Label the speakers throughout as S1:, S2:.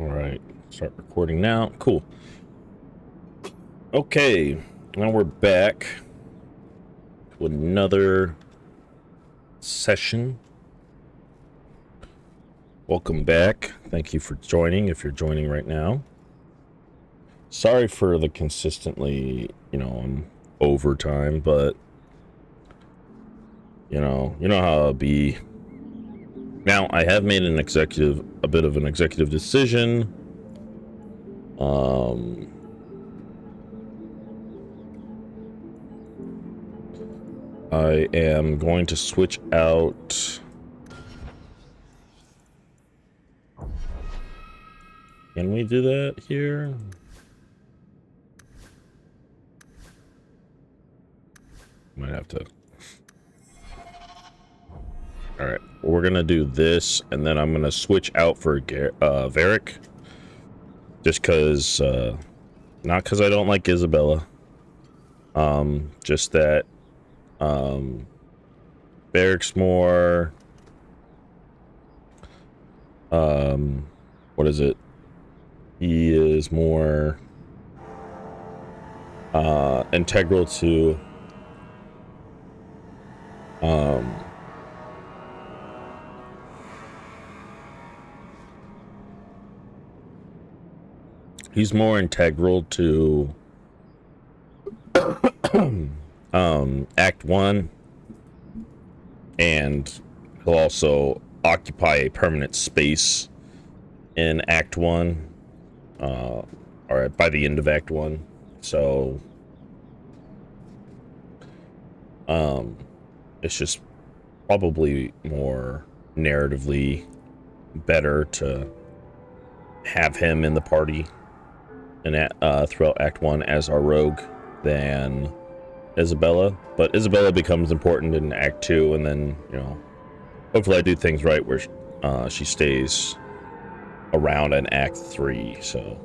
S1: All right, start recording now. Cool. Okay, now we're back to another session. Welcome back. Thank you for joining, if you're joining right now. Sorry for the consistently, overtime, but you know how it'll be. Now, I have made a bit of an executive decision. I am going to switch out. Can we do that here? Might have to. All right, we're gonna do this, and then I'm gonna switch out for Varric, just because, not because I don't like Isabella, just that, Varric's more, what is it? He is more, integral to, he's more integral to Act 1, and he'll also occupy a permanent space in Act 1, or by the end of Act 1. So it's just probably more narratively better to have him in the party and throughout Act 1 as our rogue than Isabella. But Isabella becomes important in Act 2, and then, hopefully I do things right where she stays around in Act 3, so.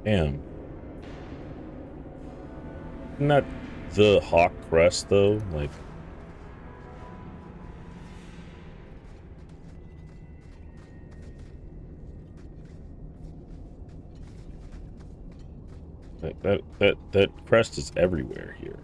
S1: Damn. Isn't that the Hawk Crest, though? Like, that crest is everywhere here.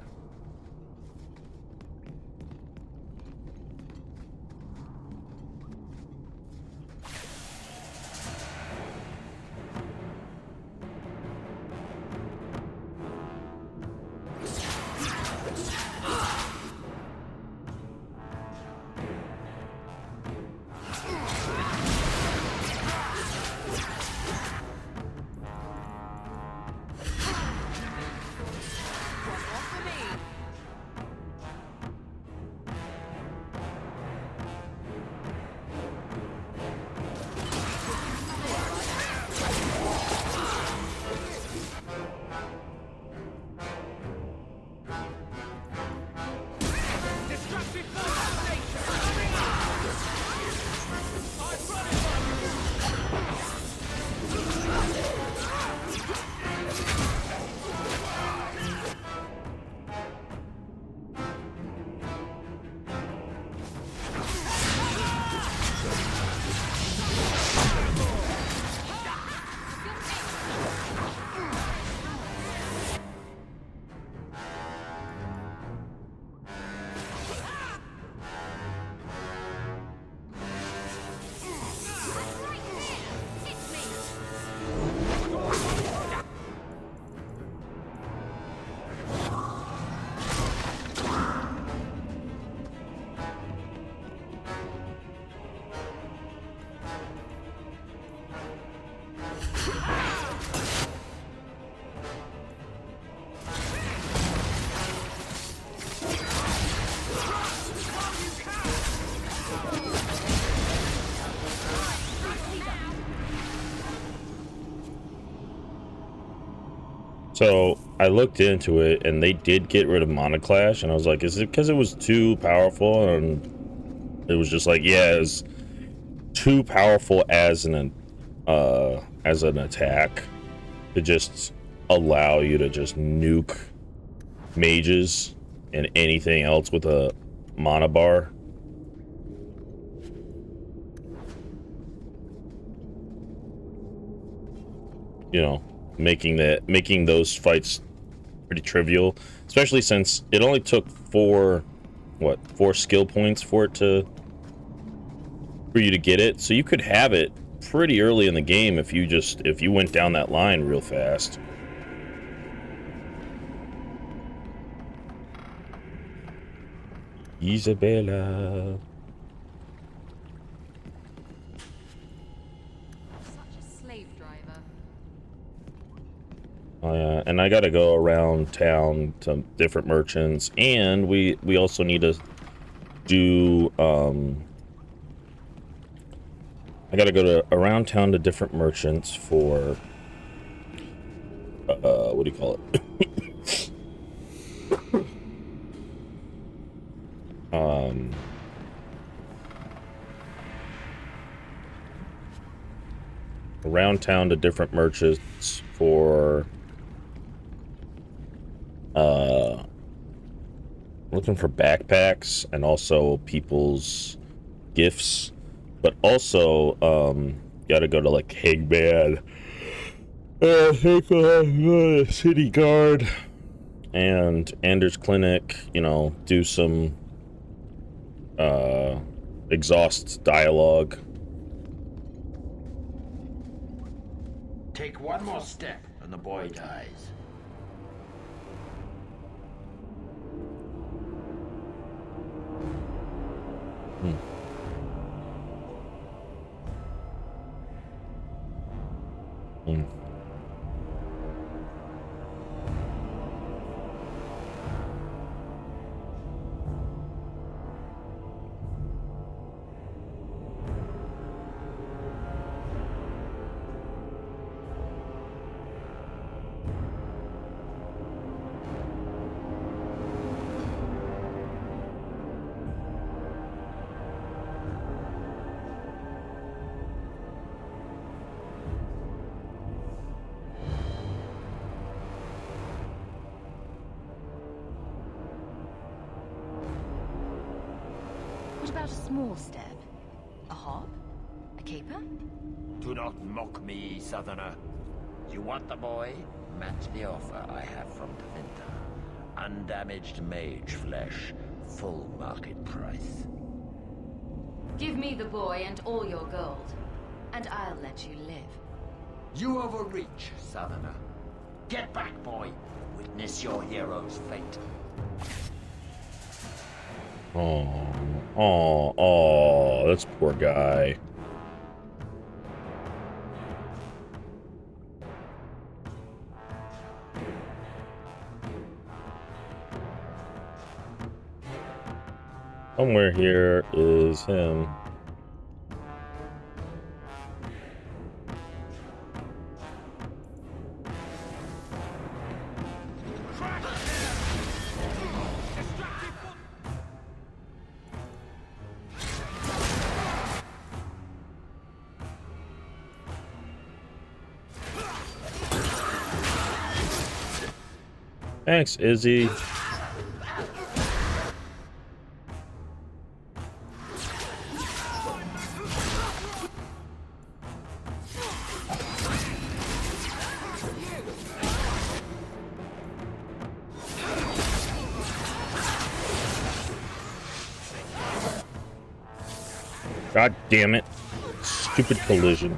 S1: So I looked into it, and they did get rid of Monoclash, and I was like, is it because it was too powerful? And it was just like, yeah, it's too powerful as an attack to just allow you to just nuke mages and anything else with a mana bar. You know, making those fights pretty trivial, especially since it only took four skill points for you to get it. So you could have it pretty early in the game if you went down that line real fast. Isabella. And I gotta go around town to different merchants, and we also need to do I gotta go around town to different merchants for what do you call it? Around town to different merchants for looking for backpacks and also people's gifts, but also gotta go to like Hagman, City Guard, and Anders Clinic, you know, do some exhaust dialogue.
S2: Take one more step and the boy dies.
S3: What about a small step? A hop? A caper?
S2: Do not mock me, Southerner. You want the boy? Match the offer I have from Tevinter. Undamaged mage flesh, full market price.
S3: Give me the boy and all your gold, and I'll let you live.
S2: You overreach, Southerner. Get back, boy. Witness your hero's fate.
S1: Oh, that's poor guy. Somewhere here is him. Thanks, Izzy. God damn it. Stupid collision.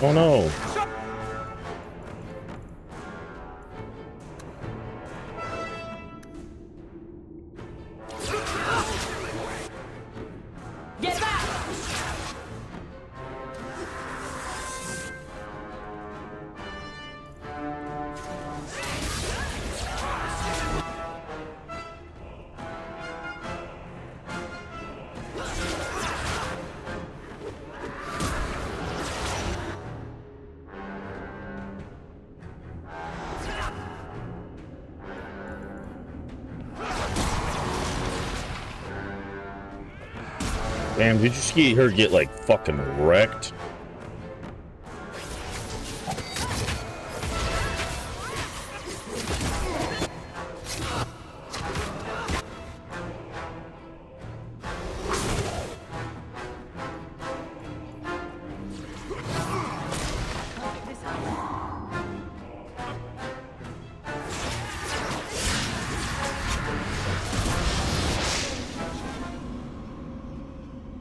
S1: Oh no. Damn, did you see her get like fucking wrecked?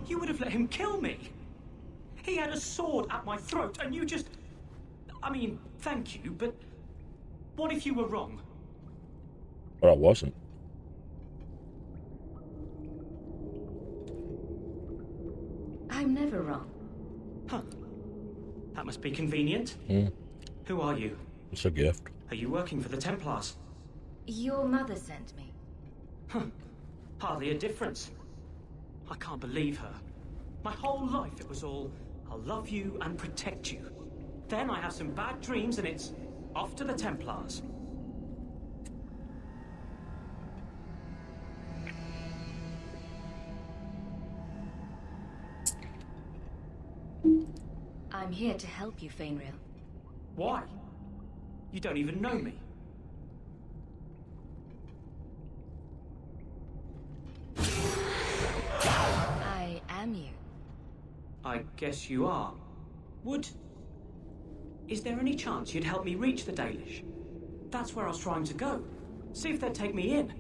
S4: You would have let him kill me. He had a sword at my throat, and you just... I mean, thank you, but what if you were wrong?
S1: But I wasn't.
S3: I'm never wrong.
S4: Huh. That must be convenient. Who are you?
S1: It's a gift.
S4: Are you working for the Templars?
S3: Your mother sent me.
S4: Huh. Hardly a difference. I can't believe her. My whole life it was all, I'll love you and protect you. Then I have some bad dreams and it's off to the Templars.
S3: I'm here to help you, Fainrail.
S4: Why? You don't even know me.
S3: I am you.
S4: I guess you are. Is there any chance you'd help me reach the Dalish? That's where I was trying to go. See if they'd take me in.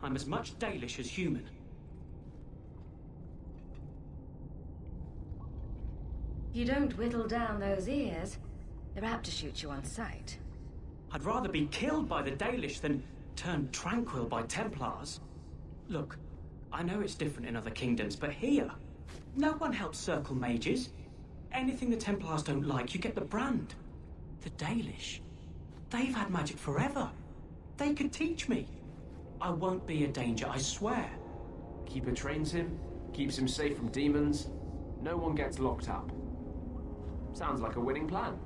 S4: I'm as much Dalish as human.
S3: You don't whittle down those ears. They're apt to shoot you on sight.
S4: I'd rather be killed by the Dalish than turned tranquil by Templars. Look, I know it's different in other kingdoms, but here, no one helps circle mages. Anything the Templars don't like, you get the brand. The Dalish, they've had magic forever. They could teach me. I won't be a danger, I swear.
S5: Keeper trains him, keeps him safe from demons. No one gets locked up. Sounds like a winning plan.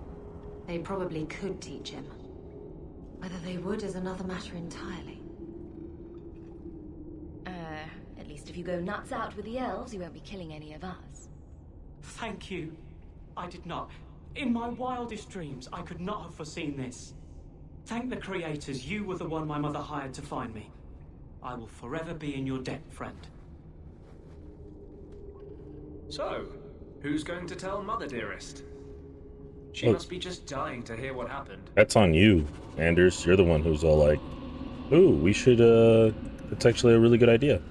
S3: They probably could teach him. Whether they would is another matter entirely. At least if you go nuts out with the elves, you won't be killing any of us.
S4: Thank you. I did not. In my wildest dreams, I could not have foreseen this. Thank the creators, you were the one my mother hired to find me. I will forever be in your debt, friend.
S5: So, who's going to tell Mother Dearest? She
S1: Look.
S5: must be just dying to hear what happened.
S1: That's on you, Anders. You're the one who's all like, ooh, we should, it's actually a really good idea.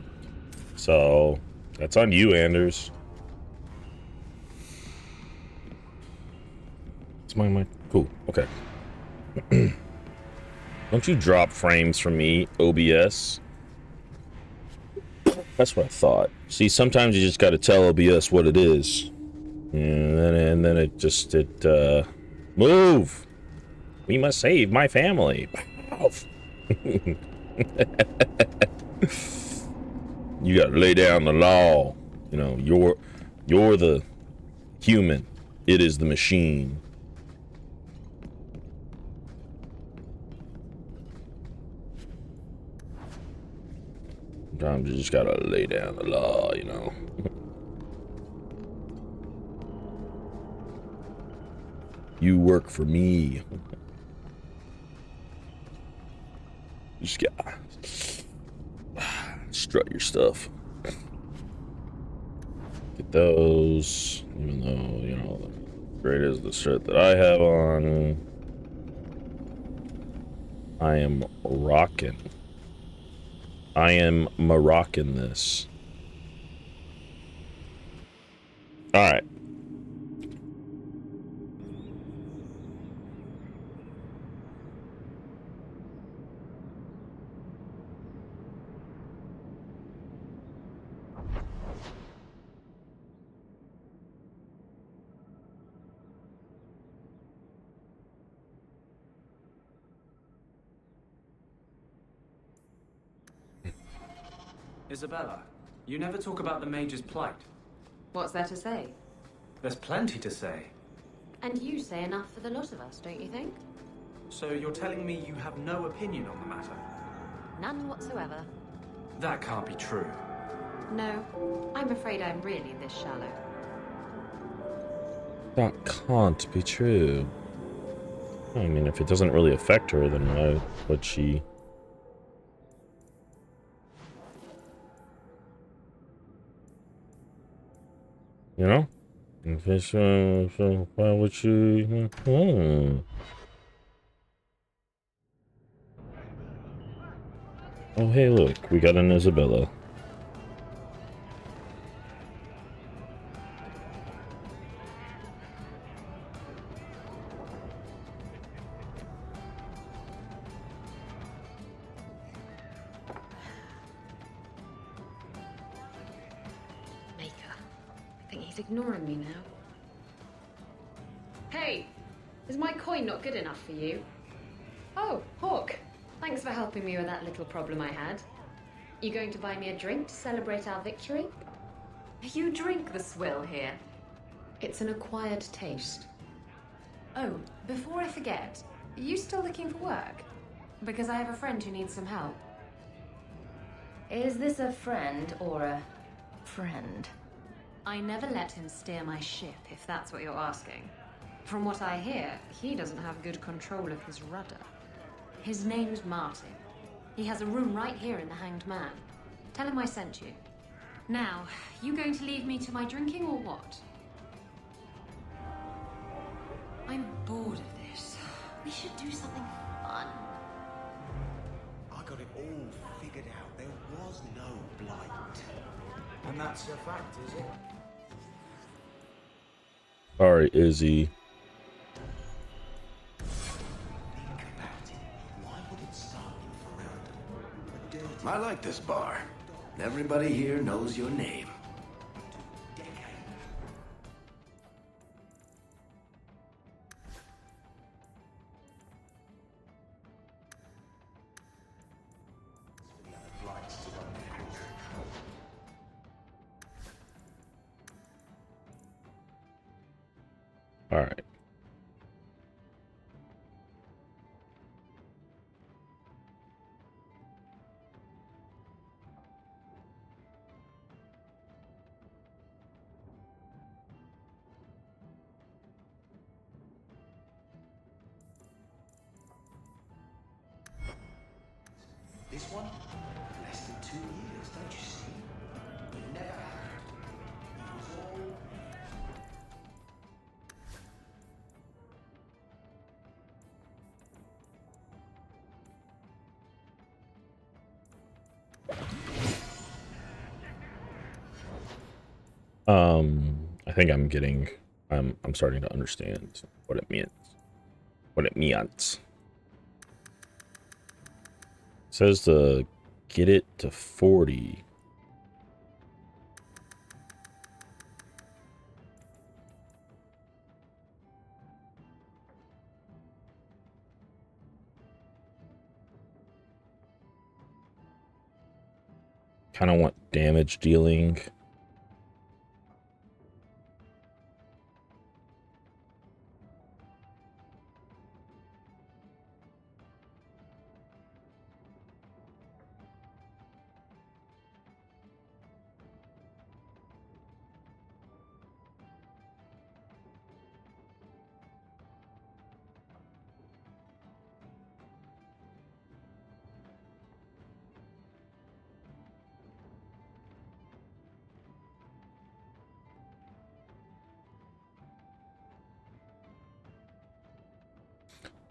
S1: So, that's on you, Anders. It's my mic. Cool. Okay. Don't you drop frames from me, OBS? That's what I thought. See, sometimes you just got to tell OBS what it is. And then it move. We must save my family. You gotta lay down the law. You know, you're the human. It is the machine. Sometimes you just gotta lay down the law, you know. You work for me. You just gotta strut your stuff. Get those, even though, you know, the great is the shirt that I have on. I am rocking. I am Moroccan this. Alright.
S4: Isabella, you never talk about the Mage's plight.
S6: What's there to say?
S4: There's plenty to say.
S6: And you say enough for the lot of us, don't you think?
S4: So you're telling me you have no opinion on the matter?
S6: None whatsoever.
S4: That can't be true.
S6: No, I'm afraid I'm really this shallow.
S1: That can't be true. I mean, if it doesn't really affect her, then why would she? You know? So why would she? Oh, hey, look, we got an Isabella.
S6: Maker. I think he's ignoring me now. Hey! Is my coin not good enough for you? Oh, Hawk. Thanks for helping me with that little problem I had. You going to buy me a drink to celebrate our victory?
S3: You drink the swill here.
S6: It's an acquired taste.
S3: Oh, before I forget, are you still looking for work? Because I have a friend who needs some help. Is this a friend or a friend? I never let him steer my ship, if that's what you're asking. From what I hear, he doesn't have good control of his rudder. His name's Martin. He has a room right here in the Hanged Man. Tell him I sent you. Now, you going to leave me to my drinking or what? I'm bored of this. We should do something fun.
S7: I got it all figured out. There was no blight. And that's a fact, is it?
S1: Sorry, Izzy.
S7: Think about it. Why would it start in Ferelden? A dirty
S2: I like this bar. Everybody here knows your name.
S7: decade. For the other blights to run their course.
S1: All right.
S7: This one? Less than 2 years, don't you see? It never happened. It was all...
S1: I think I'm getting, I'm starting to understand what it means. What it means. It says to get it to 40. Kind of want damage dealing.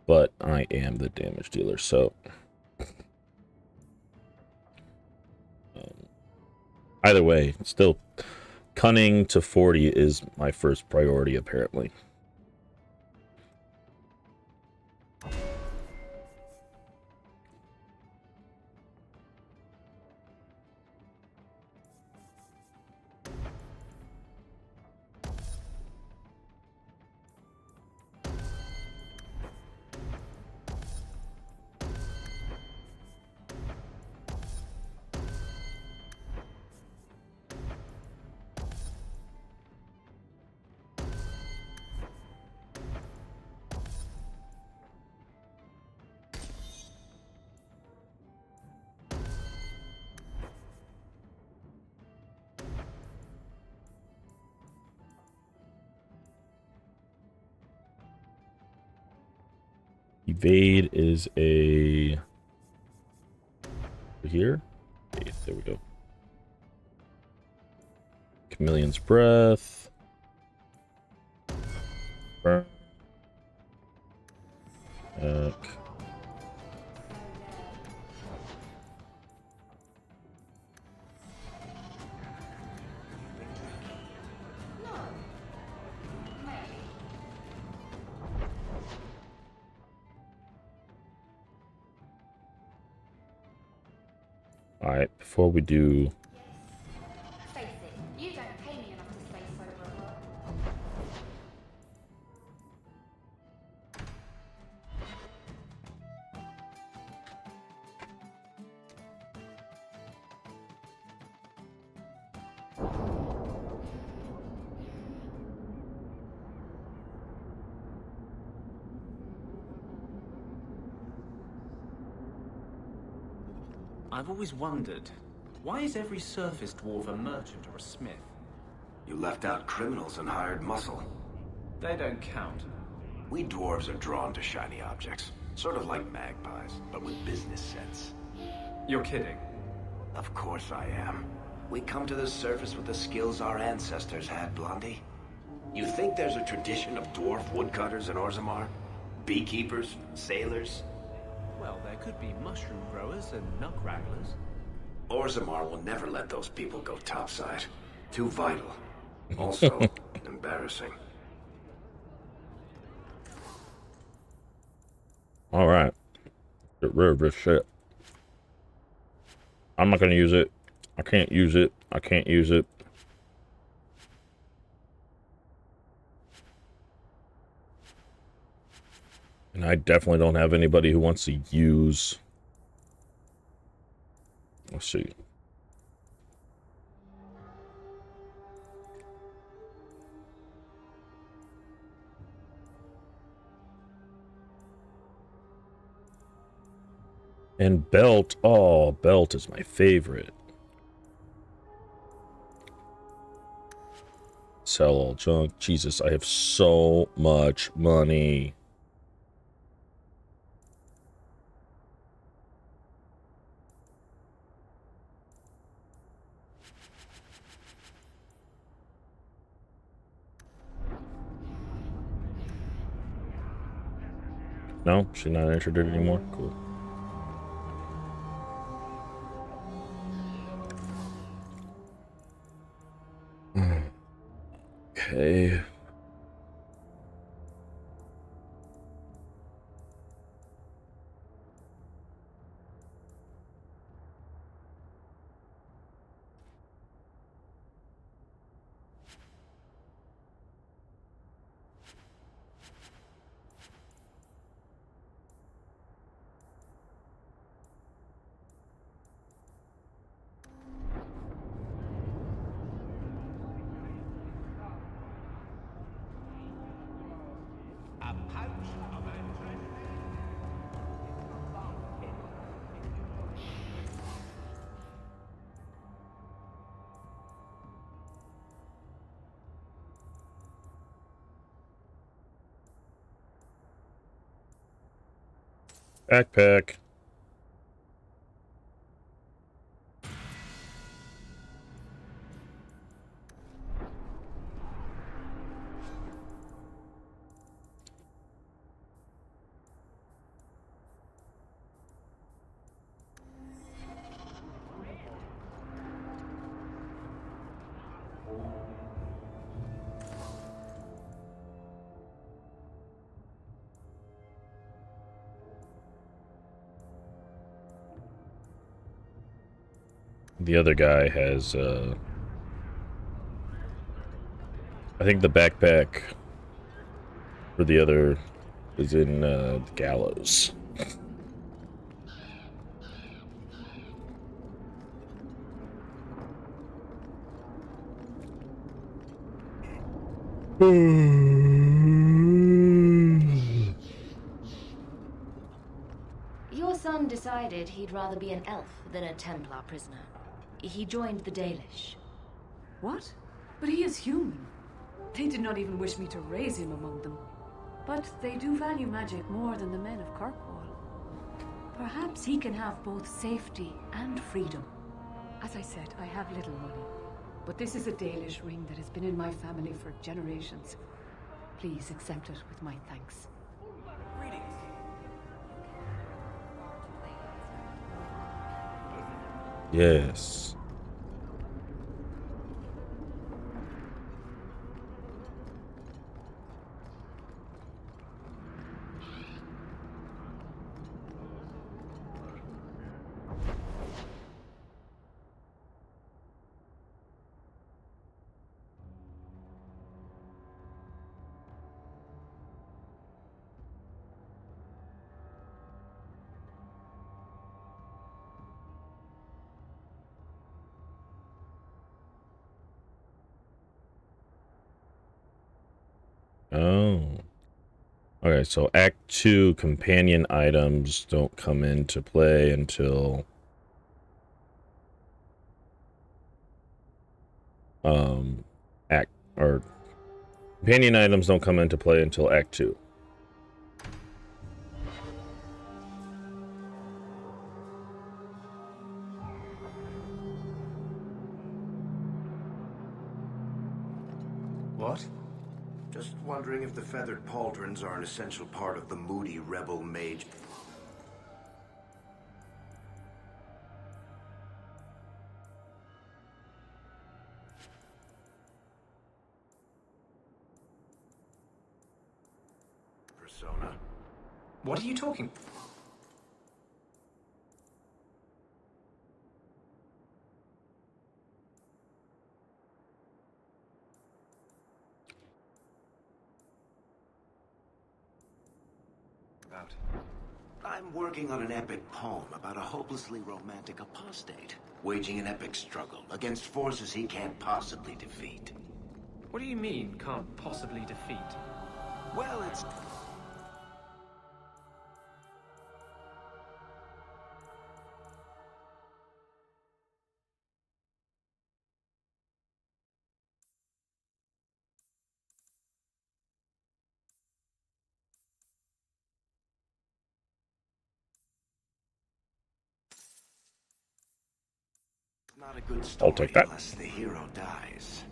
S1: But I am the damage dealer, so either way, still cunning to 40 is my first priority, apparently. Evade is a... Here? Okay, there we go. Chameleon's Breath. Burn. Alright, before we do...
S3: Face it, you don't pay me enough to stay sober.
S8: I've always wondered, why is every surface dwarf a merchant or a smith?
S9: You left out criminals and hired muscle.
S8: They don't count.
S9: We dwarves are drawn to shiny objects. Sort of like magpies, but with business sense.
S8: You're kidding.
S9: Of course I am. We come to the surface with the skills our ancestors had, Blondie. You think there's a tradition of dwarf woodcutters in Orzammar? Beekeepers? Sailors?
S8: Well, there could be mushroom growers and nut wranglers.
S9: Orzammar will never let those people go topside. Too vital. Also, embarrassing.
S1: Alright. Get rid of this shit. I'm not gonna use it. I can't use it. I can't use it. And I definitely don't have anybody who wants to use... Let's see. And Belt. Oh, Belt is my favorite. Sell all junk. Jesus, I have so much money. No, she's not interested anymore. Cool. Okay. Backpack. The other guy has, I think the backpack for the other is in, the gallows.
S10: Your son decided he'd rather be an elf than a Templar prisoner. He joined the Dalish.
S11: What? But he is human. They did not even wish me to raise him among them. But they do value magic more than the men of Kirkwall. Perhaps he can have both safety and freedom. As I said, I have little money. But this is a Dalish ring that has been in my family for generations. Please accept it with my thanks.
S1: Yes. Oh. Okay, so Act 2 companion items don't come into play until Act or companion items don't come into play until Act 2.
S7: What?
S9: Just wondering if the feathered pauldrons are an essential part of the moody rebel mage. Persona.
S8: What are you talking? About.
S9: I'm working on an epic poem about a hopelessly romantic apostate, waging an epic struggle against forces he can't possibly defeat.
S5: What do you mean, can't possibly defeat?
S9: Well, it's... not a good story
S1: I'll take that.
S9: unless the hero dies.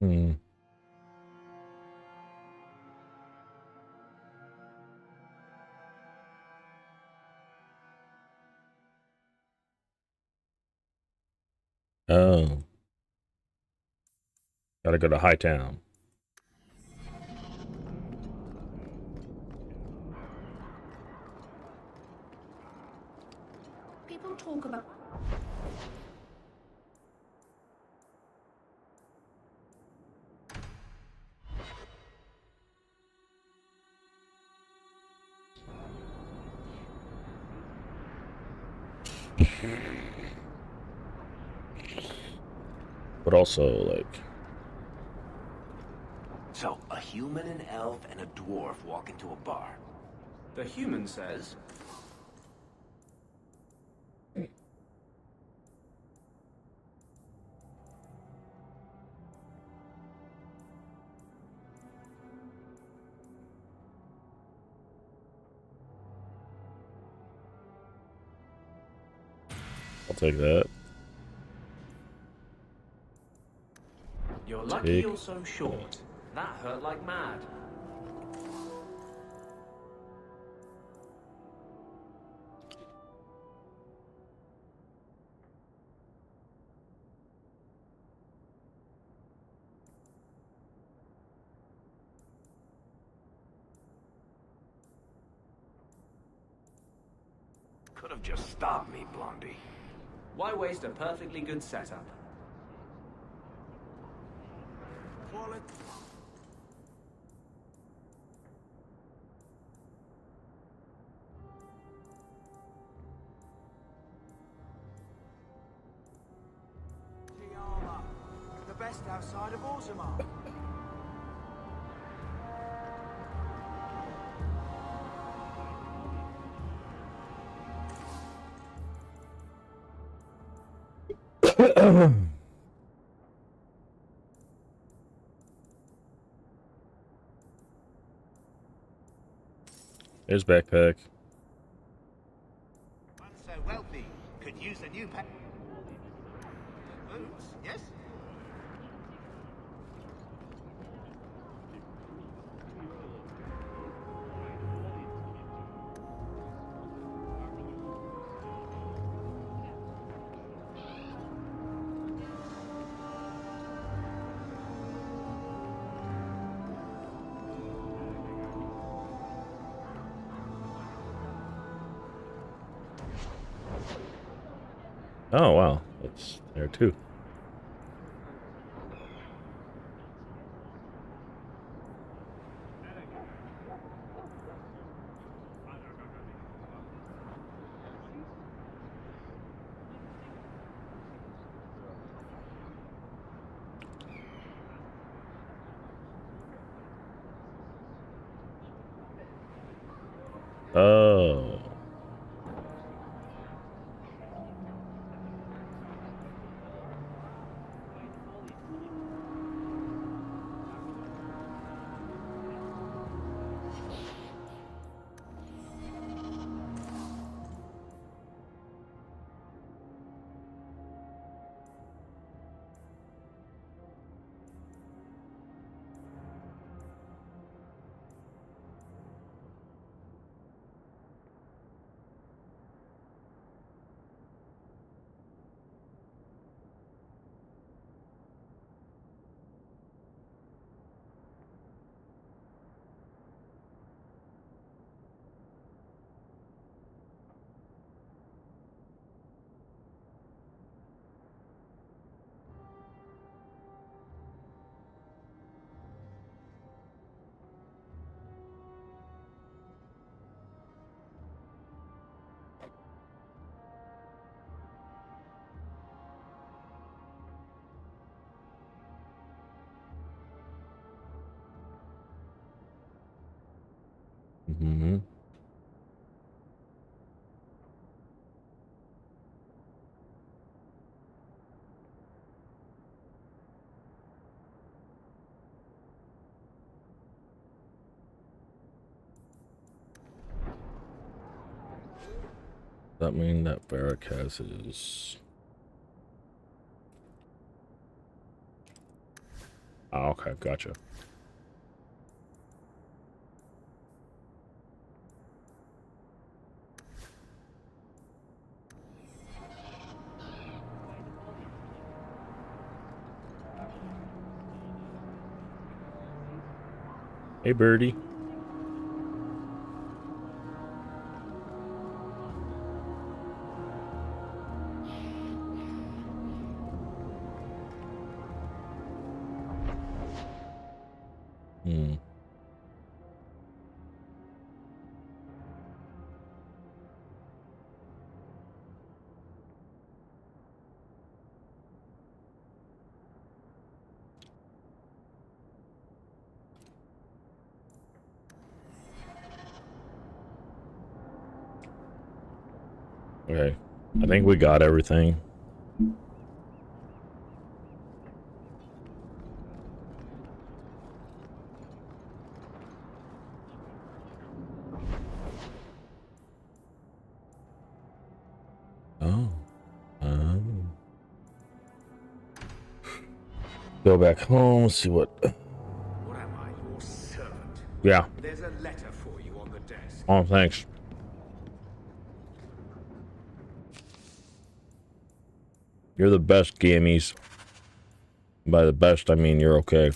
S1: Hmm. Oh. Gotta go to Hightown.
S11: People talk about...
S1: But also, like...
S9: So, a human, an elf, and a dwarf walk into a bar.
S5: The human says...
S1: I'll take that.
S5: You're lucky
S1: Take
S5: you're so short. That hurt like mad.
S9: have just stopped me, Blondie.
S8: Why waste a perfectly good setup?
S7: Quality. Armor. The best outside of Orzammar.
S1: There's backpack.
S7: One so wealthy could use a new pack. Boots, yes?
S1: Oh wow, it's there too. Oh. Mm-hmm. That mean that Varric has his... Oh, okay, gotcha. Hey, birdie. Hmm. Okay, I think we got everything. Oh. Go back home, see what...
S7: What am I, your servant?
S1: Yeah.
S7: There's a letter for you on the desk.
S1: Oh, thanks. You're the best, Gammies. By the best, I mean you're okay.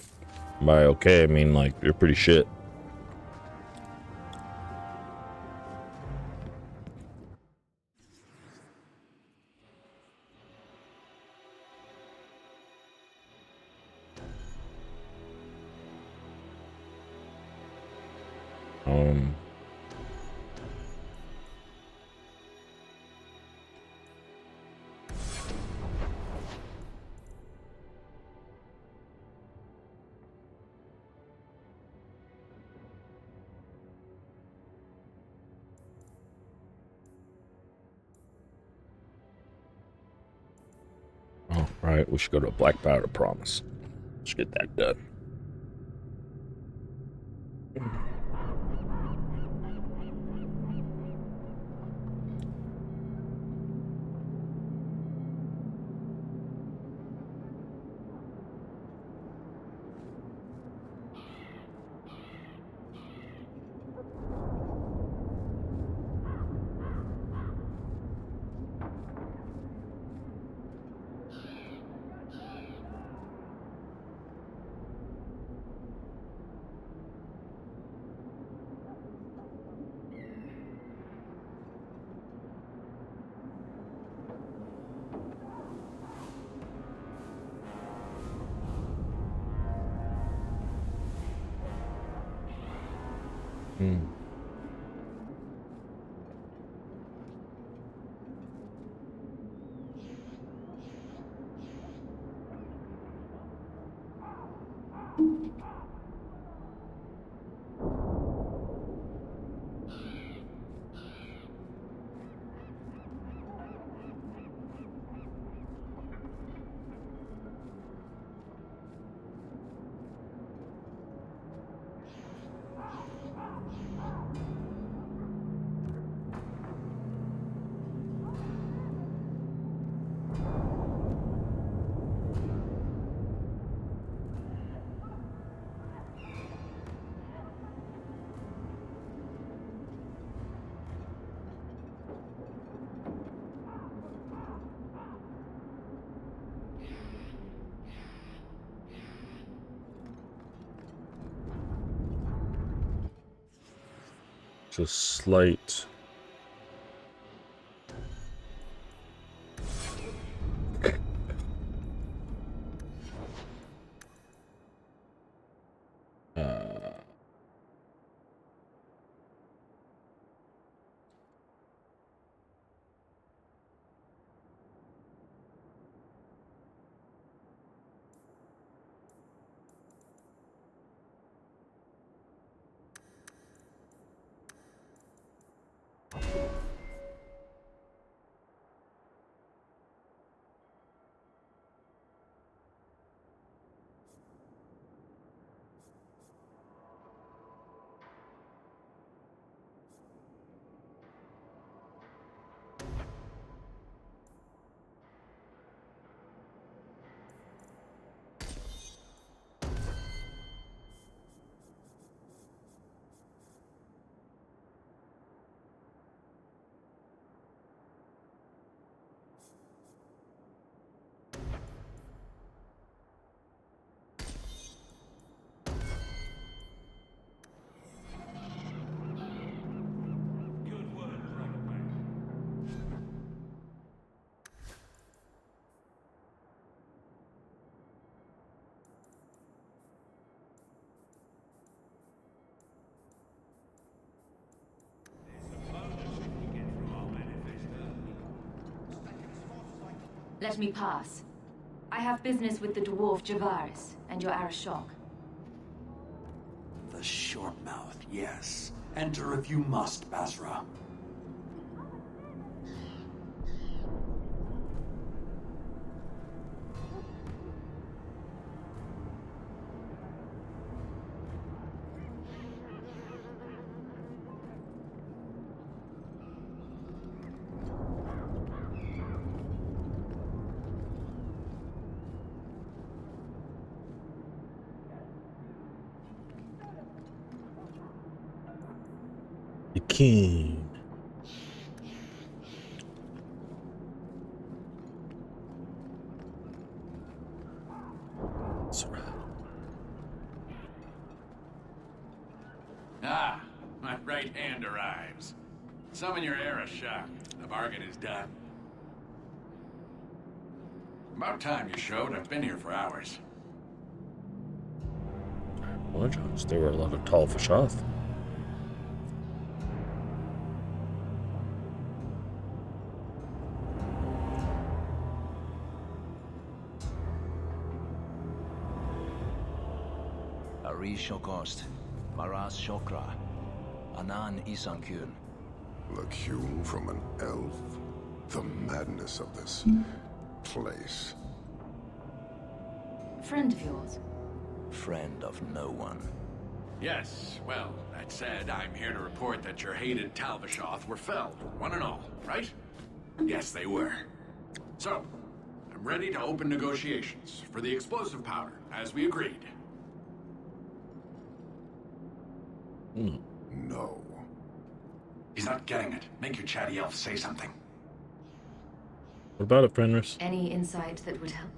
S1: By okay, I mean like you're pretty shit. Um. Oh, right. We should go to a Black Powder Promise. Let's get that done. Hmm. Just slight.
S10: Let me pass. I have business with the dwarf Javaris and your Arashok.
S12: The short mouth, yes. Enter if you must, Basra.
S1: The king.
S13: Ah, my right hand arrives. Summon your Arashok. The bargain is done. About time you showed. I've been here for hours.
S1: Apologize. There were a lot of tall Fashath.
S14: Ari Shokost, Maras Shokra, Anan Isankun.
S15: The Kyun from an elf? The madness of this place.
S3: Friend of yours?
S14: Friend of no one.
S13: Yes, well, that said, I'm here to report that your hated Talvishoth were felled, one and all, right? Yes, they were. So, I'm ready to open negotiations for the explosive powder, as we agreed.
S15: No.
S13: He's not getting it. Make your chatty elf say something.
S1: What about it, Fenris?
S3: Any insight that would help?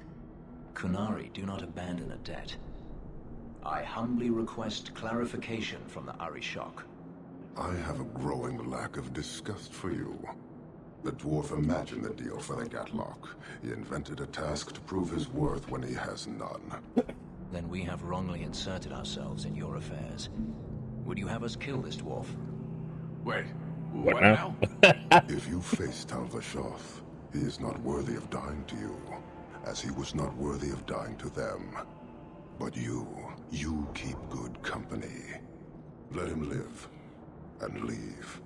S14: Kunari do not abandon a debt. I humbly request clarification from the Arishok.
S15: I have a growing lack of disgust for you. The dwarf imagined the deal for the Gatlock. He invented a task to prove his worth when he has none.
S14: Then we have wrongly inserted ourselves in your affairs. Would you have us kill this dwarf?
S13: Wait,
S1: what now?
S15: If you face Talvishoth, he is not worthy of dying to you, as he was not worthy of dying to them. But you keep good company. Let him live, and leave.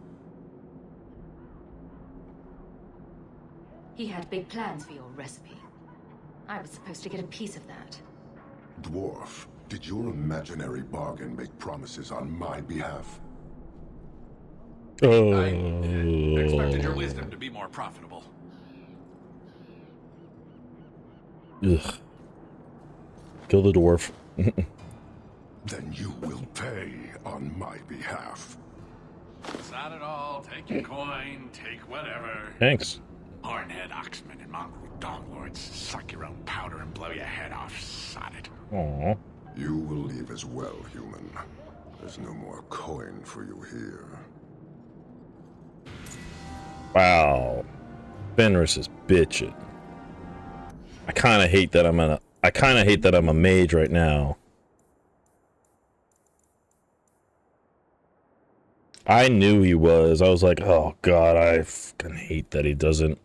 S3: He had big plans for your recipe. I was supposed to get a piece of that.
S15: Dwarf, did your imaginary bargain make promises on my behalf?
S1: Oh.
S13: I expected your wisdom to be more profitable.
S1: Ugh. Kill the dwarf.
S15: Then you will pay on my behalf.
S13: It's not at all. Take your coin, take whatever.
S1: Thanks.
S13: Hornhead Oxman and mongrel donglords, suck your own powder and blow your head off, sod it.
S1: Aww.
S15: You will leave as well, human. There's no more coin for you here.
S1: Wow. Fenris is bitching. I kind of hate that I'm a mage right now. I knew he was. I was like, oh god, I fucking hate that he doesn't.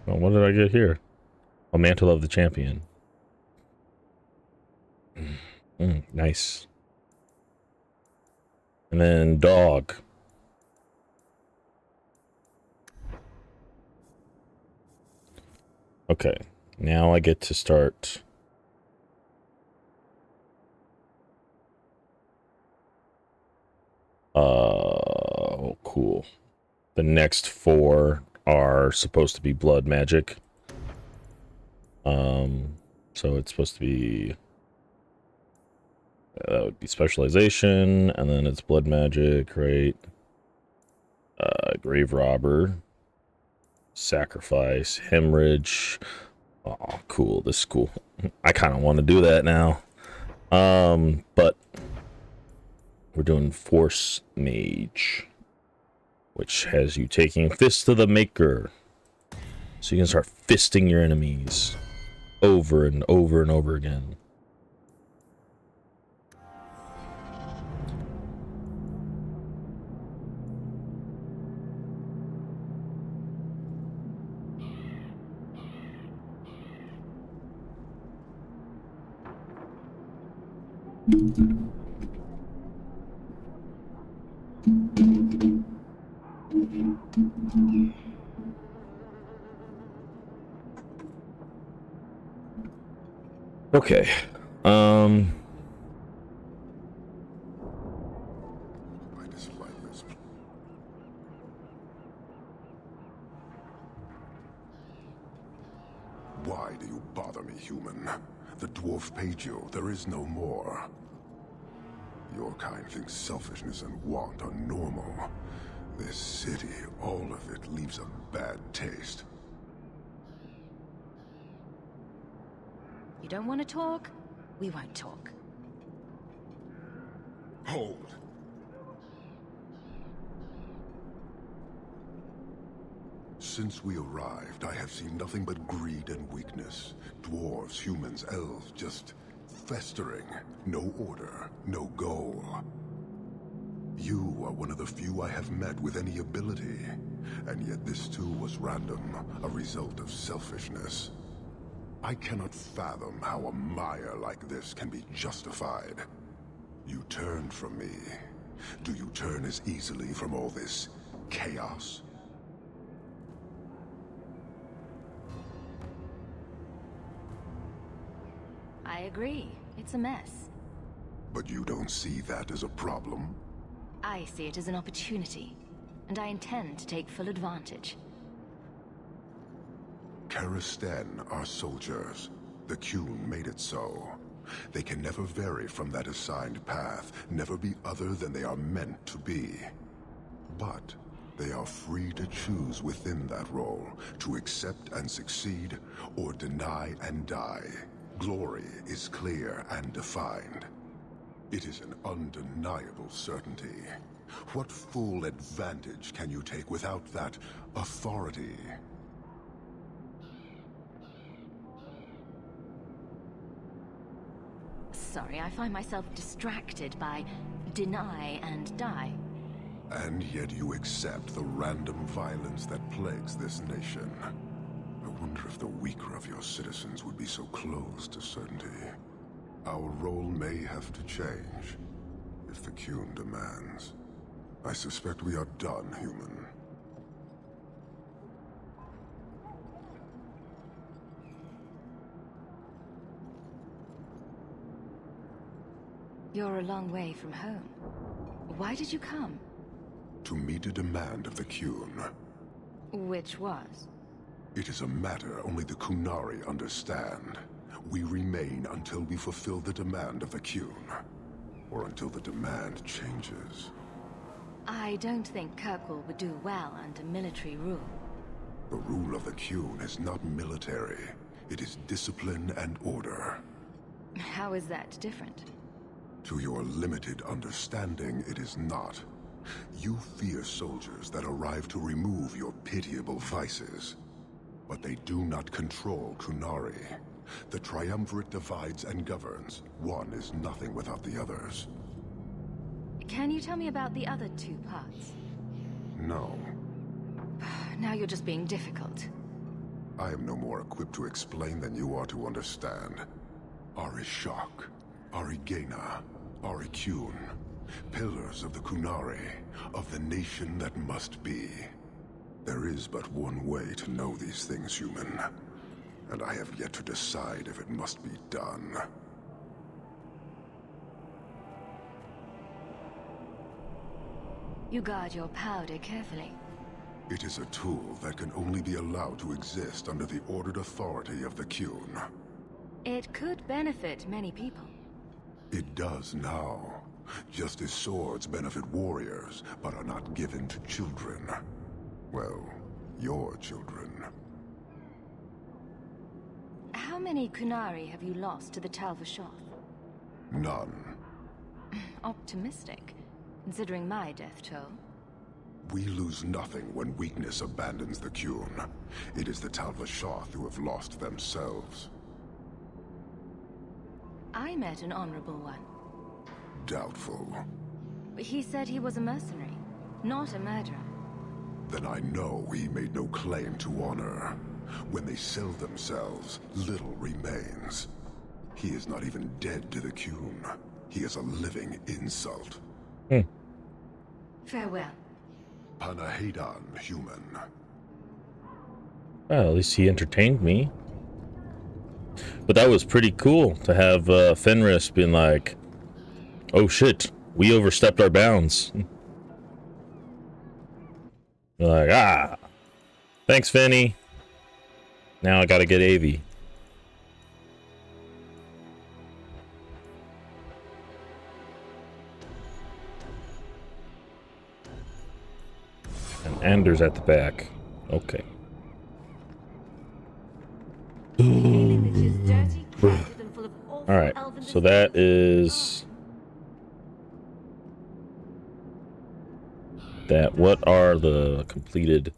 S1: Well, what did I get here? A mantle of the champion. Nice. And then dog. Okay, now I get to start. Oh, cool. The next 4 are supposed to be blood magic. So it's supposed to be that would be specialization, and then it's blood magic, right? Grave robber, sacrifice, hemorrhage. Oh, cool. This is cool. I kind of want to do that now. But we're doing force mage, which has you taking Fist of the Maker. So you can start fisting your enemies over and over and over again. Okay.
S15: I dislike this. Why do you bother me, human? The dwarf paid you. There is no more. Your kind thinks selfishness and want are normal. This city, all of it, leaves a bad taste.
S10: You don't want to talk? We won't talk.
S15: Hold. Since we arrived, I have seen nothing but greed and weakness. Dwarves, humans, elves, just festering, no order, no goal. You are one of the few I have met with any ability, and yet this too was random, a result of selfishness. I cannot fathom how a mire like this can be justified. You turned from me. Do you turn as easily from all this chaos?
S10: I agree. It's a mess.
S15: But you don't see that as a problem?
S10: I see it as an opportunity, and I intend to take full advantage.
S15: Karasten are soldiers. The Qun made it so. They can never vary from that assigned path, never be other than they are meant to be. But they are free to choose within that role, to accept and succeed, or deny and die. Glory is clear and defined. It is an undeniable certainty. What full advantage can you take without that authority?
S10: Sorry, I find myself distracted by deny and die.
S15: And yet you accept the random violence that plagues this nation. I wonder if the weaker of your citizens would be so close to certainty. Our role may have to change, if the Qun demands. I suspect we are done, human.
S10: You're a long way from home. Why did you come?
S15: To meet a demand of the Qun.
S10: Which was?
S15: It is a matter only the Qunari understand. We remain until we fulfill the demand of the Qun. Or until the demand changes.
S10: I don't think Kirkwall would do well under military rule.
S15: The rule of the Qun is not military. It is discipline and order.
S10: How is that different?
S15: To your limited understanding, it is not. You fear soldiers that arrive to remove your pitiable vices. But they do not control Qunari. The Triumvirate divides and governs. One is nothing without the others.
S10: Can you tell me about the other two parts?
S15: No.
S10: Now you're just being difficult.
S15: I am no more equipped to explain than you are to understand. Arishok, Arigena, Ariqun, pillars of the Qunari, of the nation that must be. There is but one way to know these things, human. And I have yet to decide if it must be done.
S10: You guard your powder carefully.
S15: It is a tool that can only be allowed to exist under the ordered authority of the Qun.
S10: It could benefit many people.
S15: It does now. Just as swords benefit warriors, but are not given to children. Well, your children.
S10: How many Qunari have you lost to the Tal Vashoth?
S15: None.
S10: Optimistic, considering my death toll.
S15: We lose nothing when weakness abandons the Qun. It is the Tal Vashoth who have lost themselves.
S10: I met an honorable one.
S15: Doubtful.
S10: He said he was a mercenary, not a murderer.
S15: Then I know he made no claim to honor. When they sell themselves, little remains. He is not even dead to the Qun. He is a living insult.
S10: Farewell.
S15: Panahedan, human.
S1: Well, at least he entertained me. But that was pretty cool to have Fenris being like, oh shit, we overstepped our bounds. You're like, thanks, Fenny. Now I gotta get Avi. And Anders at the back. Okay. Alright, so that is that. What are the completed?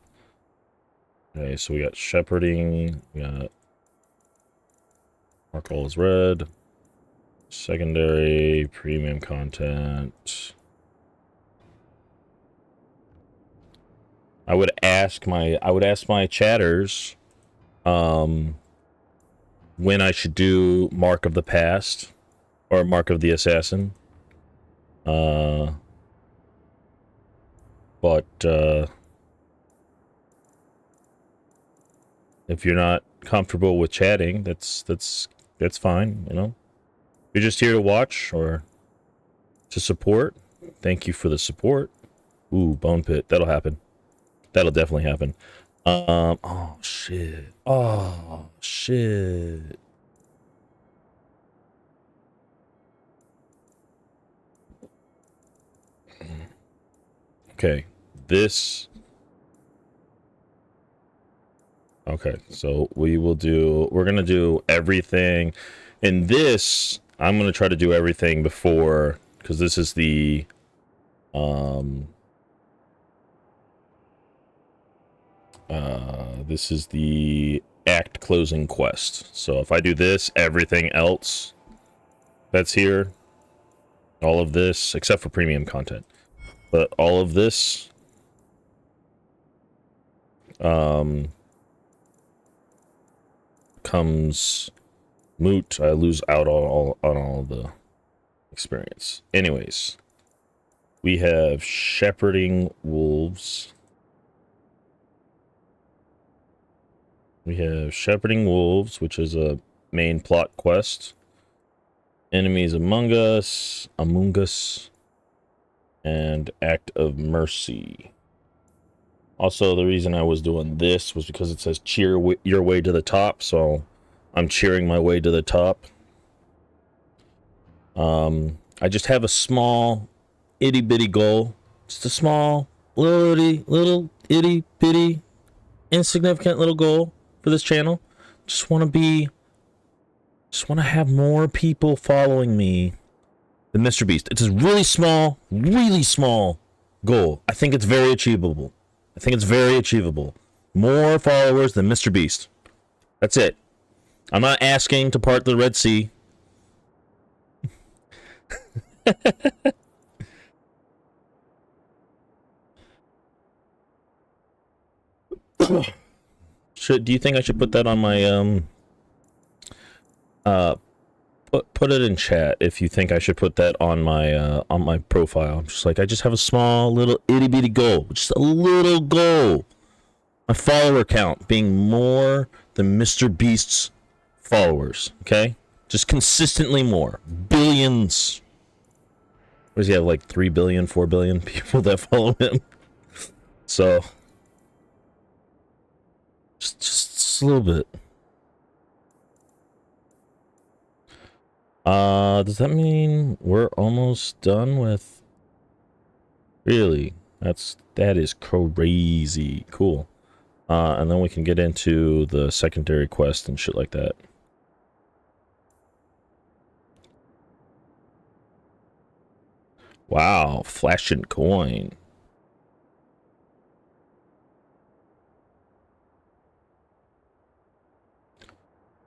S1: Okay, so we got shepherding, we got mark all is red, Secondary premium content. I would ask my chatters when I should do Mark of the Past or Mark of the Assassin. But if you're not comfortable with chatting, that's fine, you know. If you're just here to watch or to support, thank you for the support. Ooh, Bone Pit, that'll happen. That'll definitely happen. Oh shit. Oh shit. Okay, this. Okay, so we're gonna do everything. In this, I'm gonna try to do everything before, because this is the act closing quest. So if I do this, everything else that's here, all of this, except for premium content, but all of this, comes moot. I lose out on all the experience. Anyways, we have shepherding wolves. We have shepherding wolves, which is a main plot quest. Enemies among us, and act of mercy. Also, the reason I was doing this was because it says cheer your way to the top, so I'm cheering my way to the top. I just have a small itty bitty goal. Just a small little itty bitty insignificant little goal for this channel. Just want to have more people following me than Mr. Beast. It's a really small goal. I think it's very achievable. More followers than Mr. Beast. That's it. I'm not asking to part the Red Sea. Do you think I should put that on my put it in chat if you think I should put that on my profile. I'm just like, I just have a small little itty bitty goal, just a little goal. My follower count being more than Mr. Beast's followers, okay? Just consistently more. Billions. What does he have, like 3 billion, 4 billion people that follow him? So just a little bit. Does that mean we're almost done with? Really? That is crazy. Cool. And then we can get into the secondary quest and shit like that. Wow, flashing coin.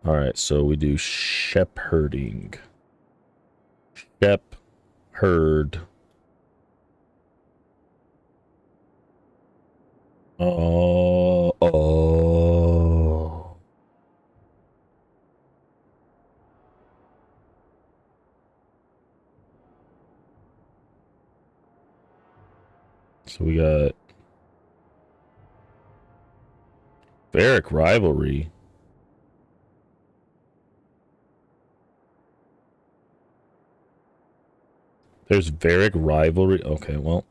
S1: Alright, so we do shepherding. Shepherd. Oh. So we got Varric Rivalry. There's Varric Rivalry. Okay, well,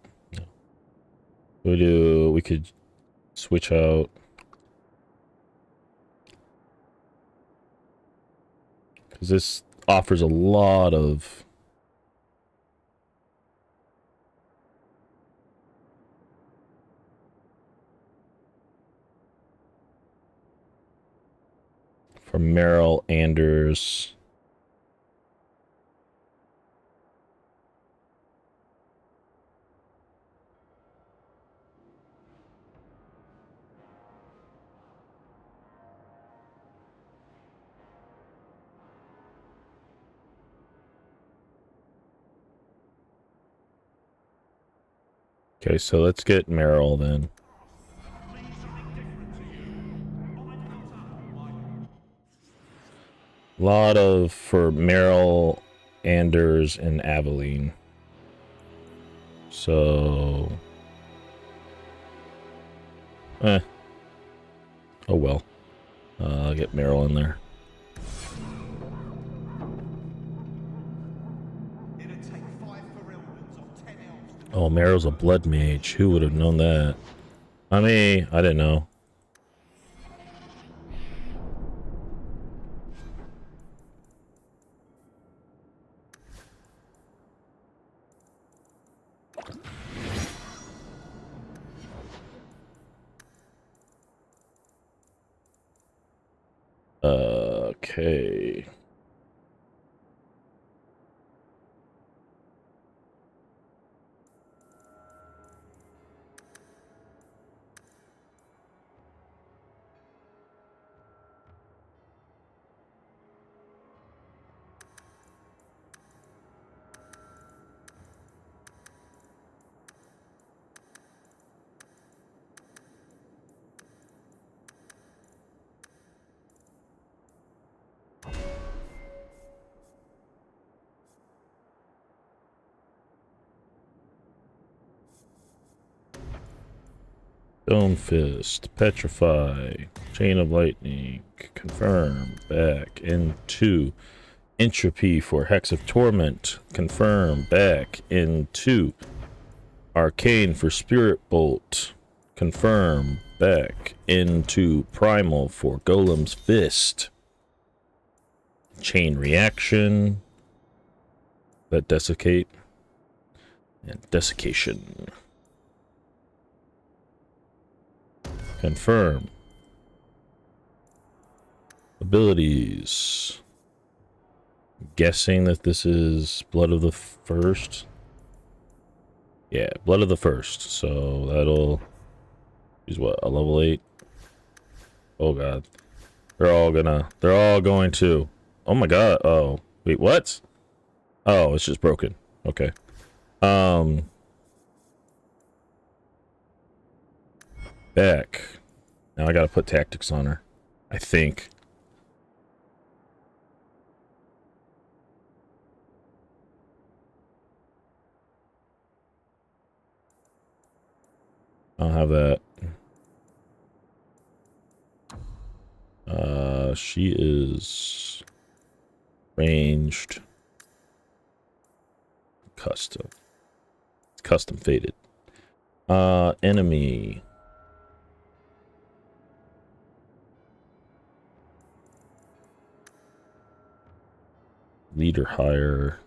S1: we could switch out. Because this offers a lot of from Merrill Anders. Okay, so let's get Meryl then. A lot of for Meryl, Anders, and Aveline. So, oh well. I'll get Meryl in there. Oh, Meryl's a blood mage. Who would have known that? I mean, I didn't know. Okay. Stone Fist, Petrify, Chain of Lightning, confirm, back into Entropy for Hex of Torment, confirm, back into Arcane for Spirit Bolt, confirm, back into Primal for Golem's Fist, Chain Reaction, that Desiccate, and Desiccation. Confirm. Abilities. I'm guessing that this is Blood of the First. Yeah, Blood of the First. So that'll use what, a level 8? Oh god. They're all going to. Oh my god. Oh. Wait, what? Oh, it's just broken. Okay. Back. Now I gotta put tactics on her. I think. I'll have that. She is ranged. Custom. It's custom fated. Enemy. Leader higher.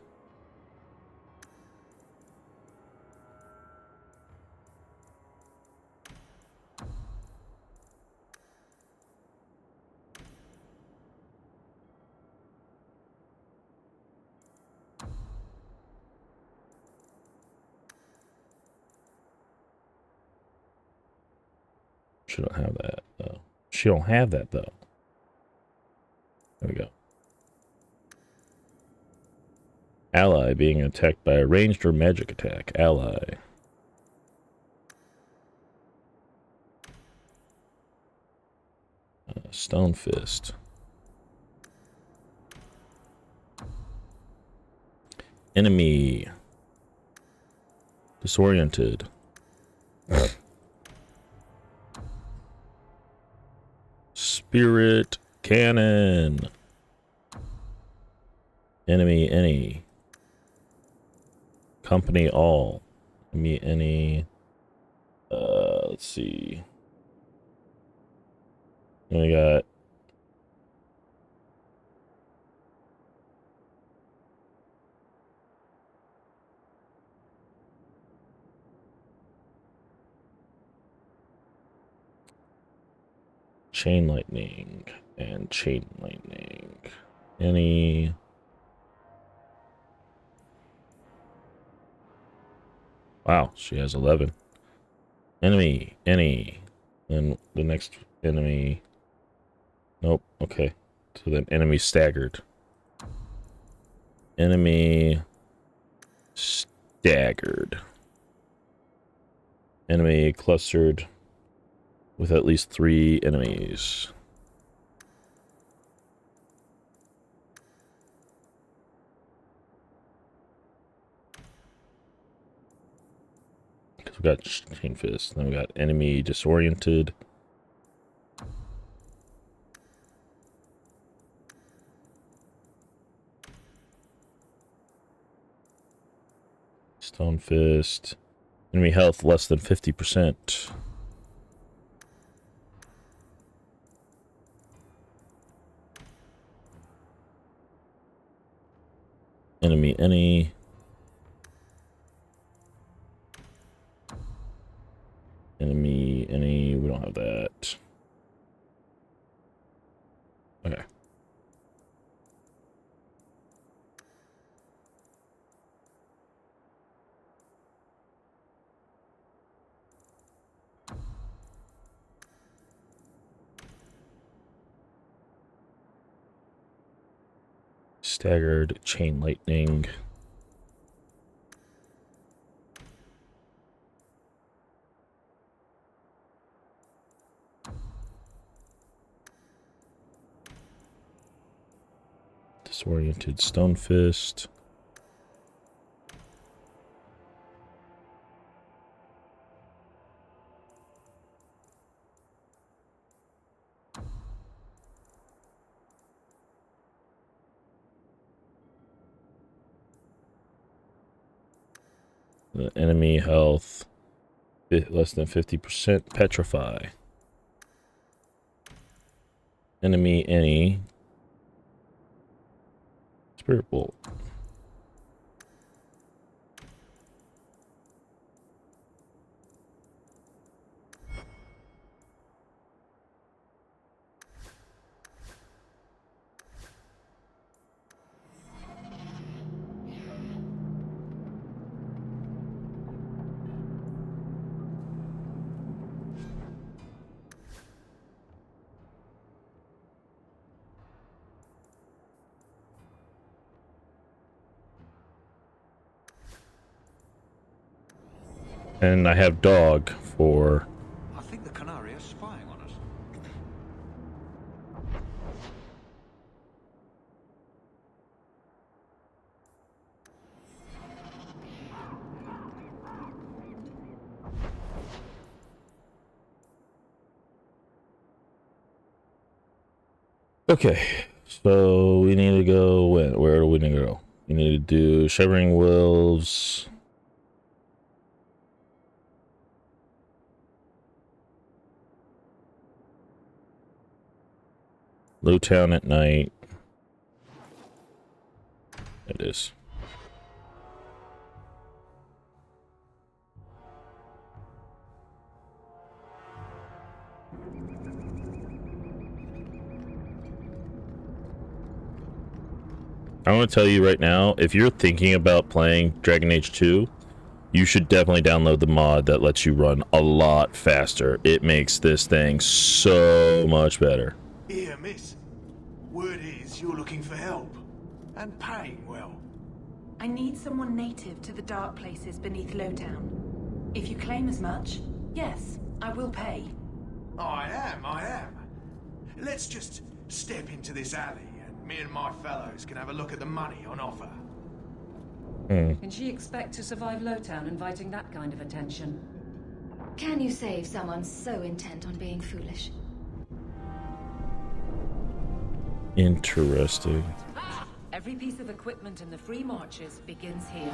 S1: She don't have that though. She don't have that though. There we go. Ally being attacked by a ranged or magic attack. Ally. Stone Fist. Enemy. Disoriented. Spirit Cannon. Enemy any. Company all. Enemy any. Let's see. Then we got Chain Lightning and Chain Lightning. Any. Wow, she has 11. Enemy, any. Then the next enemy. Nope, okay. So then enemy staggered. Enemy staggered. Enemy clustered with at least 3 enemies. We got Chain Fist, then we got enemy disoriented. Stone Fist. Enemy health less than 50%. Enemy any. Enemy any. We don't have that. Okay. Staggered chain lightning. Disoriented Stone Fist. The enemy health less than 50%. Petrify. Enemy any. Spirit Bolt. And I have dog for...
S7: I think the Canary is spying on us.
S1: Okay, so we need to go... Where do we need to go? We need to do Shivering Wolves... Lowtown at night. It is. I want to tell you right now, if you're thinking about playing Dragon Age 2, you should definitely download the mod that lets you run a lot faster. It makes this thing so much better.
S7: Here, miss. Word is you're looking for help. And paying well.
S11: I need someone native to the dark places beneath Lowtown. If you claim as much, yes, I will pay.
S7: I am. Let's just step into this alley and me and my fellows can have a look at the money on offer.
S11: Can she expect to survive Lowtown inviting that kind of attention?
S3: Can you save someone so intent on being foolish?
S1: Interesting.
S11: Every piece of equipment in the Free Marches begins here.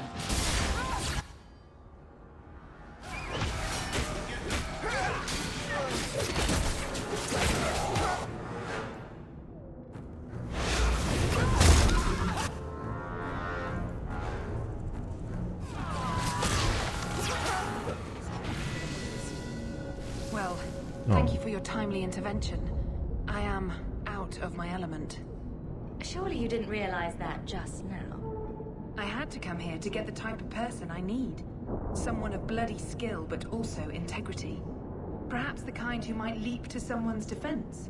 S11: Well, thank you for your timely intervention. I am out of my element.
S3: Surely you didn't realize that just now.
S11: I had to come here to get the type of person I need. Someone of bloody skill, but also integrity. Perhaps the kind who might leap to someone's defense.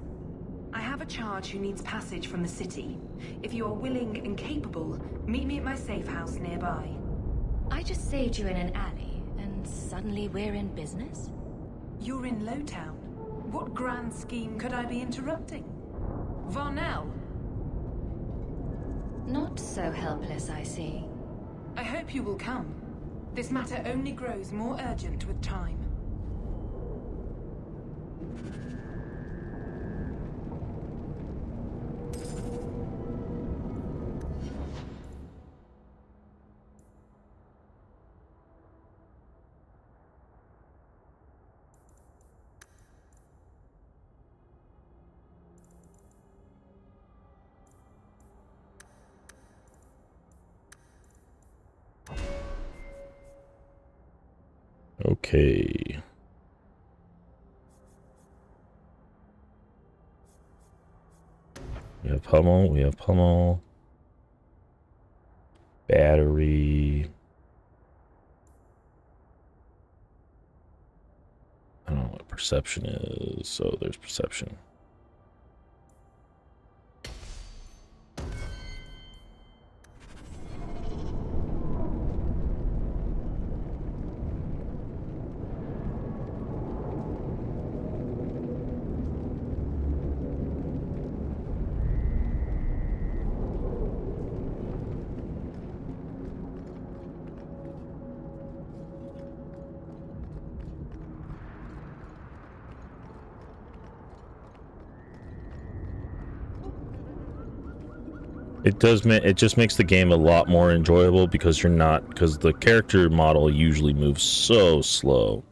S11: I have a charge who needs passage from the city. If you are willing and capable, meet me at my safe house nearby.
S3: I just saved you in an alley, and
S10: And suddenly we're in business?
S11: You're in Lowtown. What grand scheme could I be interrupting? Varnell?
S3: Not so helpless, I see.
S11: I hope you will come. This matter only grows more urgent with time.
S1: Okay. We have Pummel. Battery. I don't know what perception is, so there's perception. It just makes the game a lot more enjoyable because the character model usually moves so slow.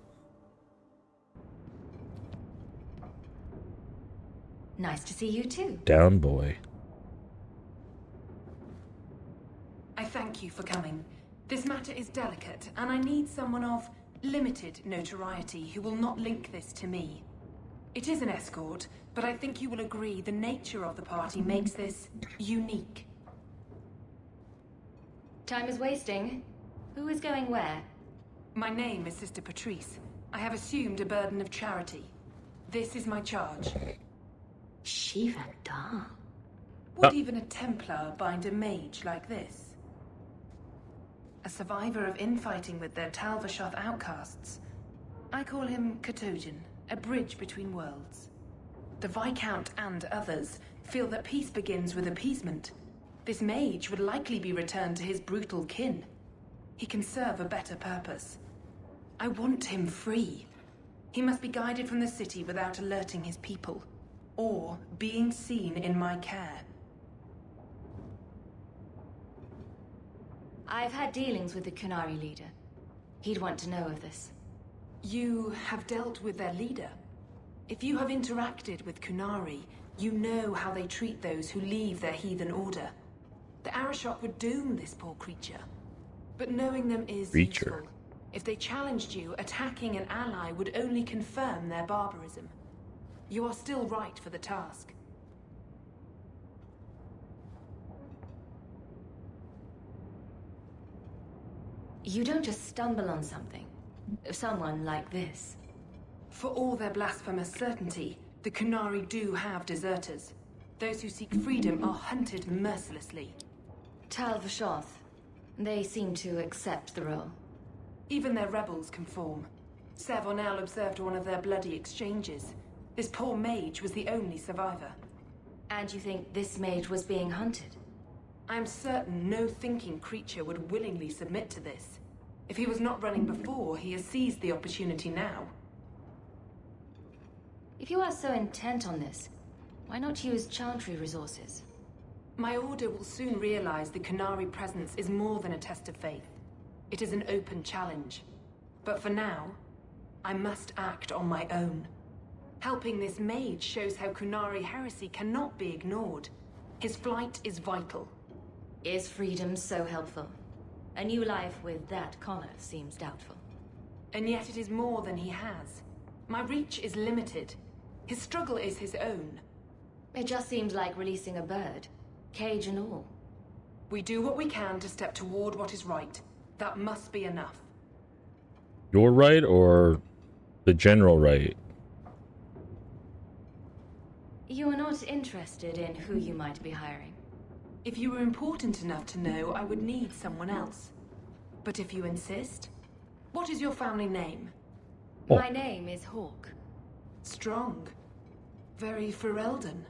S3: Nice to see you too.
S1: Down boy.
S11: I thank you for coming. This matter is delicate, and I need someone of limited notoriety who will not link this to me. It is an escort, but I think you will agree the nature of the party makes this unique.
S3: Time is wasting. Who is going where?
S11: My name is Sister Patrice. I have assumed a burden of charity. This is my charge.
S3: Shivanda.
S11: Would even a Templar bind a mage like this? A survivor of infighting with their Tal Vashoth outcasts. I call him Katojan, a bridge between worlds. The Viscount and others feel that peace begins with appeasement. This mage would likely be returned to his brutal kin. He can serve a better purpose. I want him free. He must be guided from the city without alerting his people, or being seen in my care.
S3: I've had dealings with the Kunari leader. He'd want to know of this.
S11: You have dealt with their leader? If you have interacted with Kunari, you know how they treat those who leave their heathen order. The Arishok would doom this poor creature. But knowing them is useful. If they challenged you, attacking an ally would only confirm their barbarism. You are still right for the task.
S3: You don't just stumble on something. Someone like this.
S11: For all their blasphemous certainty, the Kunari do have deserters. Those who seek freedom are hunted mercilessly.
S3: Tal Vashoth. They seem to accept the role.
S11: Even their rebels conform. Ser Vonel observed one of their bloody exchanges. This poor mage was the only survivor.
S3: And you think this mage was being hunted?
S11: I am certain no thinking creature would willingly submit to this. If he was not running before, he has seized the opportunity now.
S3: If you are so intent on this, why not use Chantry resources?
S11: My order will soon realize the Kunari presence is more than a test of faith. It is an open challenge. But for now, I must act on my own. Helping this mage shows how Kunari heresy cannot be ignored. His flight is vital.
S3: Is freedom so helpful? A new life with that collar seems doubtful.
S11: And yet it is more than he has. My reach is limited. His struggle is his own.
S3: It just seems like releasing a bird, cage and all.
S11: We do what we can to step toward what is right. That must be enough.
S1: Your right or the general right?
S3: You are not interested in who you might be hiring.
S11: If you were important enough to know, I would need someone else. But if you insist, What is your family name?
S1: Oh.
S11: My name is Hawke. Strong. Very Ferelden.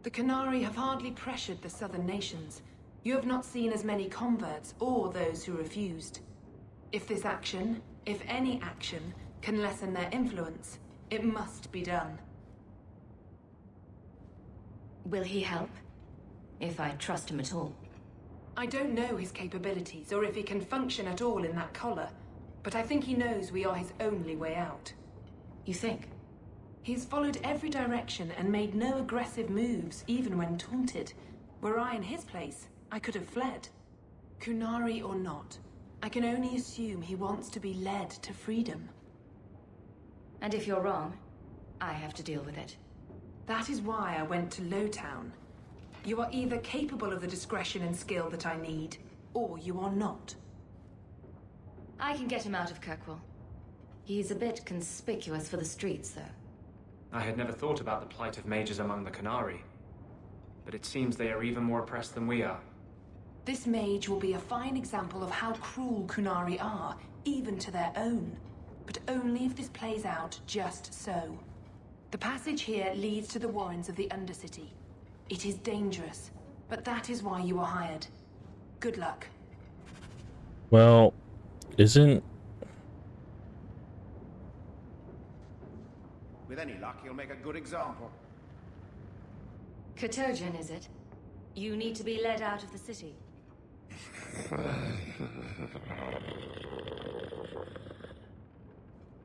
S11: The Qunari have hardly pressured the southern nations. You have not seen as many converts or those who refused. If this action, if any action, can lessen their influence, it must be done.
S10: Will he help? If I trust him at all.
S11: I don't know his capabilities or if he can function at all in that collar, but I think he knows we are his only way out.
S10: You think?
S11: He's followed every direction and made no aggressive moves, even when taunted. Were I in his place, I could have fled. Qunari or not, I can only assume he wants to be led to freedom.
S10: And if you're wrong, I have to deal with it.
S11: That is why I went to Lowtown. You are either capable of the discretion and skill that I need, or you are not.
S10: I can get him out of Kirkwall. He's a bit conspicuous for the streets, though.
S5: I had never thought about the plight of mages among the Qunari. But it seems they are even more oppressed than we are.
S11: This mage will be a fine example of how cruel Qunari are, even to their own. But only if this plays out just so. The passage here leads to the warrens of the Undercity. It is dangerous, but that is why you were hired. Good luck.
S1: Well, isn't...
S7: With any luck, he'll make a good example.
S10: Katojan, is it? You need to be led out of the city.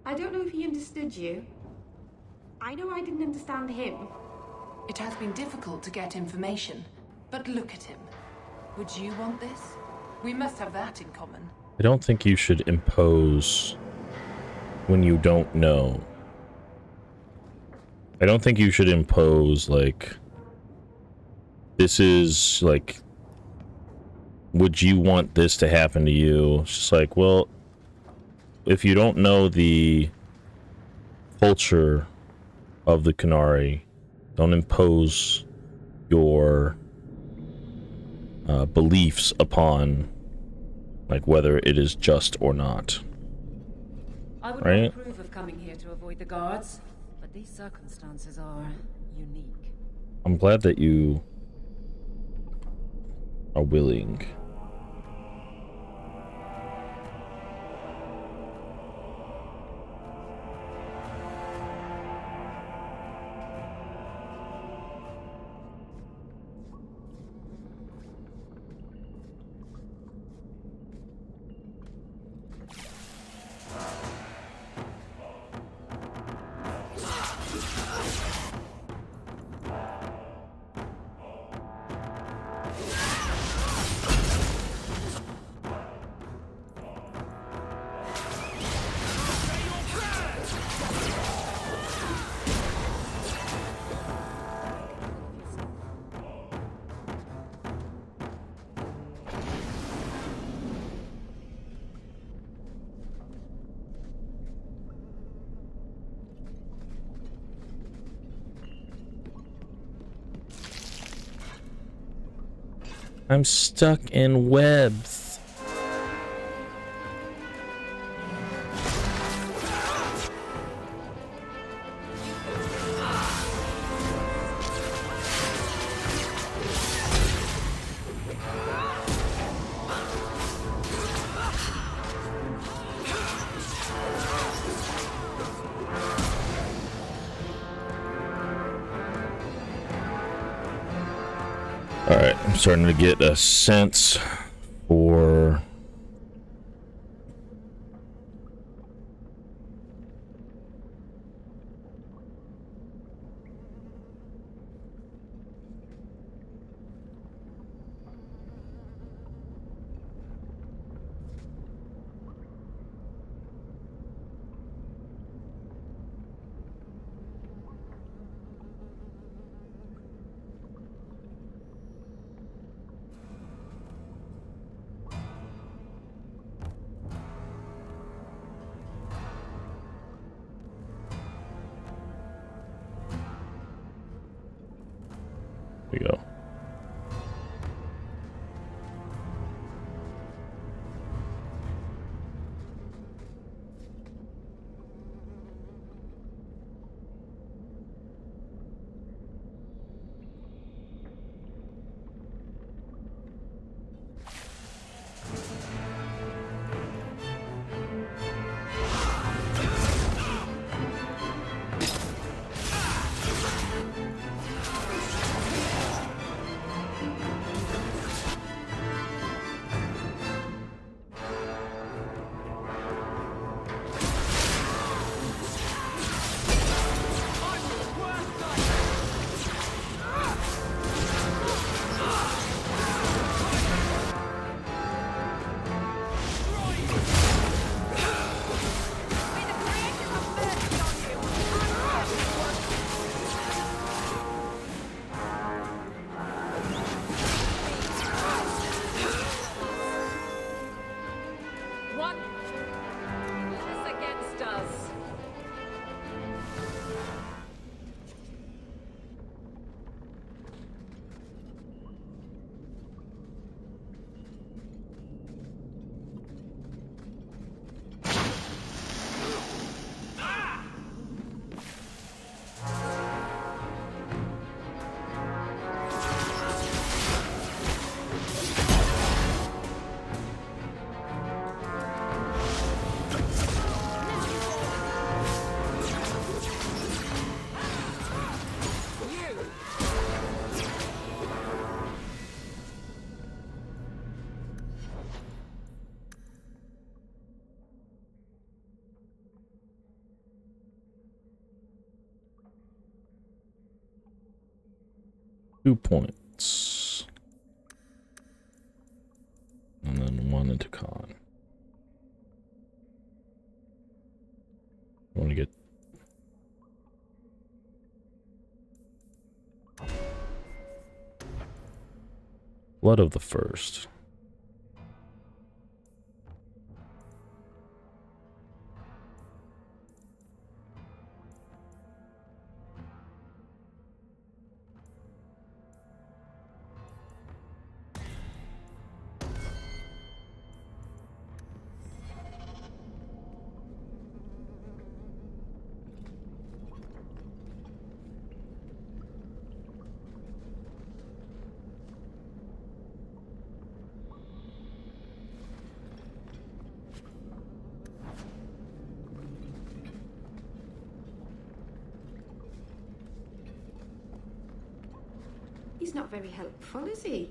S6: I don't know if he understood you. I know I didn't understand him.
S11: It has been difficult to get information, but look at him. Would you want this? We must have that in common.
S1: I don't think you should impose when you don't know. I don't think you should impose, like, this is, like, would you want this to happen to you? It's just like, well, if you don't know the culture of the Qunari, don't impose your beliefs upon, like, whether it is just or not.
S11: I would
S1: right?
S11: not approve of coming here to avoid the guards, but these circumstances are unique.
S1: I'm glad that you are willing. I'm stuck in webs. Alright, I'm starting to get a sense for 2 points. And then 1 into con. I want to get Blood of the First.
S16: He's not very helpful, is he?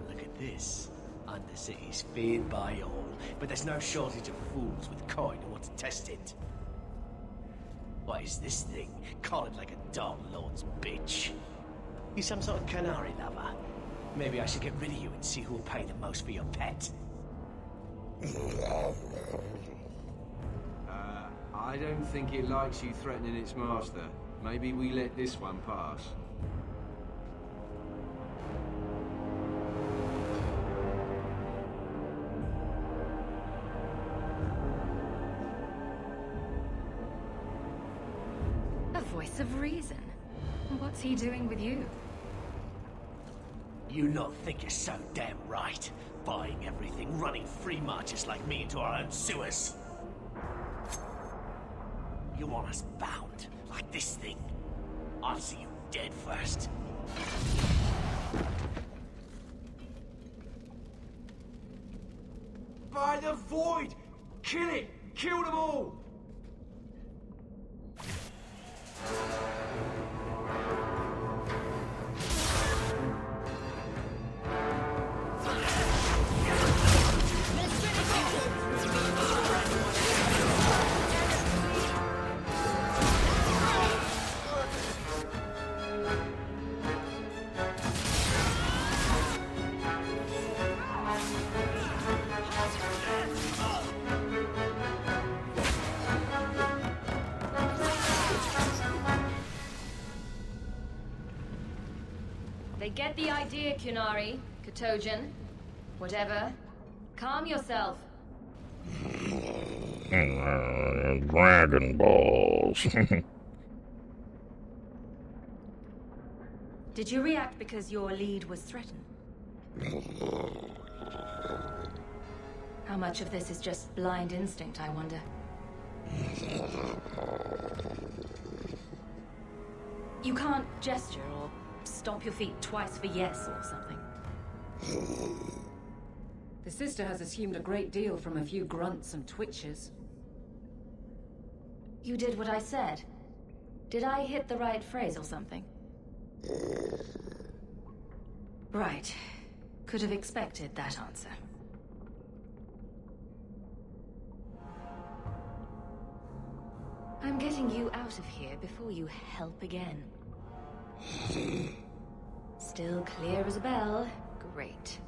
S17: Look at this. Undercity's feared by all, but there's no shortage of fools with coin who want to test it. What is this thing? Call it like a Dark Lord's bitch. You some sort of canary lover? Maybe I should get rid of you and see who'll pay the most for your pet.
S5: I don't think it likes you threatening its master. Maybe we let this one pass.
S3: A voice of reason. What's he doing with you?
S17: You lot think you're so damn right. Buying everything, running free marches like me into our own sewers. You want us bound, like this thing? I'll see you dead first.
S5: By the void! Kill it! Kill them all!
S3: They get the idea, Kunari, Katojan, whatever. Calm yourself.
S1: Dragon Balls.
S10: Did you react because your lead was threatened? How much of this is just blind instinct, I wonder? You can't gesture or stomp your feet twice for yes or something.
S11: The sister has assumed a great deal from a few grunts and twitches.
S10: You did what I said. Did I hit the right phrase or something? Right. Could have expected that answer. I'm getting you out of here before you help again. Still clear as a bell. Great.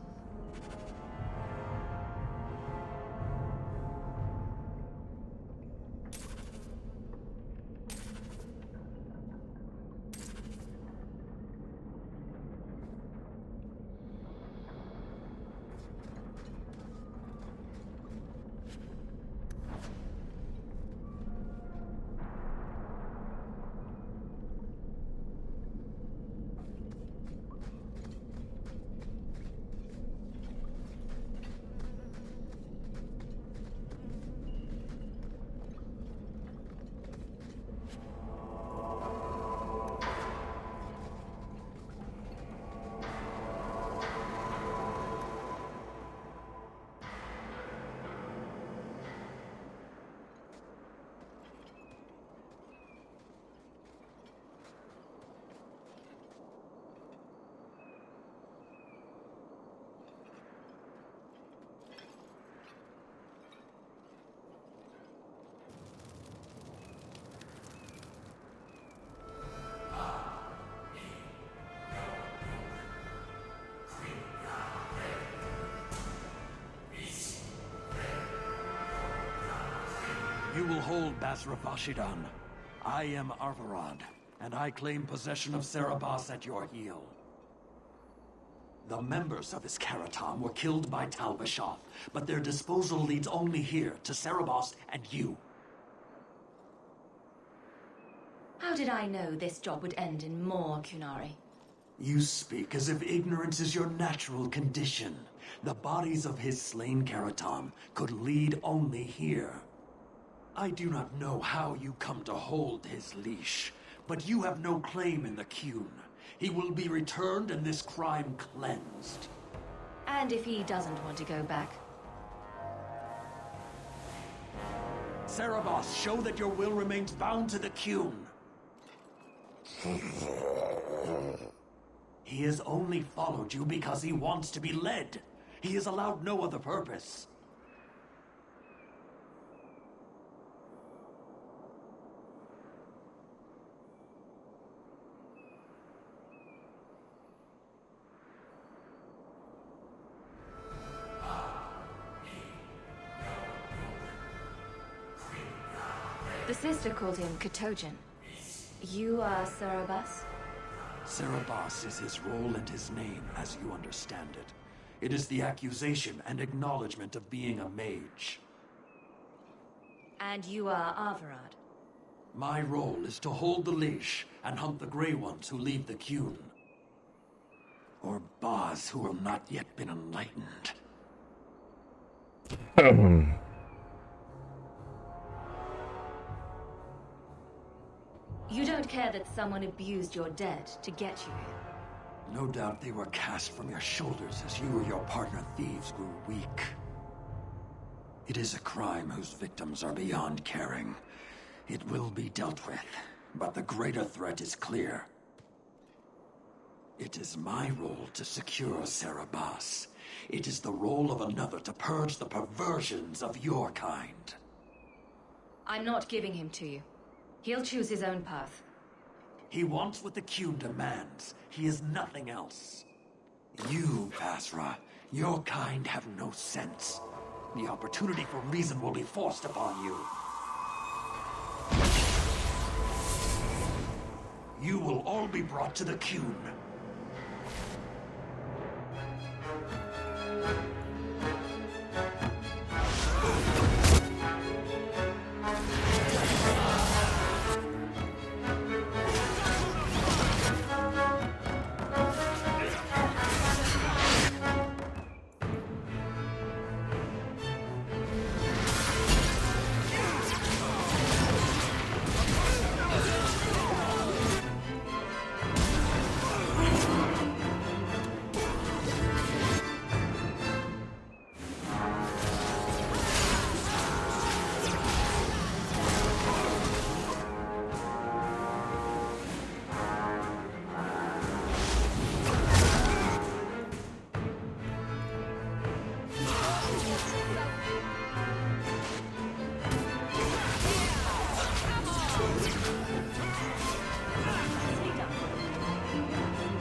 S12: will hold Basra Vashidan. I am Arvarad, and I claim possession of Serabas at your heel. The members of Iskaratam were killed by Tal Vashoth, but their disposal leads only here, to Serabas and you.
S10: How did I know this job would end in more Qunari?
S12: You speak as if ignorance is your natural condition. The bodies of his slain Karatam could lead only here. I do not know how you come to hold his leash, but you have no claim in the Qun. He will be returned and this crime cleansed.
S10: And if he doesn't want to go back?
S12: Serabas, show that your will remains bound to the Qun. He has only followed you because he wants to be led. He has allowed no other purpose.
S10: The sister called him Katojan. You are Serabas?
S12: Serabas is his role and his name, as you understand it. It is the accusation and acknowledgement of being a mage.
S10: And you are Arvarad?
S12: My role is to hold the leash and hunt the Grey Ones who leave the Qun. Or Baz who have not yet been enlightened.
S10: You don't care that someone abused your dead to get you here?
S12: No doubt they were cast from your shoulders as you or your partner thieves grew weak. It is a crime whose victims are beyond caring. It will be dealt with, but the greater threat is clear. It is my role to secure Serabas. It is the role of another to purge the perversions of your kind.
S10: I'm not giving him to you. He'll choose his own path.
S12: He wants what the Qun demands. He is nothing else. You, Basra, your kind have no sense. The opportunity for reason will be forced upon you. You will all be brought to the Qun.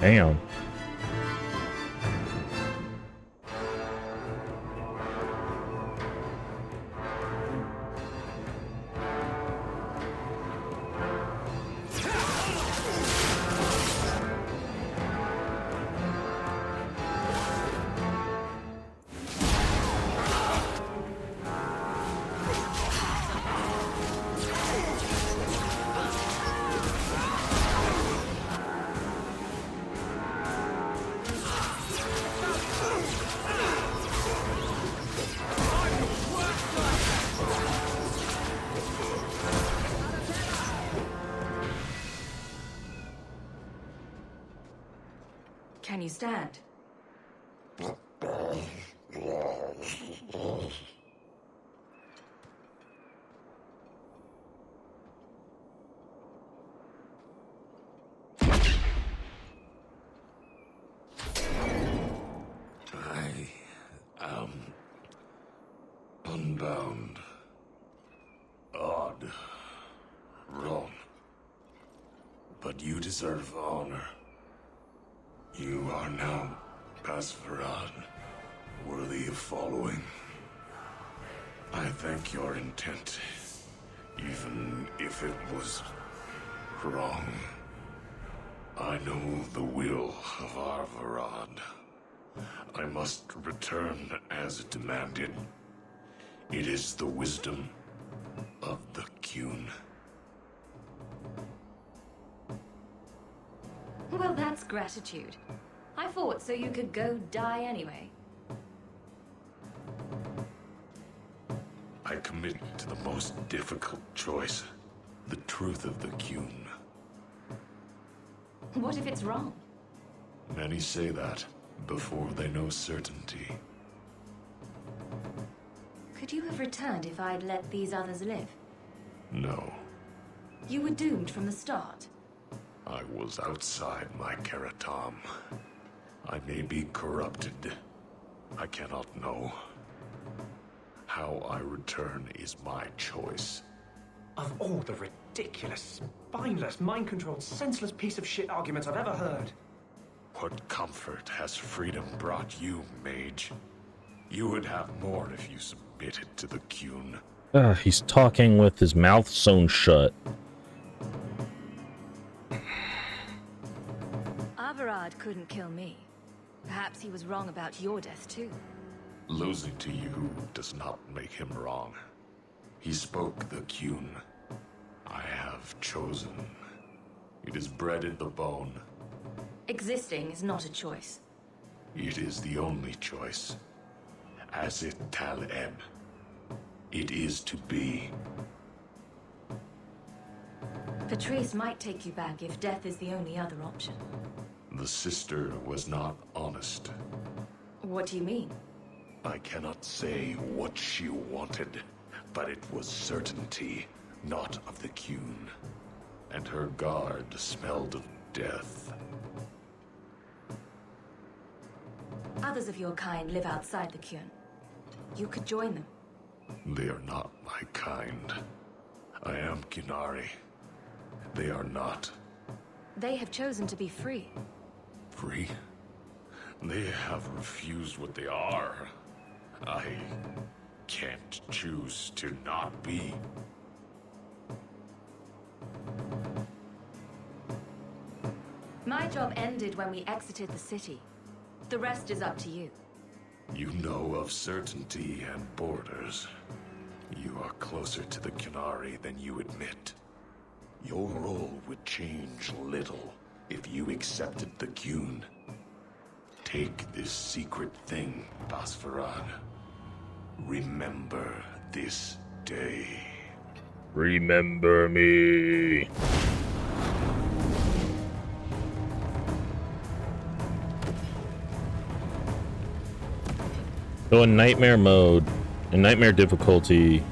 S1: Damn.
S10: Can you stand?
S15: I am unbound. Odd. Wrong. But you deserve honor. You are now Basfarad, worthy of following. I thank your intent. Even if it was wrong, I know the will of Arvarad. I must return as demanded. It is the wisdom of the Qun.
S10: Well, that's gratitude. I thought so you could go die anyway.
S15: I commit to the most difficult choice. The truth of the Qun.
S10: What if it's wrong?
S15: Many say that before they know certainty.
S10: Could you have returned if I'd let these others live?
S15: No,
S10: You were doomed from the start.
S15: I was outside my Keratom. I may be corrupted. I cannot know. How I return is my choice.
S5: Of all the ridiculous, spineless, mind-controlled, senseless piece of shit arguments I've ever heard.
S15: What comfort has freedom brought you, mage? You would have more if you submitted to the Qun.
S1: He's talking with his mouth sewn shut.
S10: Arvarad couldn't kill me. Perhaps he was wrong about your death too.
S15: Losing to you does not make him wrong. He spoke the Qun. I have chosen. It is bred in the bone.
S10: Existing is not a choice.
S15: It is the only choice. As it Tal-Eb. It is to be.
S10: Patrice might take you back if death is the only other option.
S15: The sister was not honest.
S10: What do you mean?
S15: I cannot say what she wanted, but it was certainty, not of the Qun. And her guard smelled of death.
S10: Others of your kind live outside the Qun. You could join them.
S15: They are not my kind. I am Qunari. They are not.
S10: They have chosen to be free.
S15: Free? They have refused what they are. I can't choose to not be.
S10: My job ended when we exited the city. The rest is up to you.
S15: You know of certainty and borders. You are closer to the Qunari than you admit. Your role would change little if you accepted the Qun. Take this secret thing, Basfarad. Remember this day.
S1: Remember me. So in nightmare mode, in nightmare difficulty,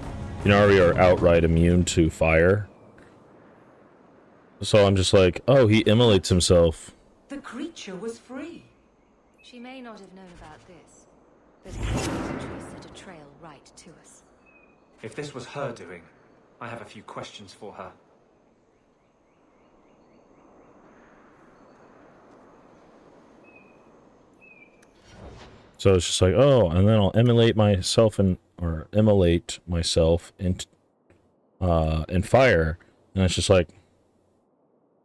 S1: Qunari are outright immune to fire. So I'm just like, oh, he immolates himself.
S4: The creature was free.
S10: She may not have known about this, but Patrice set a trail right to us.
S5: If this was her doing, I have a few questions for her.
S1: So it's just like, oh, and then I'll immolate myself in fire, and it's just like,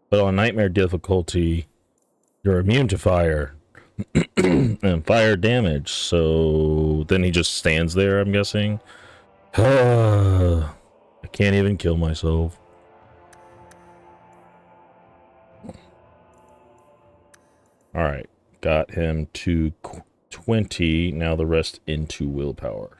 S1: but on nightmare difficulty, you're immune to fire and fire damage. So then he just stands there, I'm guessing. I can't even kill myself. All right, got him to 20. Now the rest into willpower.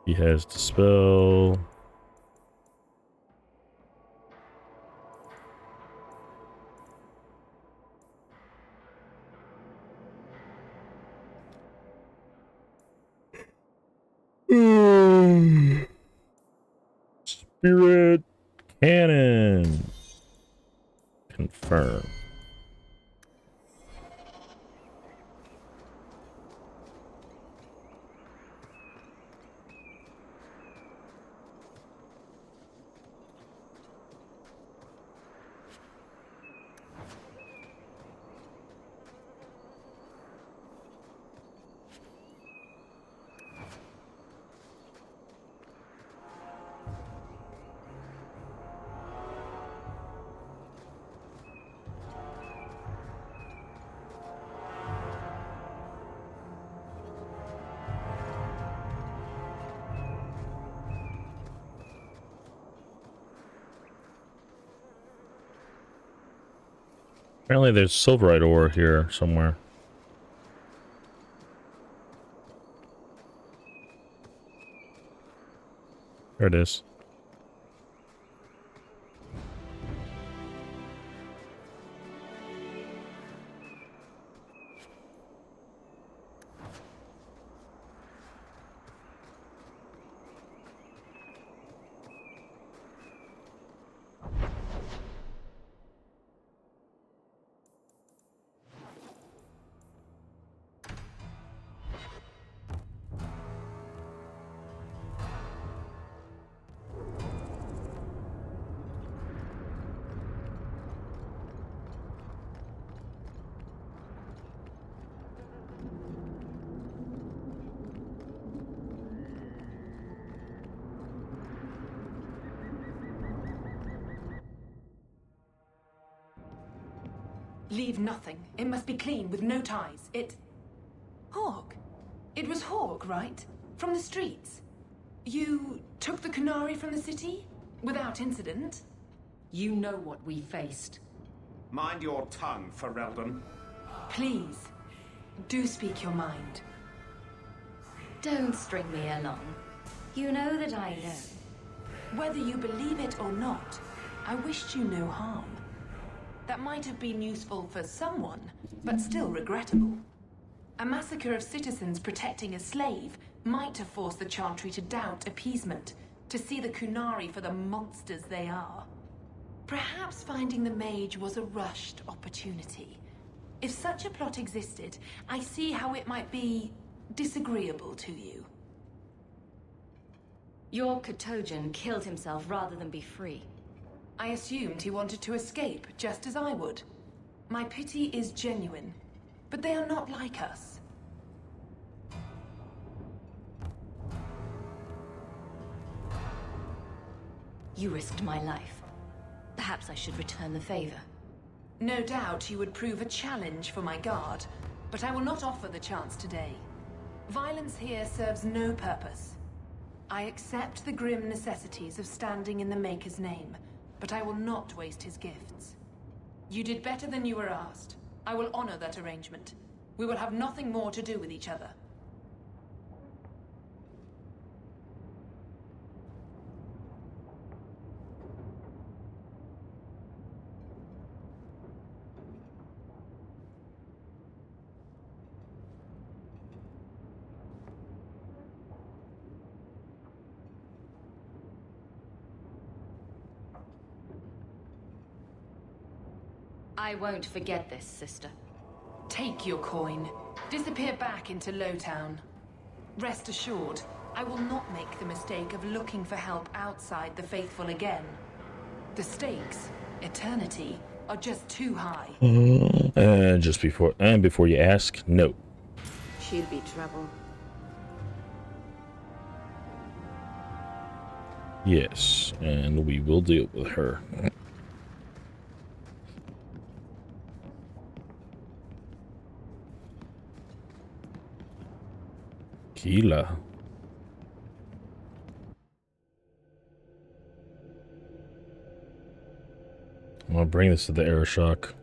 S1: He has Dispel. Spirit Cannon. Confirm. Apparently there's silverite ore here somewhere. There it is.
S11: Leave nothing. It must be clean, with no ties. Hawk. It was Hawk, right? From the streets. You took the Qunari from the city? Without incident?
S6: You know what we faced.
S7: Mind your tongue, Ferelden.
S11: Please, do speak your mind.
S3: Don't string me along. You know that I know.
S11: Whether you believe it or not, I wished you no harm. That might have been useful for someone, but still regrettable. A massacre of citizens protecting a slave might have forced the Chantry to doubt appeasement, to see the Qunari for the monsters they are. Perhaps finding the mage was a rushed opportunity. If such a plot existed, I see how it might be disagreeable to you.
S3: Your Katojan killed himself rather than be free.
S11: I assumed he wanted to escape, just as I would. My pity is genuine, but they are not like us.
S3: You risked my life. Perhaps I should return the favor.
S11: No doubt you would prove a challenge for my guard, but I will not offer the chance today. Violence here serves no purpose. I accept the grim necessities of standing in the Maker's name, but I will not waste his gifts. You did better than you were asked. I will honor that arrangement. We will have nothing more to do with each other.
S3: I won't forget this, sister.
S11: Take your coin. Disappear back into Lowtown. Rest assured, I will not make the mistake of looking for help outside the Faithful again. The stakes, eternity, are just too high.
S1: And before you ask, no.
S10: She'll be trouble.
S1: Yes, and we will deal with her. Keela. I'm gonna bring this to the Aeroshok.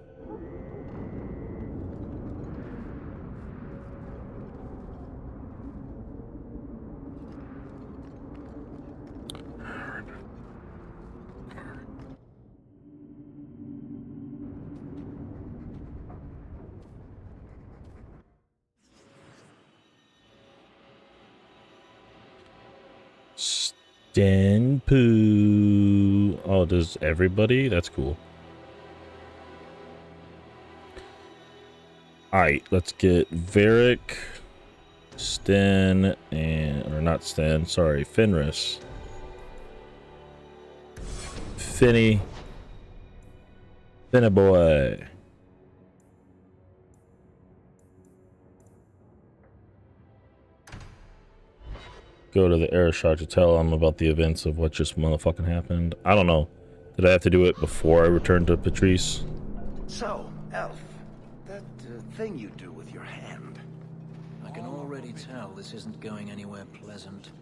S1: Denpu. Oh, does everybody? That's cool. Alright, let's get Varric, Sten, or not Sten, sorry, Fenris. Finny. Finnaboy. Go to the Aeroshok to tell them about the events of what just motherfucking happened. I don't know. Did I have to do it before I returned to Patrice?
S9: So, Elf, that thing you do with your hand.
S14: I can already tell this isn't going anywhere pleasant.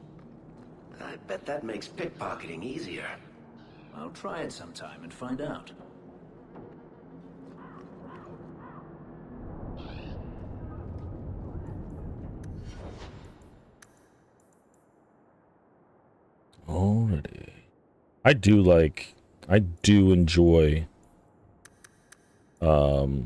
S9: I bet that makes pickpocketing easier.
S14: I'll try it sometime and find out.
S1: I do enjoy Vinny.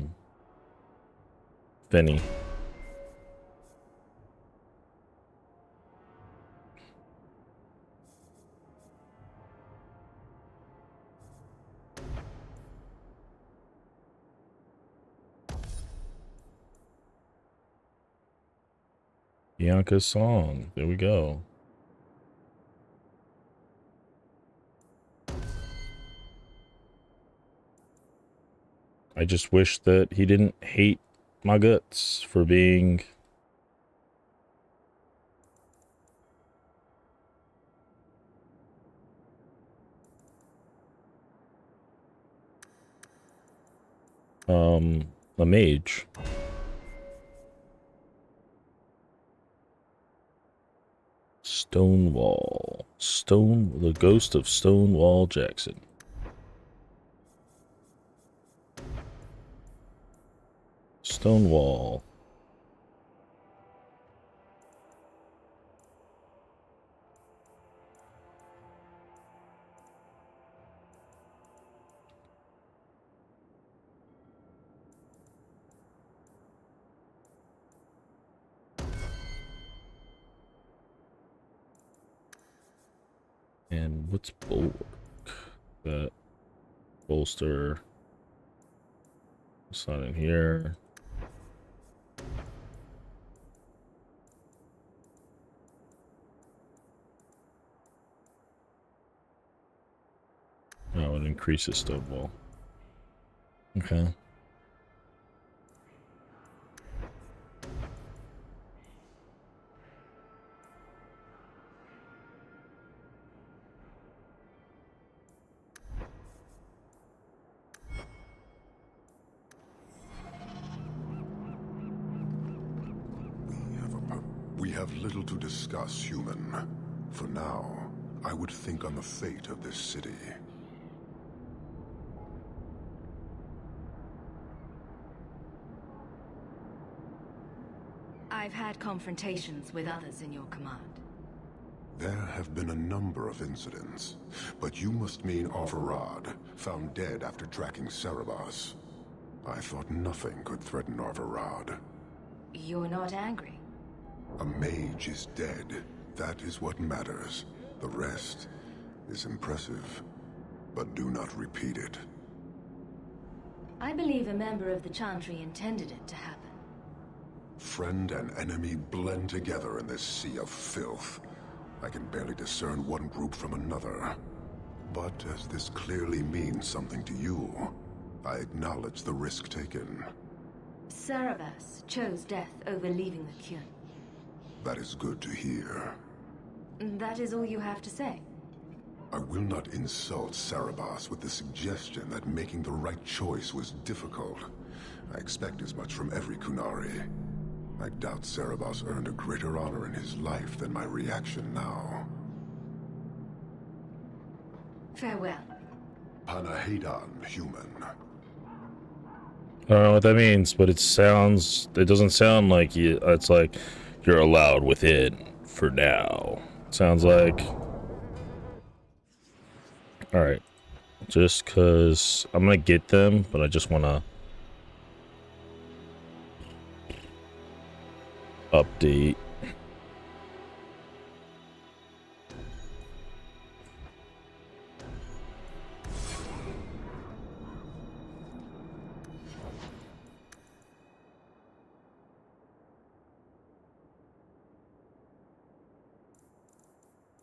S1: Bianca's song. There we go. I just wish that he didn't hate my guts for being a mage. Stonewall. The ghost of Stonewall Jackson. Stonewall. And what's bulwark? That bolster. It's not in here. No, it increases Stonewall. Okay.
S15: We have little to discuss, human. For now, I would think on the fate of this city.
S10: I've had confrontations with others in your command.
S15: There have been a number of incidents, but you must mean Arvarad, found dead after tracking Cerebos. I thought nothing could threaten Arvarad.
S10: You're not angry?
S15: A mage is dead. That is what matters. The rest is impressive, but do not repeat it.
S10: I believe a member of the Chantry intended it to happen.
S15: Friend and enemy blend together in this sea of filth. I can barely discern one group from another. But as this clearly means something to you, I acknowledge the risk taken.
S10: Cerebos chose death over leaving the Kyun.
S15: That is good to hear.
S10: That is all you have to say?
S15: I will not insult Cerebos with the suggestion that making the right choice was difficult. I expect as much from every Kunari. I doubt Cerebos earned a greater honor in his life than my reaction now.
S10: Farewell.
S15: Panahedan, human.
S1: I don't know what that means, but it doesn't sound like it's like you're allowed within for now. Sounds like, all right, just cause I'm gonna get them, but I just wanna update.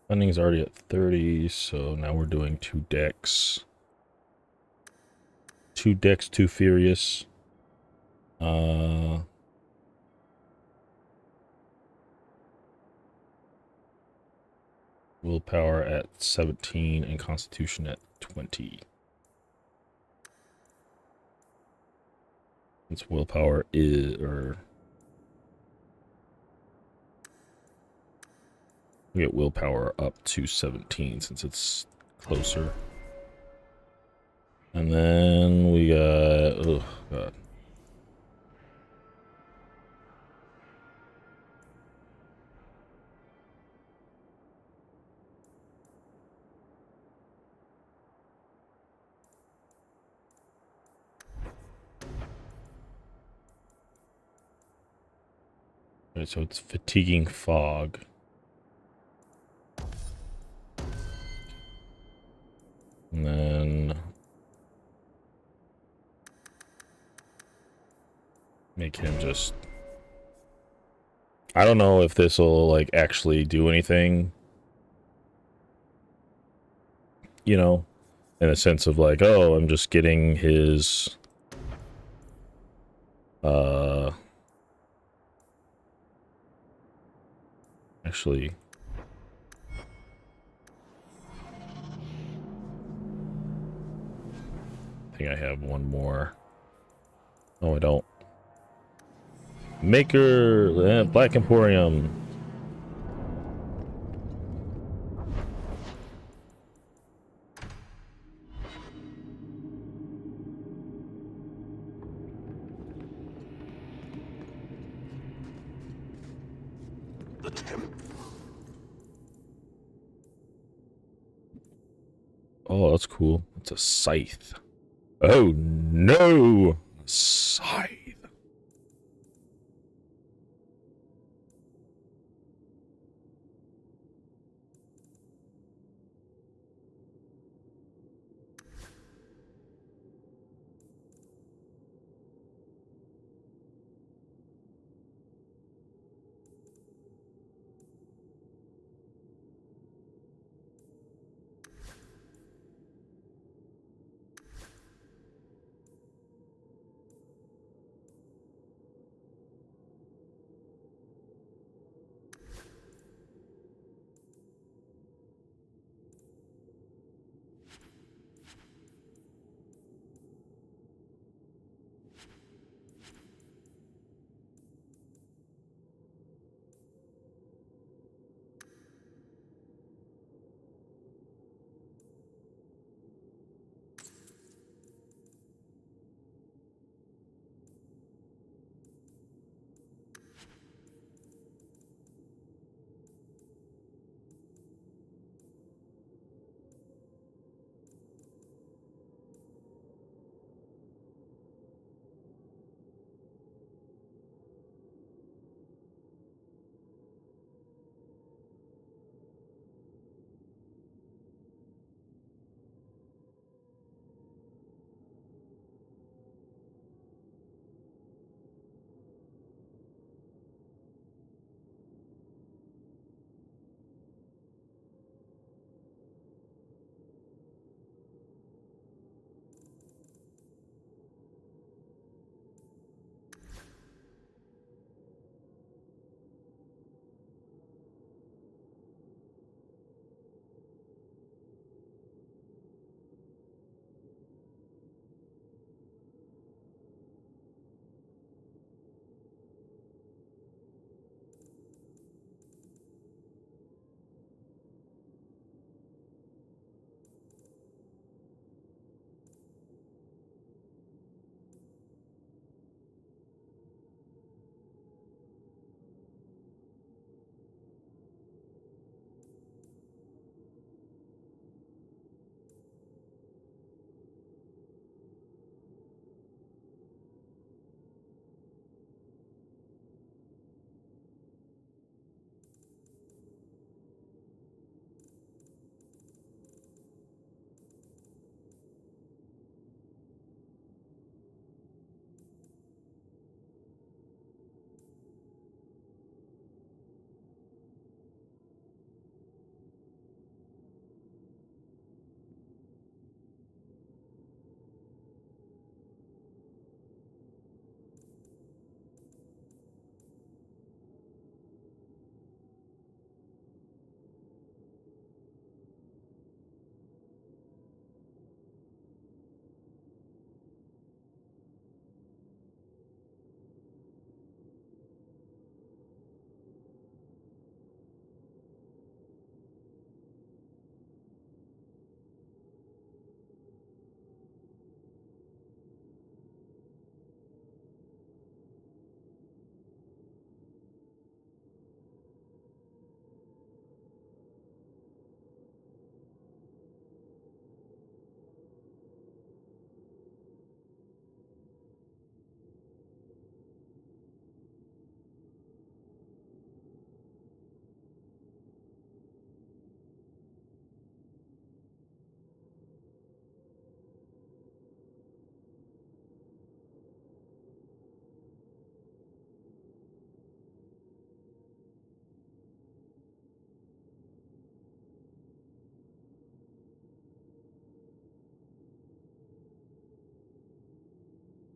S1: Funding's already at 30, so now we're doing 2 decks. 2 decks, 2 Furious. Willpower at 17 and Constitution at 20. Since willpower we get willpower up to 17 since it's closer. And then we got, oh god. Right, so it's fatiguing fog. And then make him just... I don't know if this will, like, actually do anything. You know, in a sense of like, oh, I'm just getting his... Actually... I think I have one more. No, I don't. Maker, Black Emporium. Oh, that's cool. It's a scythe. Oh no! Scythe.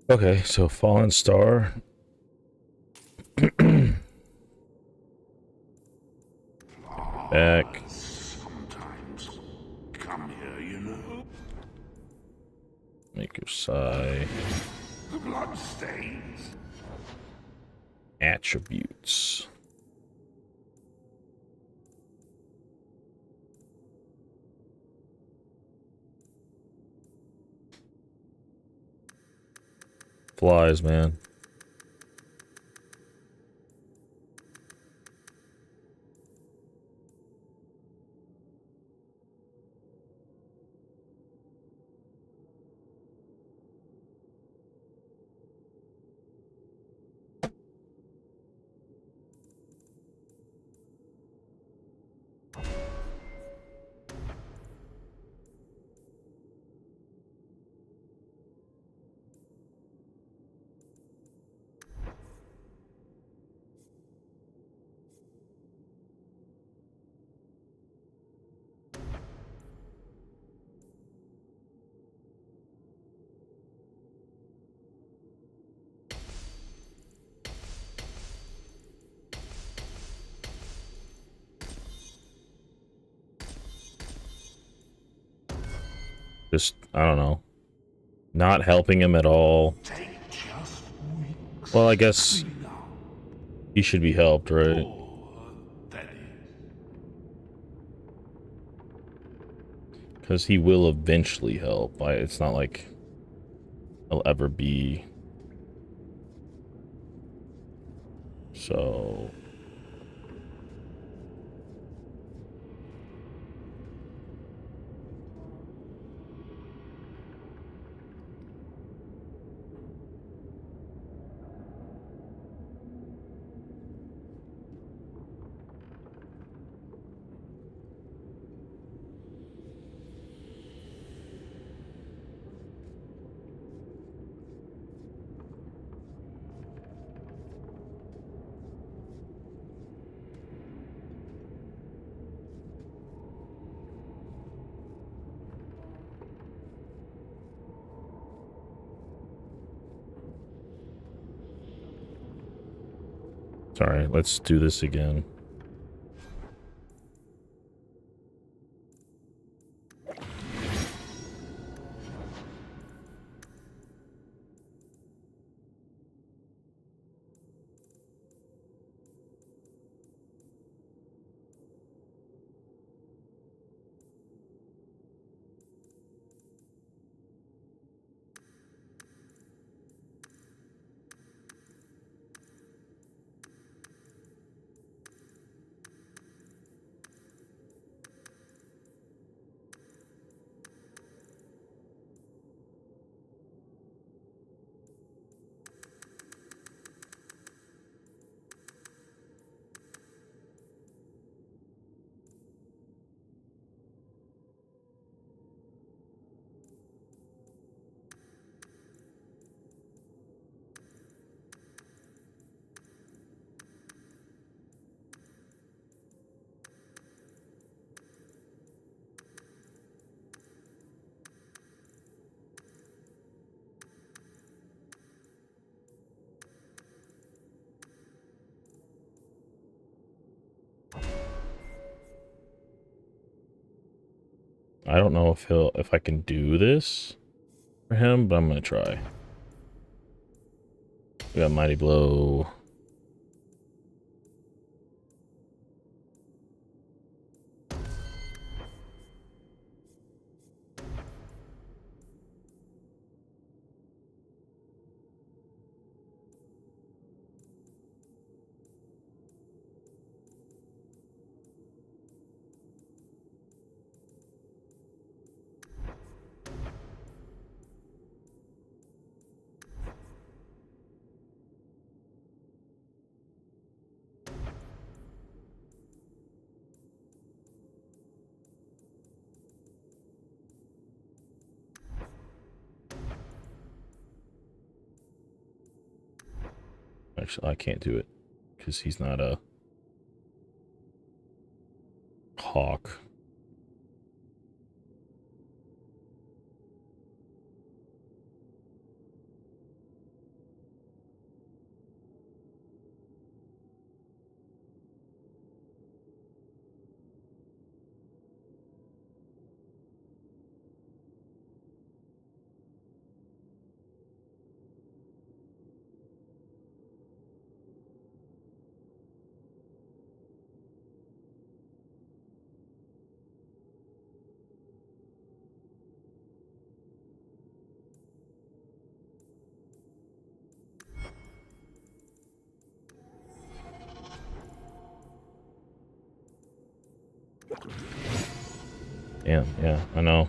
S1: Okay, so Fallen Star. Back.
S15: Sometimes come here, you know.
S1: Make your sigh.
S15: The blood stains.
S1: Attributes. Flies, man. Just, I don't know. Not helping him at all. Well, I guess he should be helped, right? Because he will eventually help. It's not like he'll ever be. So... Sorry, let's do this again. I don't know if I can do this for him, but I'm gonna try. We got Mighty Blow. Actually, I can't do it because he's not a hawk. Damn, yeah, I know.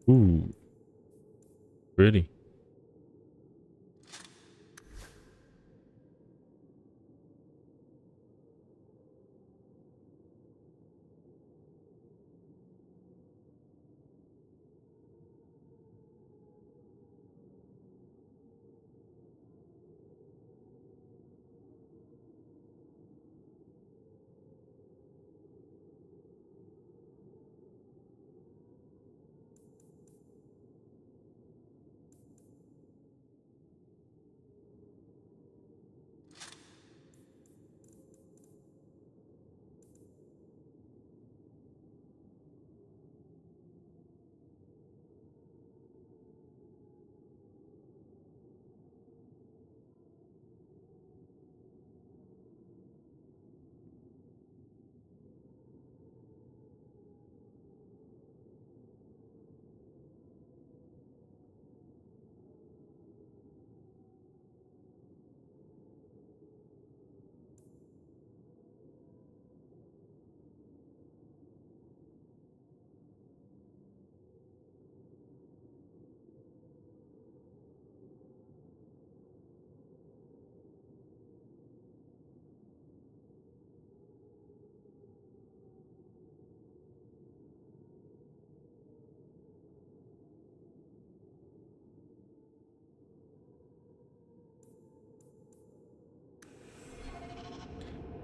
S1: Ooh, pretty.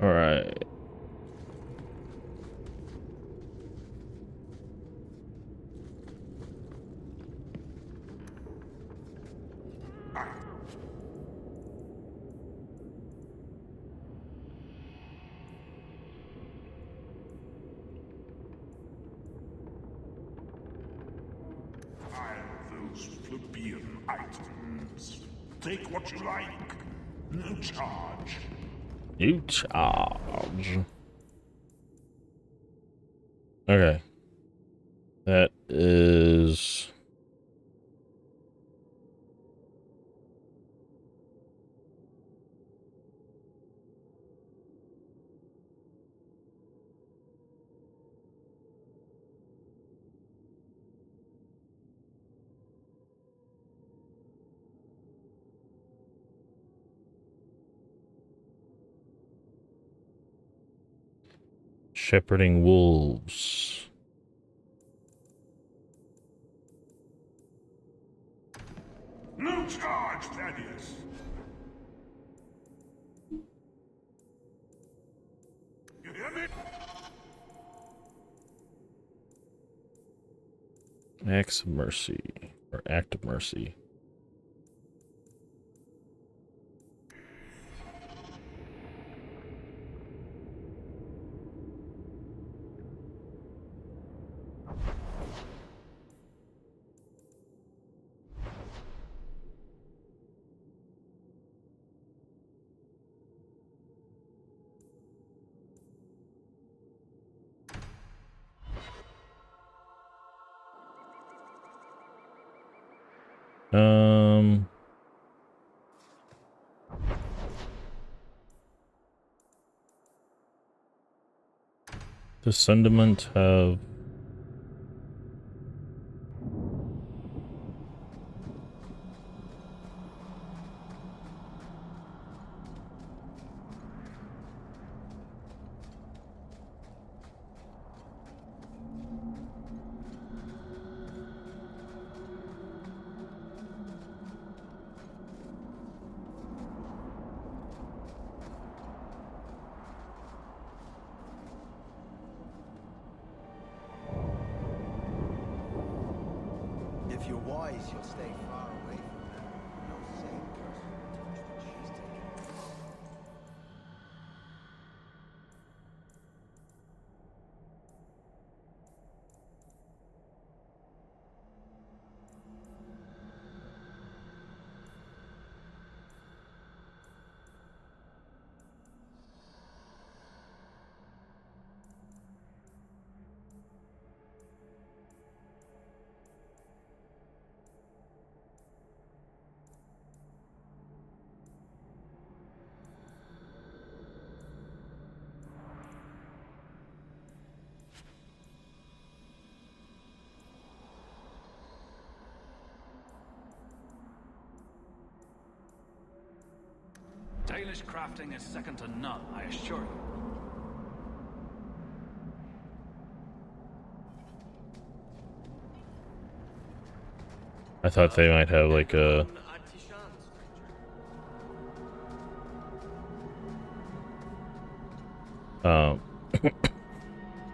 S1: All right.
S18: Those plebeian items. Take what you like. No charge.
S1: You charge. Okay. That is... Shepherding wolves.
S18: No charge, Thaddeus. You hear me?
S1: Acts of mercy, or act of mercy. Does Sentiment have...
S7: If you're wise, you'll stay far away from her. No sane person will touch what she's taken.
S8: Dalish crafting is second to none, I assure you.
S1: I thought they might have like a...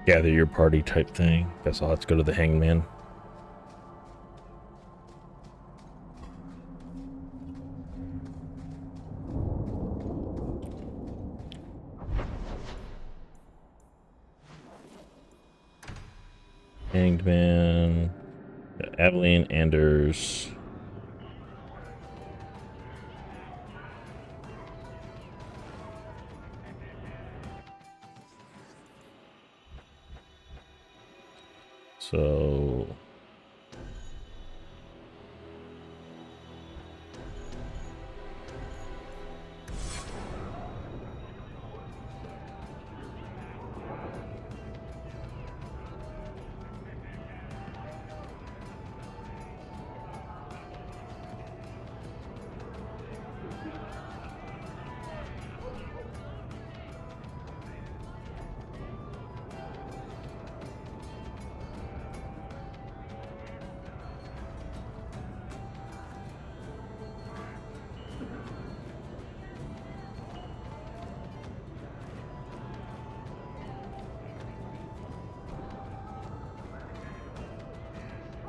S1: gather your party type thing. Guess I'll have to go to the hangman. Hanged Man, Aveline, Anders. So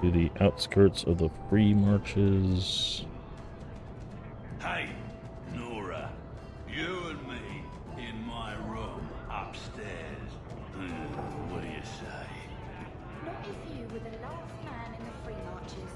S1: To the outskirts of the free marches.
S19: Hey, Nora, you and me in my room upstairs. What do you say?
S10: Not if you were the last man in the free marches.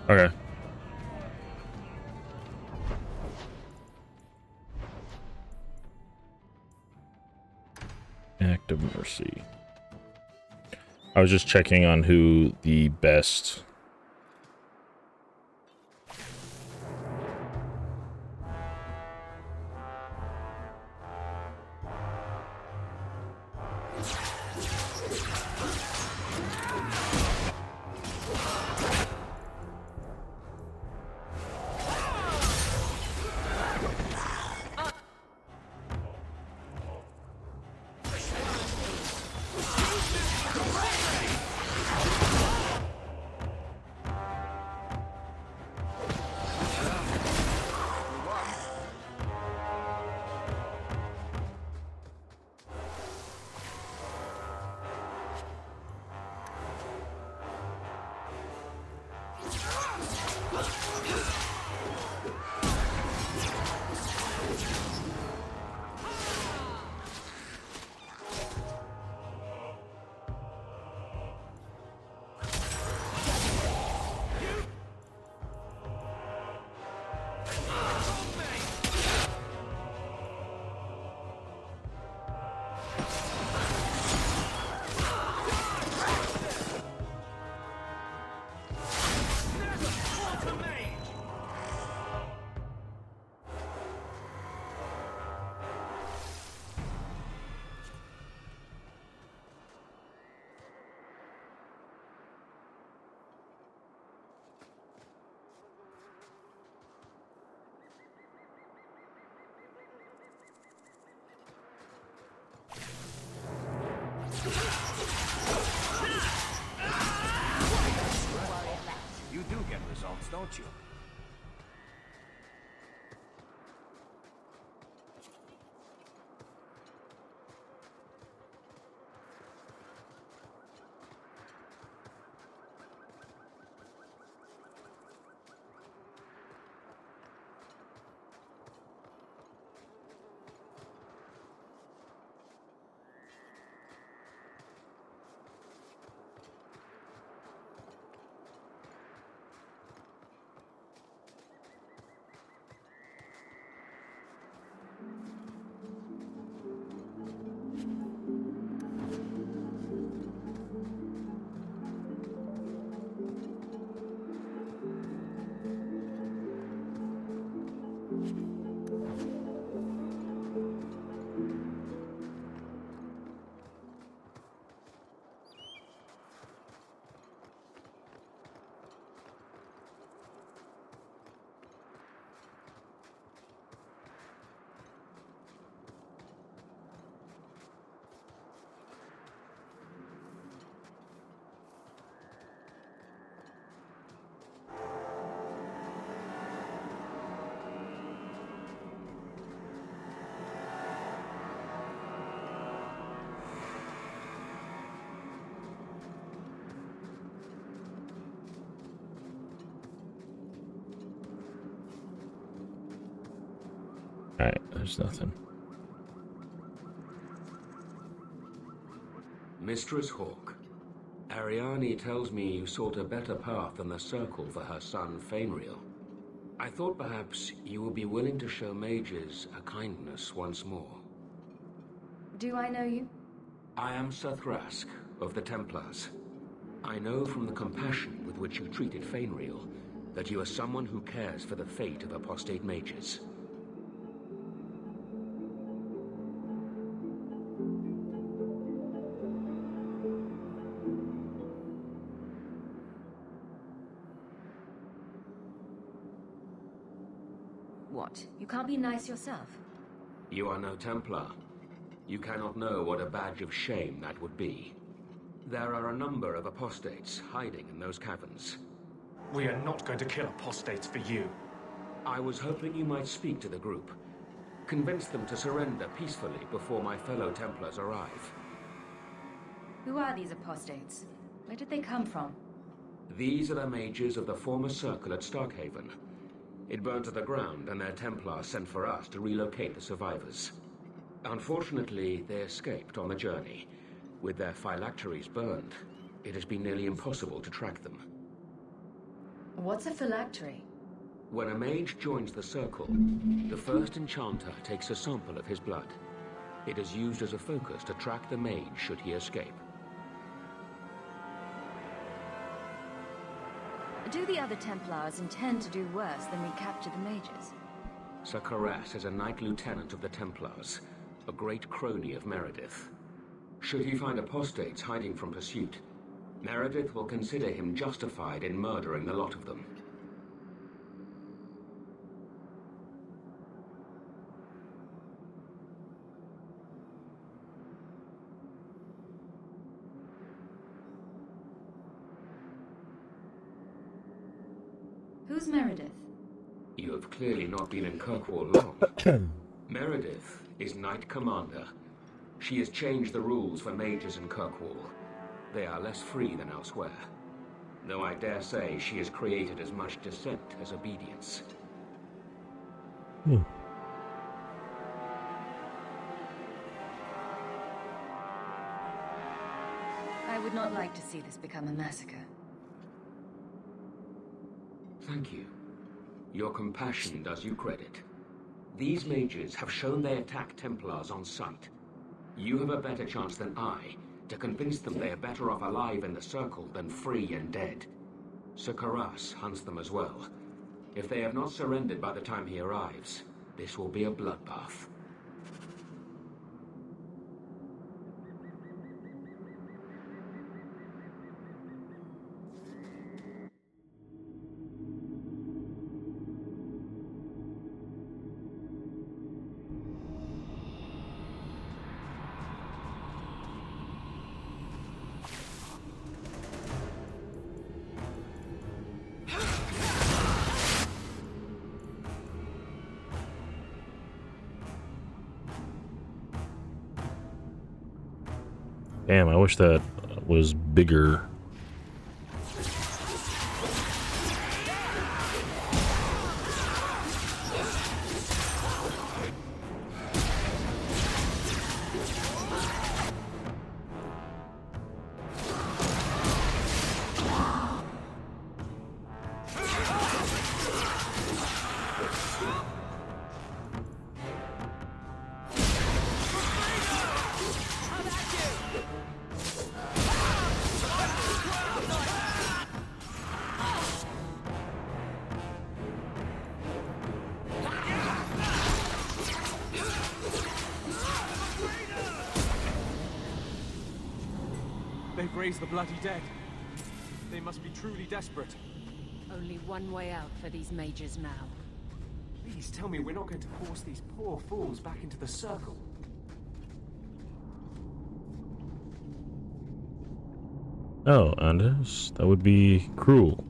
S1: Okay. Act of mercy. I was just checking on who the best
S9: You do get results, don't you?
S1: Alright, there's nothing.
S20: Mistress Hawke, Ariane tells me you sought a better path than the Circle for her son, Fainriel. I thought perhaps you would be willing to show mages a kindness once more.
S3: Do I know you?
S20: I am Sir Thrask, of the Templars. I know from the compassion with which you treated Fainriel that you are someone who cares for the fate of apostate mages.
S10: What? You can't be nice yourself?
S20: You are no Templar. You cannot know what a badge of shame that would be. There are a number of apostates hiding in those caverns.
S21: We are not going to kill apostates for you.
S20: I was hoping you might speak to the group. Convince them to surrender peacefully before my fellow Templars arrive.
S10: Who are these apostates? Where did they come from?
S20: These are the mages of the former circle at Starkhaven. It burned to the ground, and their Templars sent for us to relocate the survivors. Unfortunately, they escaped on the journey. With their phylacteries burned, it has been nearly impossible to track them.
S10: What's a phylactery?
S20: When a mage joins the circle, the first enchanter takes a sample of his blood. It is used as a focus to track the mage should he escape.
S10: Do the other Templars intend to do worse than recapture the mages?
S20: Sir Karas is a Knight Lieutenant of the Templars, a great crony of Meredith. Should he find apostates hiding from pursuit, Meredith will consider him justified in murdering the lot of them.
S10: Who's Meredith?
S20: You have clearly not been in Kirkwall long. Meredith is Knight Commander. She has changed the rules for mages in Kirkwall. They are less free than elsewhere. Though I dare say she has created as much dissent as obedience.
S10: I would not like to see this become a massacre.
S20: Thank you. Your compassion does you credit. These mages have shown they attack Templars on sight. You have a better chance than I to convince them they are better off alive in the Circle than free and dead. Sir Karas hunts them as well. If they have not surrendered by the time he arrives, this will be a bloodbath.
S1: Damn, I wish that was bigger.
S5: They've raised the bloody dead. They must be truly desperate.
S11: Only one way out for these mages now.
S5: Please tell me we're not going to force these poor fools back into the Circle.
S1: Oh, Anders, that would be cruel.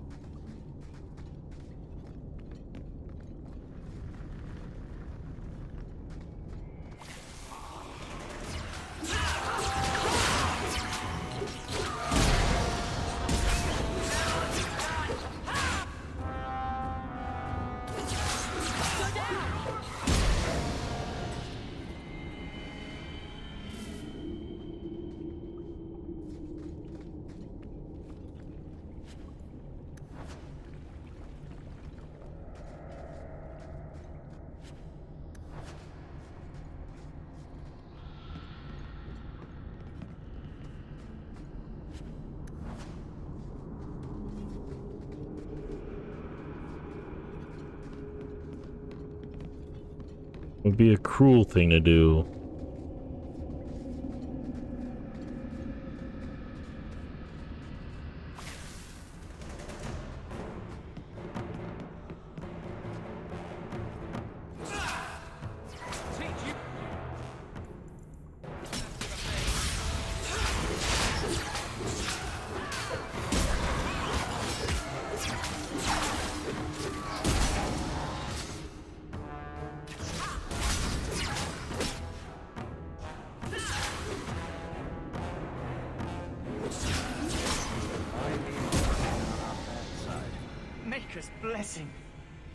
S1: Would be a cruel thing to do.
S2: Marika's blessing.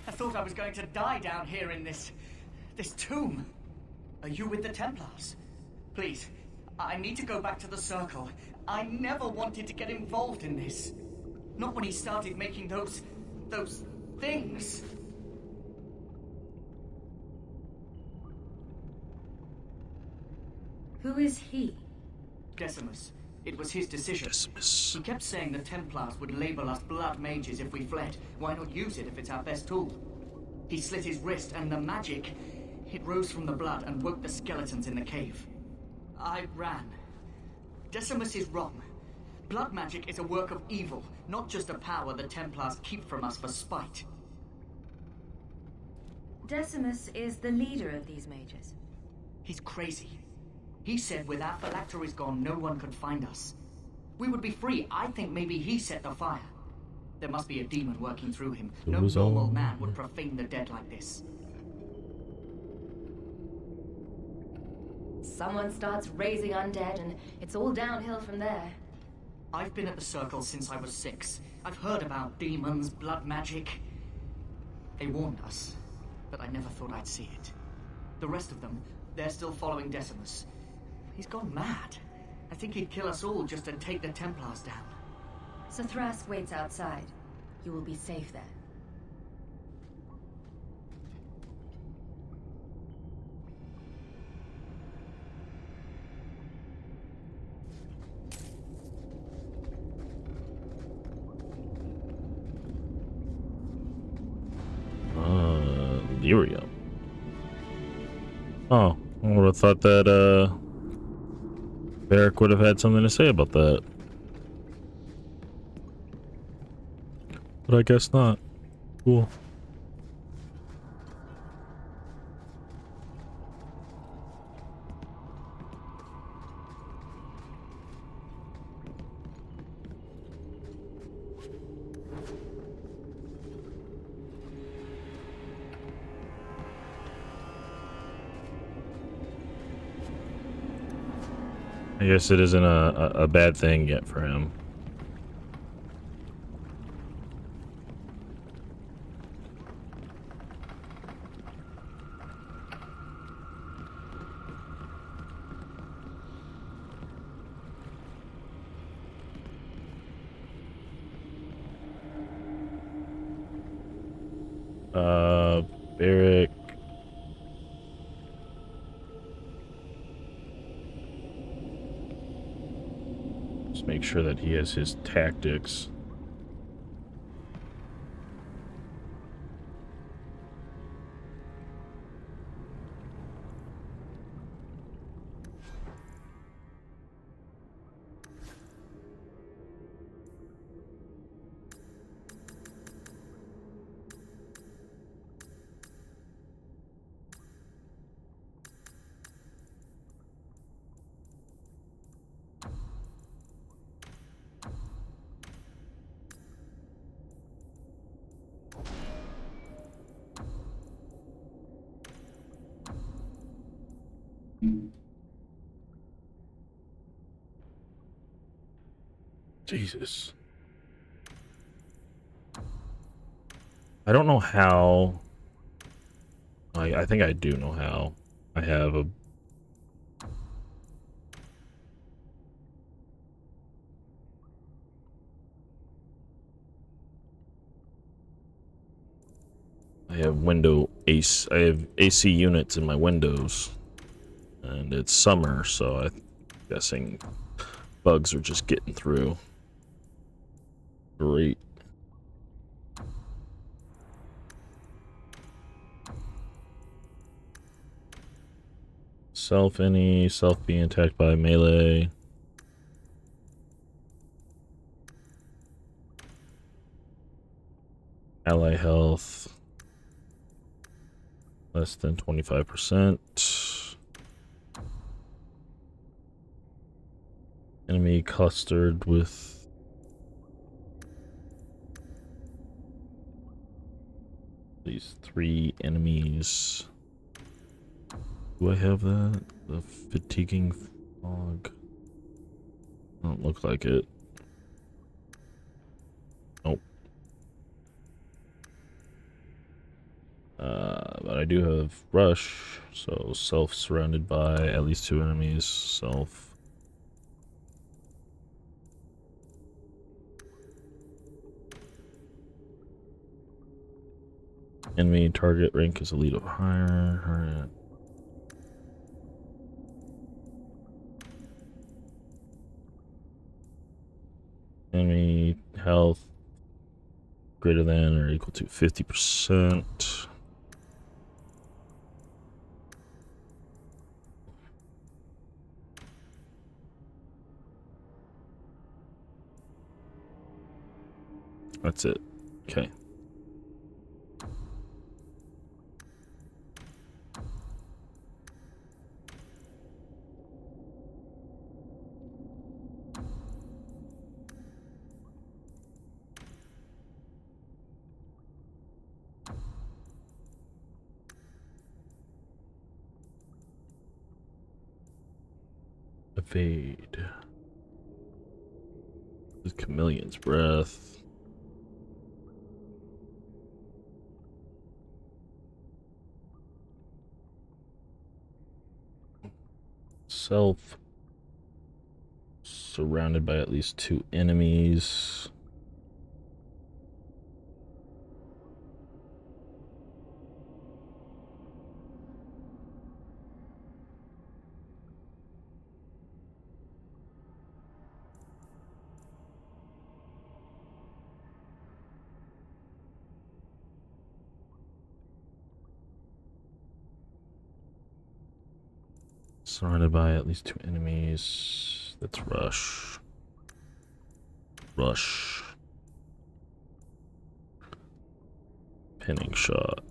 S2: I thought I was going to die down here in this tomb. Are you with the Templars? Please, I need to go back to the Circle. I never wanted to get involved in this. Not when he started making those things.
S10: Who is he?
S2: Decimus. It was his decision.
S1: Decimus.
S2: He kept saying the Templars would label us blood mages if we fled. Why not use it if it's our best tool? He slit his wrist and the magic, it rose from the blood and woke the skeletons in the cave. I ran. Decimus is wrong. Blood magic is a work of evil, not just a power the Templars keep from us for spite.
S10: Decimus is the leader of these mages.
S2: He's crazy. He said with our phylacteries gone, no one could find us. We would be free. I think maybe he set the fire. There must be a demon working through him. No normal man would profane the dead like this.
S3: Someone starts raising undead and it's all downhill from there.
S2: I've been at the Circle since I was 6. I've heard about demons, blood magic. They warned us, but I never thought I'd see it. The rest of them, they're still following Decimus. He's gone mad. I think he'd kill us all just to take the Templars down.
S3: So Thrask waits outside. You will be safe there.
S1: Lyria. Oh, I would have thought that Varric would have had something to say about that. But I guess not. Cool. I guess it isn't a bad thing yet for him. Varric. Just make sure that he has his tactics. Jesus. I don't know how. I think I do know how. I have a I have AC units in my windows, and it's summer, so I'm guessing bugs are just getting through. Great. Self being attacked by melee. Ally health less than 25%. Enemy clustered with these 3 enemies. Do I have that? The fatiguing fog. Don't look like it. Nope. I do have rush, so self surrounded by at least 2 enemies, self. Enemy target rank is elite or higher. Alright. Enemy health greater than or equal to 50%. That's it. Okay. Evade. This chameleon's breath. Self surrounded by at least 2 enemies. Surrounded by at least 2 enemies. That's rush. Rush. Pinning shot.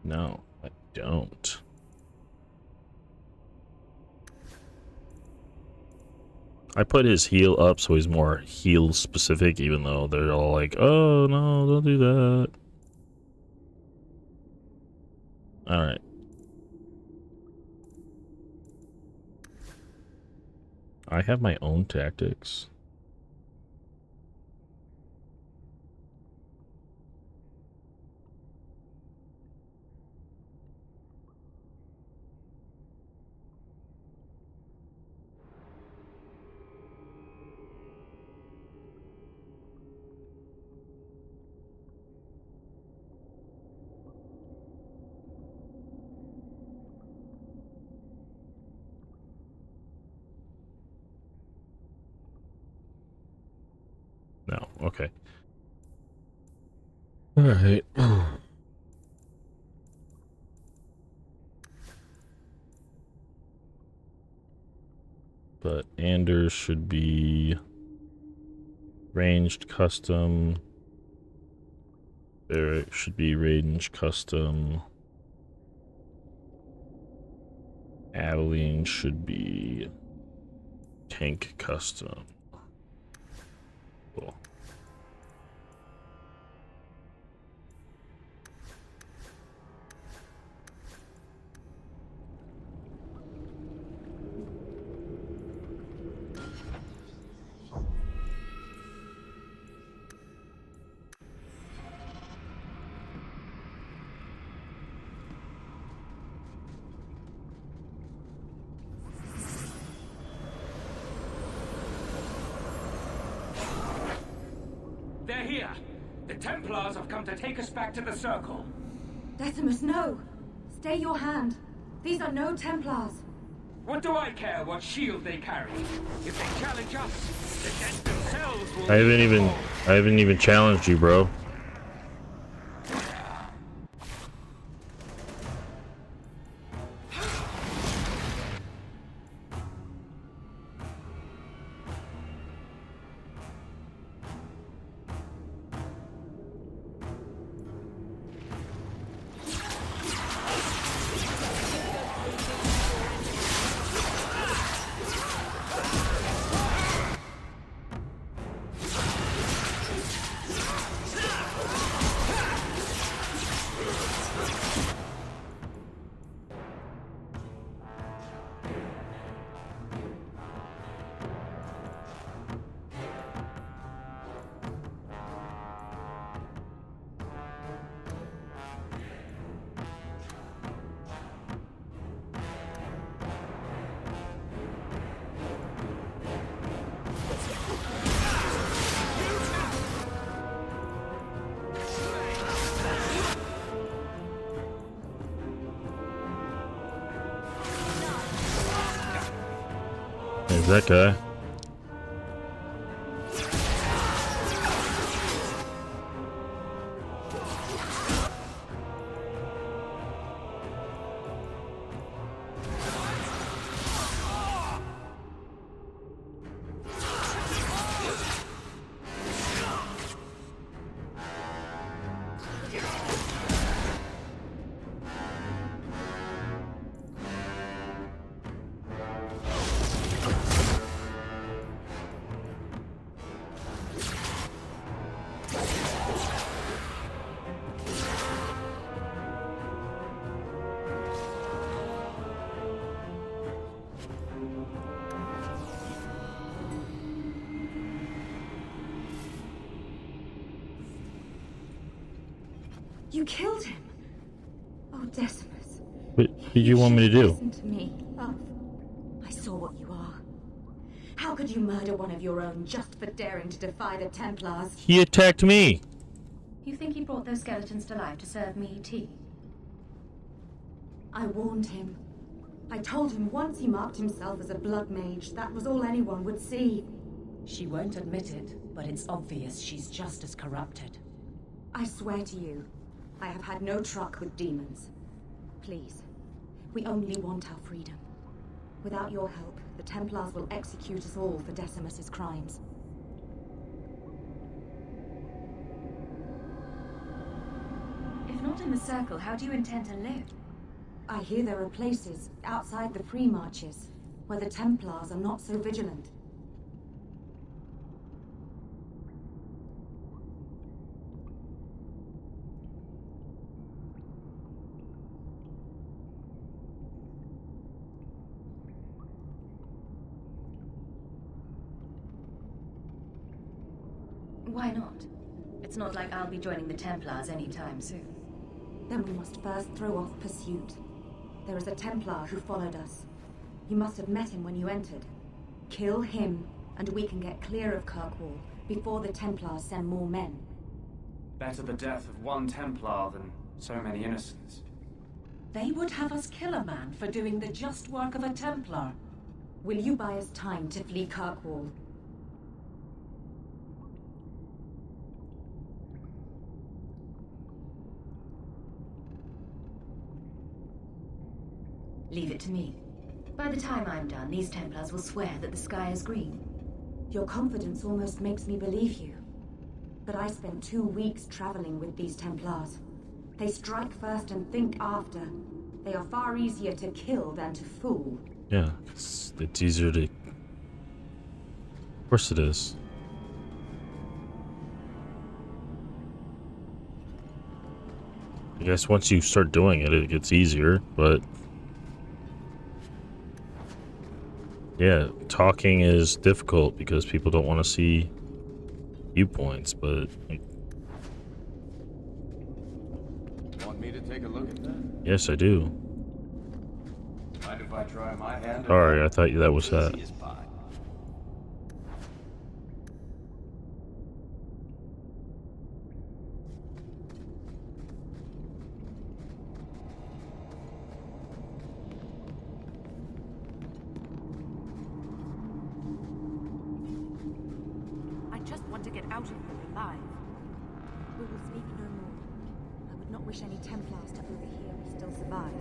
S1: No, I don't. I put his heal up so he's more heal specific, even though they're all like, oh no, don't do that. Alright. I have my own tactics. No, okay. Alright. But Anders should be ranged custom. Barrack should be ranged custom. Adeline should be tank custom. Cool.
S20: They're here! The Templars have come to take us back to the Circle.
S16: Decimus, no! Stay your hand. These are no Templars.
S20: What do I care what shield they carry? If they challenge us, the dead themselves will...
S1: I haven't even challenged you, bro. There's that guy.
S16: You killed him. Oh, Decimus.
S1: What did you want me to do?
S16: Listen to me, love. I saw what you are. How could you murder one of your own just for daring to defy the Templars?
S1: He attacked me.
S3: You think he brought those skeletons to life to serve me tea?
S16: I warned him. I told him once he marked himself as a blood mage, that was all anyone would see.
S10: She won't admit it, but it's obvious she's just as corrupted.
S16: I swear to you, I have had no truck with demons. Please, we only want our freedom. Without your help, the Templars will execute us all for Decimus's crimes.
S3: If not in the Circle, how do you intend to live?
S16: I hear there are places outside the pre-marches where the Templars are not so vigilant.
S3: Why not? It's not like I'll be joining the Templars anytime soon.
S16: Then we must first throw off pursuit. There is a Templar who followed us. You must have met him when you entered. Kill him, and we can get clear of Kirkwall before the Templars send more men.
S5: Better the death of one Templar than so many innocents.
S11: They would have us kill a man for doing the just work of a Templar.
S16: Will you buy us time to flee Kirkwall?
S3: Leave it to me. By the time I'm done, these Templars will swear that the sky is green.
S16: Your confidence almost makes me believe you. But I spent 2 weeks traveling with these Templars. They strike first and think after. They are far easier to kill than to fool.
S1: Yeah, it's easier to... Of course it is. I guess once you start doing it, it gets easier, but... Yeah, talking is difficult because people don't want to see viewpoints, but...
S9: Want me to take a look at that?
S1: Yes, I do.
S9: Mind if I try my hand?
S1: Sorry, I thought that was that.
S9: Easy as pie.
S16: I just want to get out of here alive. We will speak no more. I would not wish any Templars to overhear we still survive.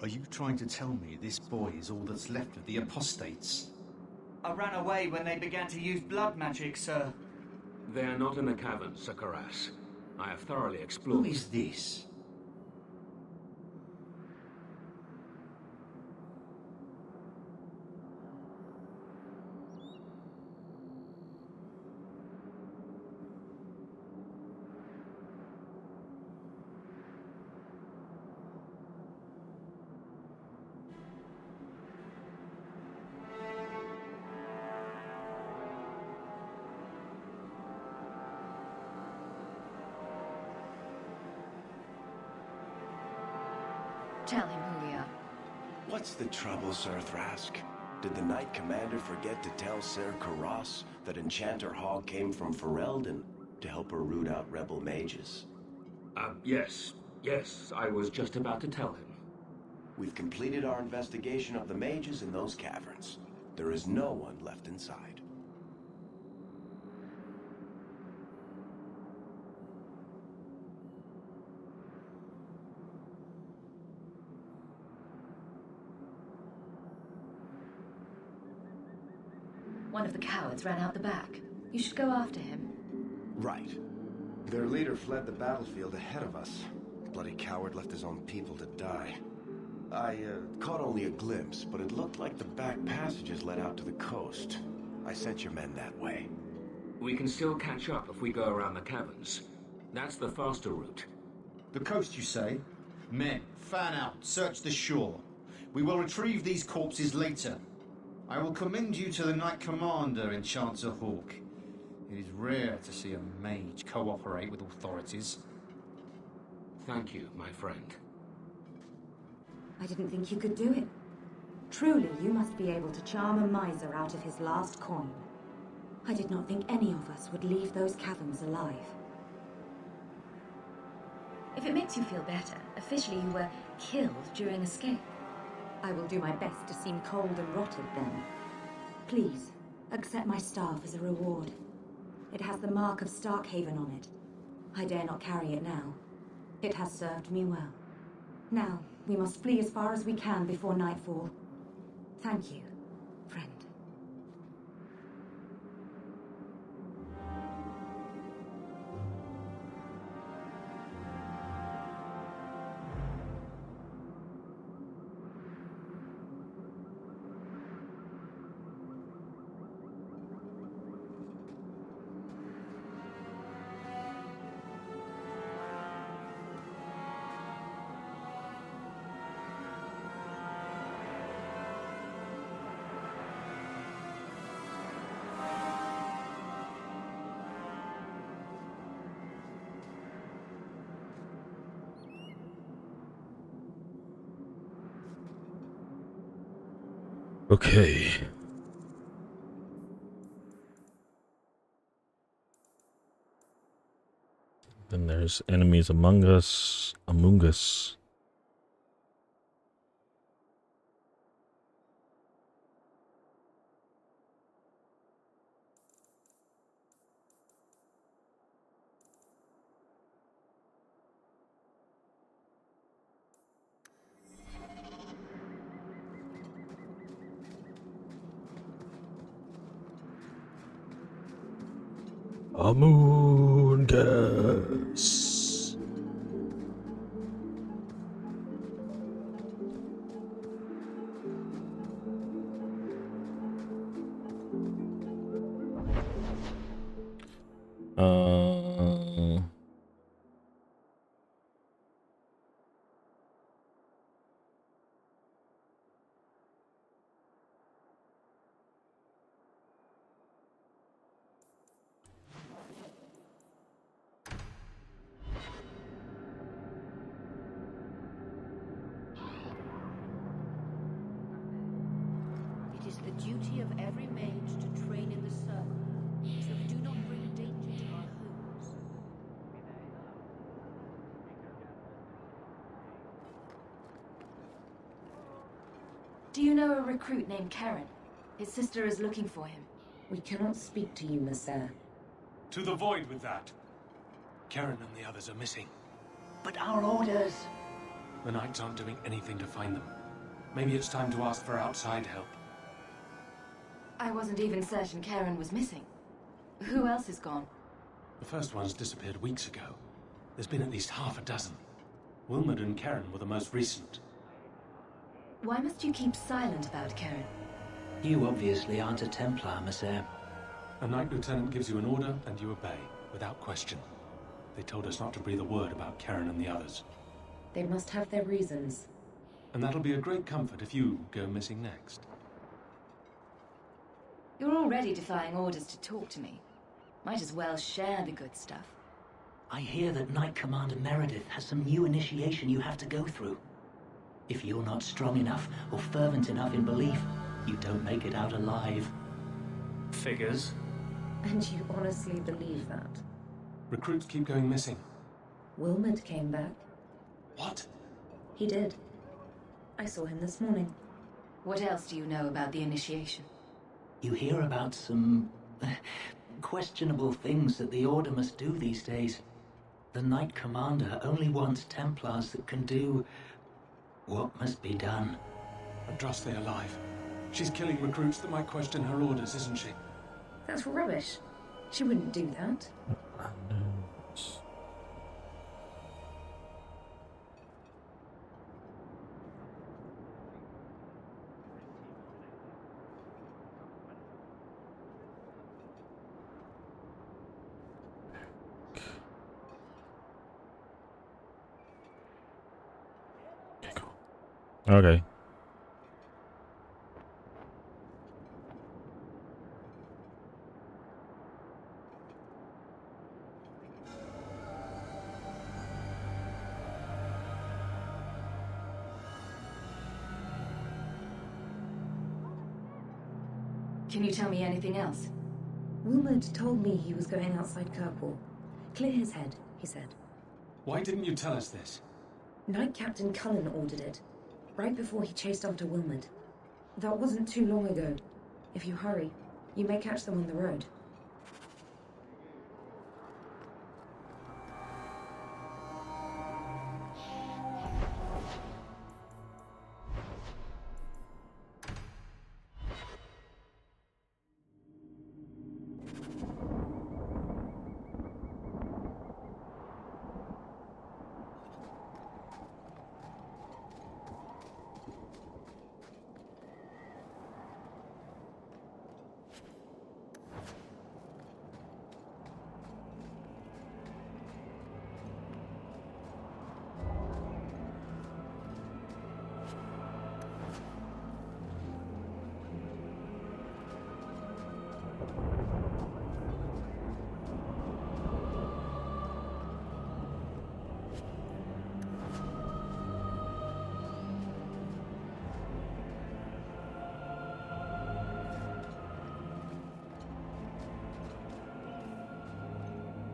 S13: Are you trying to tell me this boy is all that's left of the apostates?
S2: I ran away when they began to use blood magic, sir.
S20: They are not in the cavern, Sir Karas. I have thoroughly explored.
S13: Who is this?
S10: Tell him who we are.
S9: What's the trouble, Sir Thrask? Did the Knight Commander forget to tell Ser Karas that Enchanter Hogg came from Ferelden to help her root out rebel mages?
S20: Yes. Yes, I was just about to tell him.
S9: We've completed our investigation of the mages in those caverns. There is no one left inside.
S10: One of the cowards ran out the back. You should go after him.
S7: Right. Their leader fled the battlefield ahead of us. Bloody coward left his own people to die.
S9: I caught only a glimpse, but it looked like the back passages led out to the coast. I sent your men that way.
S20: We can still catch up if we go around the caverns. That's the faster route.
S13: The coast, you say? Men, fan out, search the shore. We will retrieve these corpses later. I will commend you to the Knight Commander, Enchanter Hawk. It is rare to see a mage cooperate with authorities.
S20: Thank you, my friend.
S16: I didn't think you could do it. Truly, you must be able to charm a miser out of his last coin. I did not think any of us would leave those caverns alive.
S10: If it makes you feel better, officially you were killed during escape.
S16: I will do my best to seem cold and rotted then. Please, accept my staff as a reward. It has the mark of Starkhaven on it. I dare not carry it now. It has served me well. Now, we must flee as far as we can before nightfall. Thank you, friend.
S1: Okay. Then there's enemies among us. Among Us.
S22: It is the duty of every mage to train in the circle, so we do not bring danger to our homes.
S10: Do you know a recruit named Karen? His sister is looking for him.
S16: We cannot speak to you, Messer.
S21: To the void with that. Karen and the others are missing.
S17: But our orders...
S21: The Knights aren't doing anything to find them. Maybe it's time to ask for outside help.
S3: I wasn't even certain Karen was missing. Who else is gone?
S21: The first ones disappeared weeks ago. There's been at least half a dozen. Wilmot and Karen were the most recent.
S3: Why must you keep silent about Karen?
S14: You obviously aren't a Templar, Monsieur.
S21: A Knight Lieutenant gives you an order and you obey, without question. They told us not to breathe a word about Karen and the others.
S3: They must have their reasons.
S21: And that'll be a great comfort if you go missing next.
S3: You're already defying orders to talk to me. Might as well share the good stuff.
S14: I hear that Knight Commander Meredith has some new initiation you have to go through. If you're not strong enough or fervent enough in belief, you don't make it out alive.
S21: Figures.
S16: And you honestly believe that?
S21: Recruits keep going missing.
S16: Wilmot came back.
S21: What?
S16: He did. I saw him this morning.
S3: What else do you know about the initiation?
S14: You hear about some questionable things that the Order must do these days. The Knight Commander only wants Templars that can do what must be done.
S21: Andraste alive. She's killing recruits that might question her orders, isn't she?
S16: That's rubbish. She wouldn't do that.
S1: Okay.
S3: Can you tell me anything else?
S16: Wilmot told me he was going outside Kirkwall. Clear his head, he said.
S21: Why didn't you tell us this?
S16: Knight Captain Cullen ordered it, right before he chased after Wilmot. That wasn't too long ago. If you hurry, you may catch them on the road.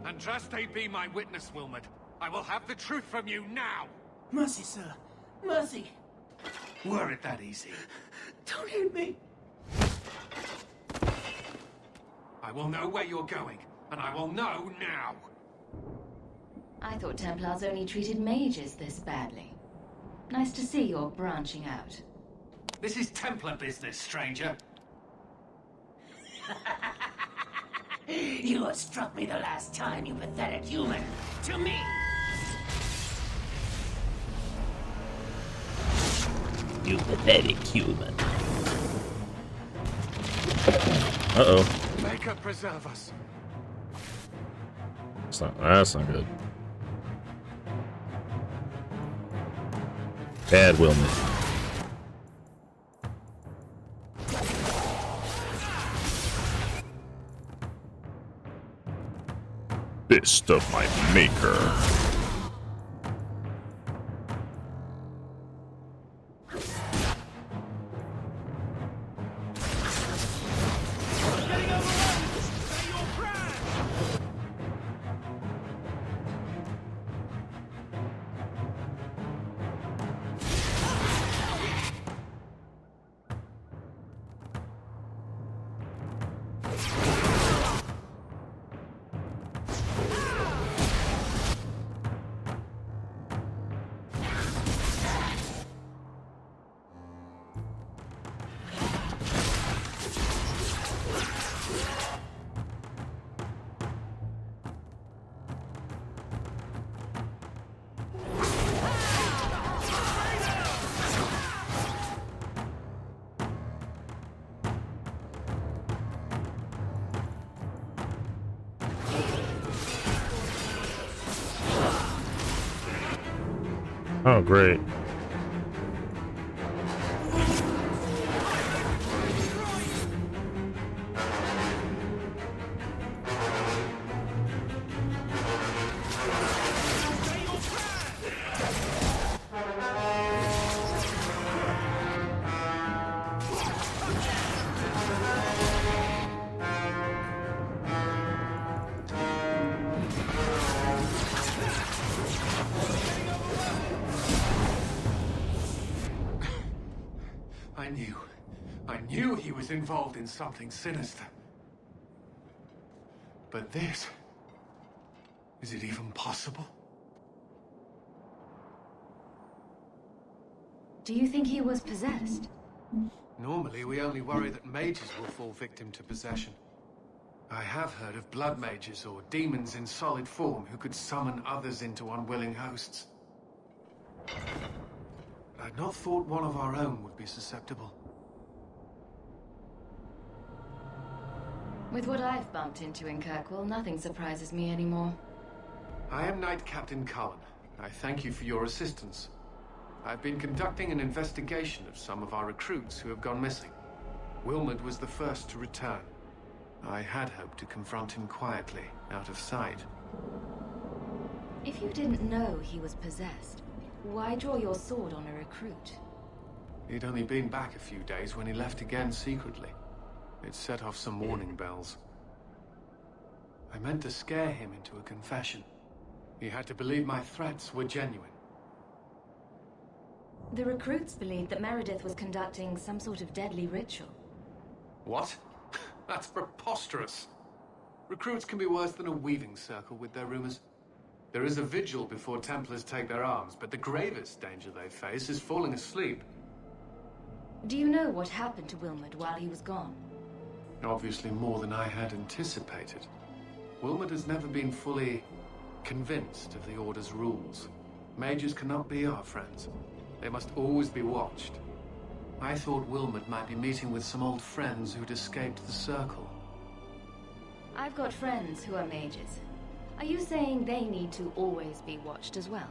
S4: Andraste be my witness, Wilmot. I will have the truth from you now!
S17: Mercy, sir. Mercy.
S4: Were it that easy?
S17: Don't hit me.
S4: I will know where you're going, and I will know now!
S3: I thought Templars only treated mages this badly. Nice to see you're branching out.
S4: This is Templar business, stranger.
S17: You struck me the last time, you pathetic human. To me!
S1: You pathetic human. Uh-oh.
S4: Make her preserve us.
S1: That's not good. Bad Wilmot. Fist of my maker. Oh, great.
S4: I knew he was involved in something sinister. But this... is it even possible?
S3: Do you think he was possessed?
S4: Normally, we only worry that mages will fall victim to possession. I have heard of blood mages or demons in solid form who could summon others into unwilling hosts. I'd not thought one of our own would be susceptible.
S3: With what I've bumped into in Kirkwall, nothing surprises me anymore.
S4: I am Knight Captain Cullen. I thank you for your assistance. I've been conducting an investigation of some of our recruits who have gone missing. Wilmot was the first to return. I had hoped to confront him quietly, out of sight.
S3: If you didn't know he was possessed, why draw your sword on a recruit?
S4: He'd only been back a few days when he left again secretly. It set off some warning bells. I meant to scare him into a confession. He had to believe my threats were genuine.
S3: The recruits believed that Meredith was conducting some sort of deadly ritual.
S4: What? That's preposterous. Recruits can be worse than a weaving circle with their rumors. There is a vigil before Templars take their arms, but the gravest danger they face is falling asleep.
S3: Do you know what happened to Wilmot while he was gone?
S4: Obviously more than I had anticipated. Wilmot has never been fully convinced of the Order's rules. Mages cannot be our friends. They must always be watched. I thought Wilmot might be meeting with some old friends who'd escaped the Circle.
S3: I've got friends who are mages. Are you saying they need to always be watched as well?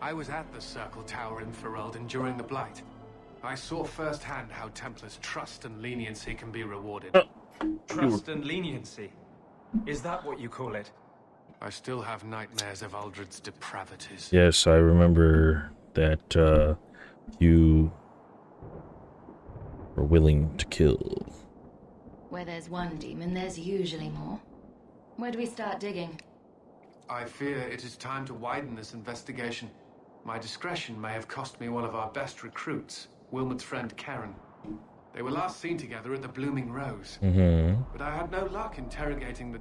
S4: I was at the Circle Tower in Ferelden during the Blight. I saw firsthand how Templars' trust and leniency can be rewarded.
S6: Trust and leniency? Is that what you call it?
S4: I still have nightmares of Uldred's depravities.
S1: Yes, I remember that you were willing to kill.
S3: Where there's one demon, there's usually more. Where do we start digging?
S4: I fear it is time to widen this investigation. My discretion may have cost me one of our best recruits, Wilmot's friend Karen. They were last seen together at the Blooming Rose. But I had no luck interrogating the,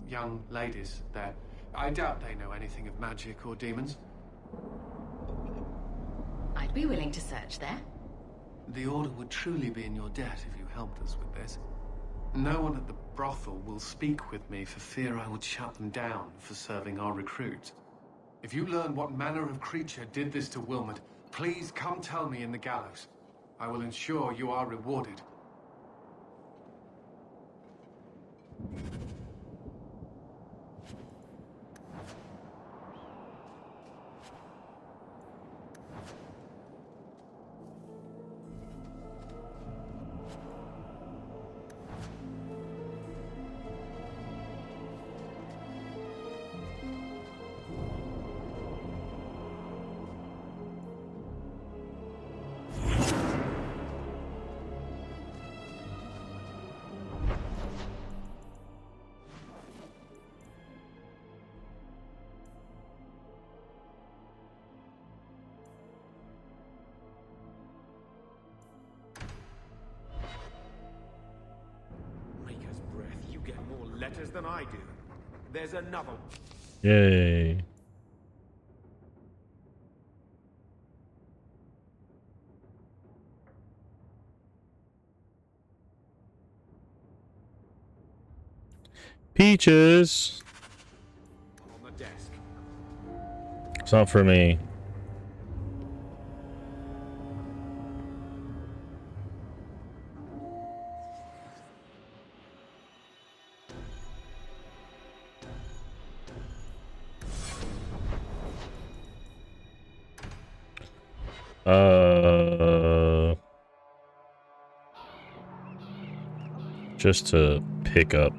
S4: young ladies there. I doubt they know anything of magic or demons.
S3: I'd be willing to search there.
S4: The Order would truly be in your debt if you helped us with this. No one at the brothel will speak with me for fear I would shut them down for serving our recruits. If you learn what manner of creature did this to Wilmot, please come tell me in the gallows. I will ensure you are rewarded.
S7: Maker's breath, you get more letters than I do. There's another one.
S1: Yay. Peaches.
S7: On the desk.
S1: It's not for me. Just to pick up.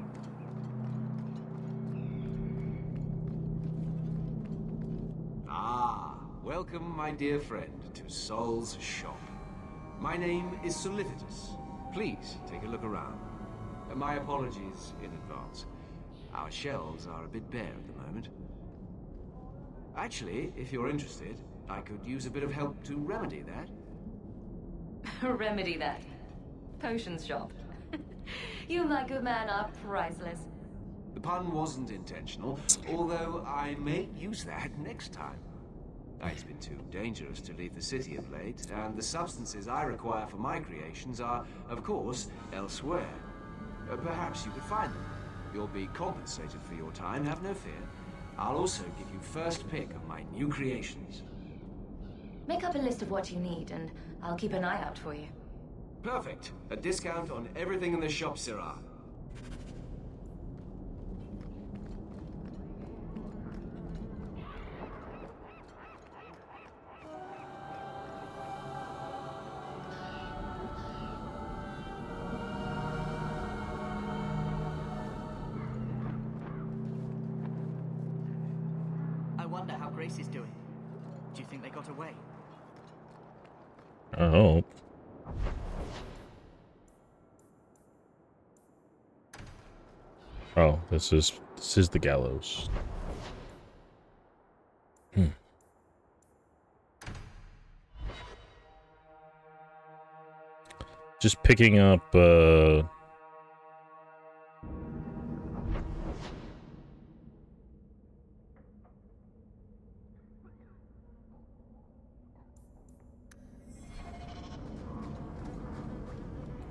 S5: Ah, welcome, my dear friend, to Sol's shop. My name is Solivitus. Please take a look around. My apologies in advance. Our shelves are a bit bare at the moment. Actually, if you're interested, I could use a bit of help to remedy that.
S3: Remedy that. Potions shop. You, my good man, are priceless.
S5: The pun wasn't intentional, although I may use that next time. It's been too dangerous to leave the city of late, and the substances I require for my creations are, of course, elsewhere. Perhaps you could find them. You'll be compensated for your time, have no fear. I'll also give you first pick of my new creations.
S3: Make up a list of what you need, and I'll keep an eye out for you.
S5: Perfect. A discount on everything in the shop, Sirrah.
S2: I wonder how Grace is doing. Do you think they got away?
S1: I hope. Oh, this is the gallows. Just picking up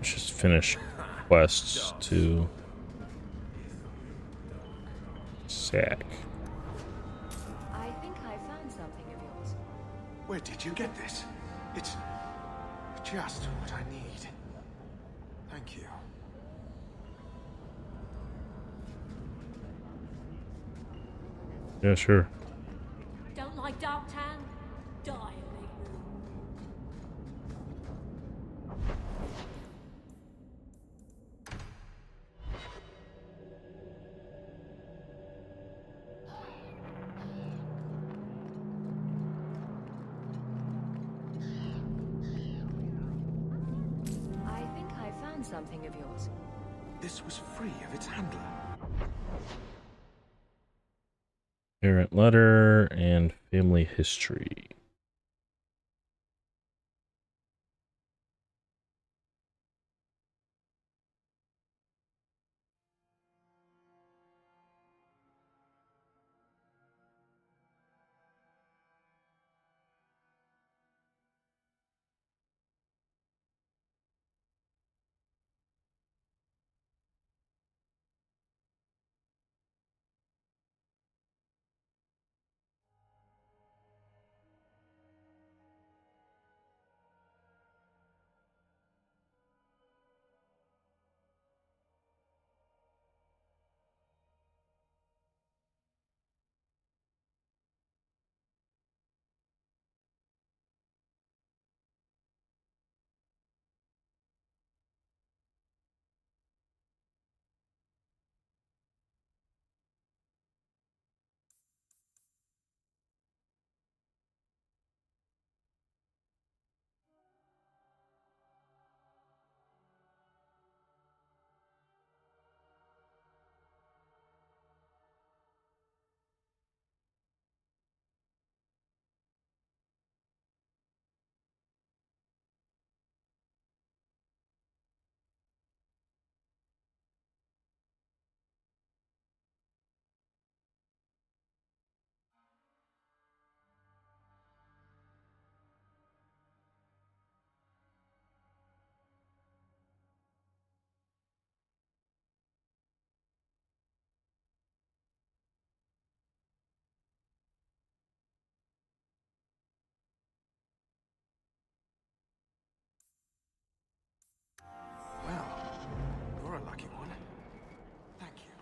S1: just finish quests to Sack.
S11: I think I found something of yours.
S7: Where did you get this? It's just what I need. Thank you.
S1: Yeah, sure.
S22: Don't like Darktown? Die a big room.
S11: I think I found something of yours.
S7: This was free of its handler.
S1: Parent letter and family history.
S7: You're a lucky one. Thank you.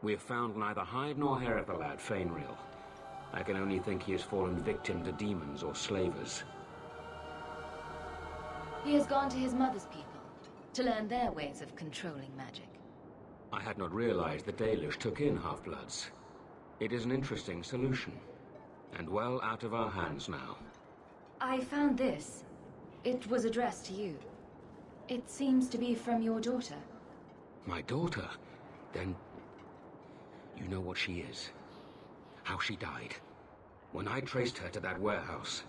S20: We have found neither hide nor hair of the lad, Fainreal. I can only think he has fallen victim to demons or slavers.
S3: He has gone to his mother's people to learn their ways of controlling magic.
S20: I had not realized the Dalish took in half-bloods. It is an interesting solution, and well out of our hands now.
S3: I found this. It was addressed to you. It seems to be from your daughter.
S20: My daughter? Then you know what she is. How she died. When I traced her to that warehouse,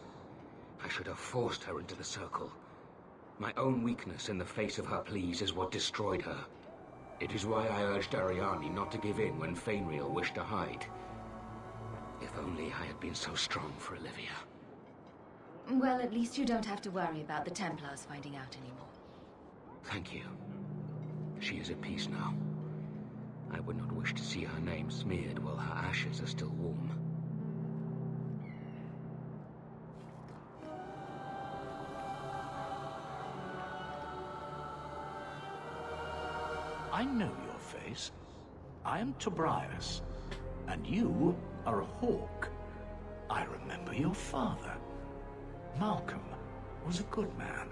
S20: I should have forced her into the circle. My own weakness in the face of her pleas is what destroyed her. It is why I urged Ariani not to give in when Fainriel wished to hide. If only I had been so strong for Olivia.
S3: Well, at least you don't have to worry about the Templars finding out anymore.
S20: Thank you. She is at peace now. I would not wish to see her name smeared while her ashes are still warm.
S12: I know your face. I am Tobias, and you are a hawk. I remember your father. Malcolm was a good man.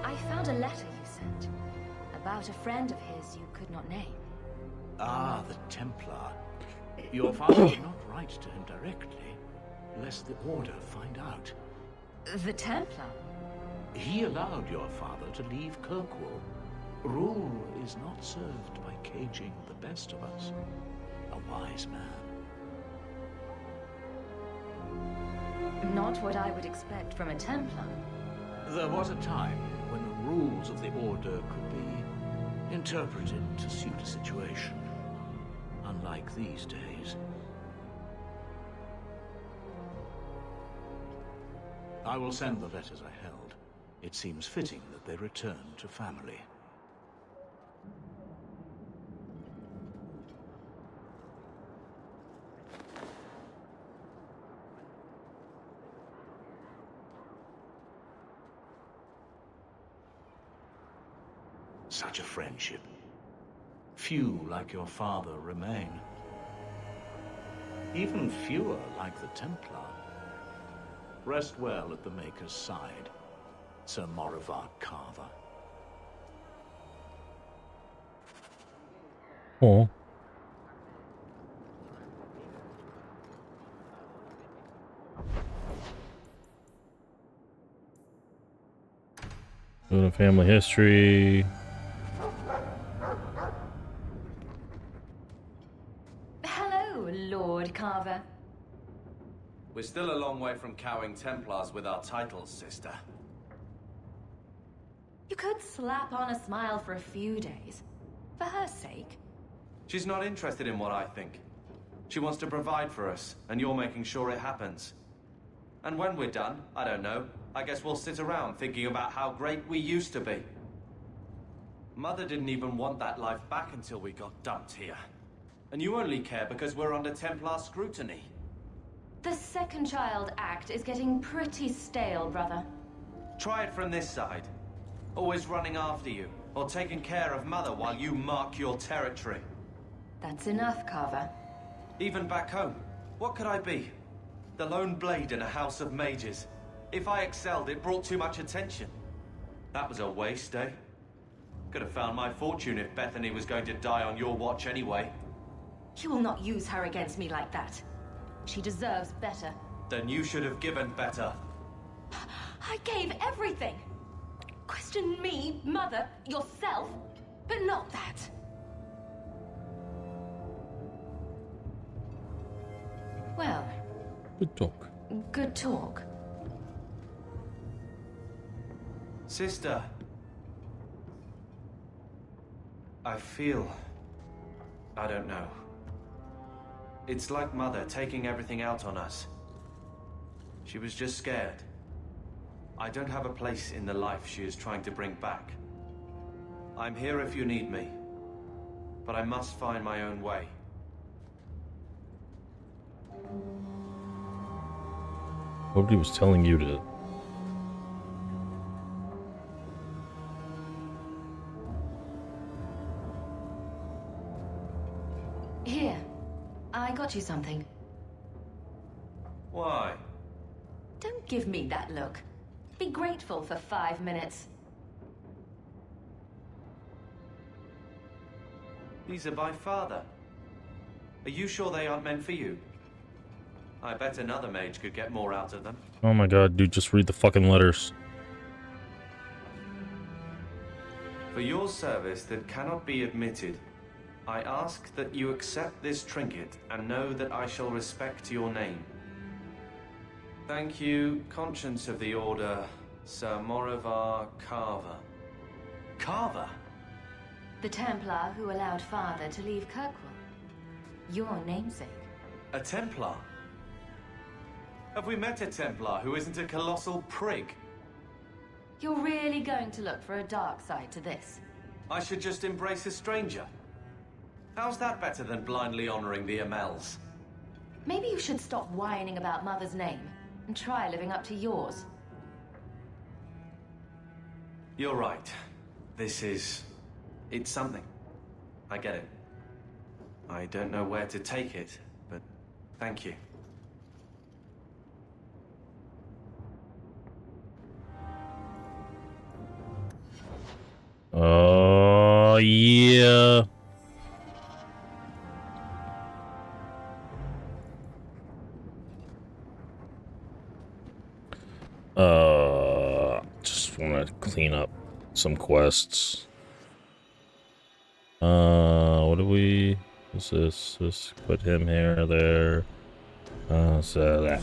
S3: I found a letter you sent about a friend of his you could not name.
S12: Ah, the Templar. Your father would not write to him directly, lest the Order find out.
S3: The Templar?
S12: He allowed your father to leave Kirkwall. Rule is not served by caging the best of us. A wise man.
S3: Not what I would expect from a Templar.
S12: There was a time when the rules of the Order could be interpreted to suit a situation. Unlike these days. I will send the letters I held. It seems fitting that they return to family. Such a friendship. Few like your father remain. Even fewer like the Templar. Rest well at the Maker's side, Sir Morivar Carver.
S1: Oh. Doing a family history.
S3: Hello, Lord Carver.
S8: We're still a long way from cowing Templars with our titles, sister.
S3: You could slap on a smile for a few days. For her sake.
S8: She's not interested in what I think. She wants to provide for us, and you're making sure it happens. And when we're done, I don't know, I guess we'll sit around thinking about how great we used to be. Mother didn't even want that life back until we got dumped here. And you only care because we're under Templar scrutiny.
S3: The Second Child Act is getting pretty stale, brother.
S8: Try it from this side. Always running after you, or taking care of Mother while you mark your territory.
S3: That's enough, Carver.
S8: Even back home, what could I be? The lone blade in a house of mages. If I excelled, it brought too much attention. That was a waste, eh? Could have found my fortune if Bethany was going to die on your watch anyway.
S3: You will not use her against me like that. She deserves better.
S8: Then you should have given better.
S3: I gave everything. Question me, Mother, yourself, but not that. Well.
S1: Good talk.
S3: Good talk.
S8: Sister. I feel... I don't know. It's like Mother taking everything out on us. She was just scared. I don't have a place in the life she is trying to bring back. I'm here if you need me. but I must find my own way.
S1: Nobody was telling you to.
S3: Here, I got you something.
S8: Why?
S3: Don't give me that look. Be grateful for 5 minutes.
S8: These are by father. Are you sure they aren't meant for you? I bet another mage could get more out of them.
S1: Oh my god, dude, just read the fucking letters.
S8: For your service that cannot be admitted, I ask that you accept this trinket and know that I shall respect your name. Thank you, Conscience of the Order, Sir Morivar Carver. Carver?
S3: The Templar who allowed Father to leave Kirkwall. Your namesake.
S8: A Templar? Have we met a Templar who isn't a colossal prig?
S3: You're really going to look for a dark side to this?
S8: I should just embrace a stranger. How's that better than blindly honoring the Amels?
S3: Maybe you should stop whining about Mother's name and try living up to yours.
S8: You're right. It's something. I get it. I don't know where to take it, but thank you.
S1: Oh, yeah. Just want to clean up some quests. What do we... What's this? Just put him here, there. So that.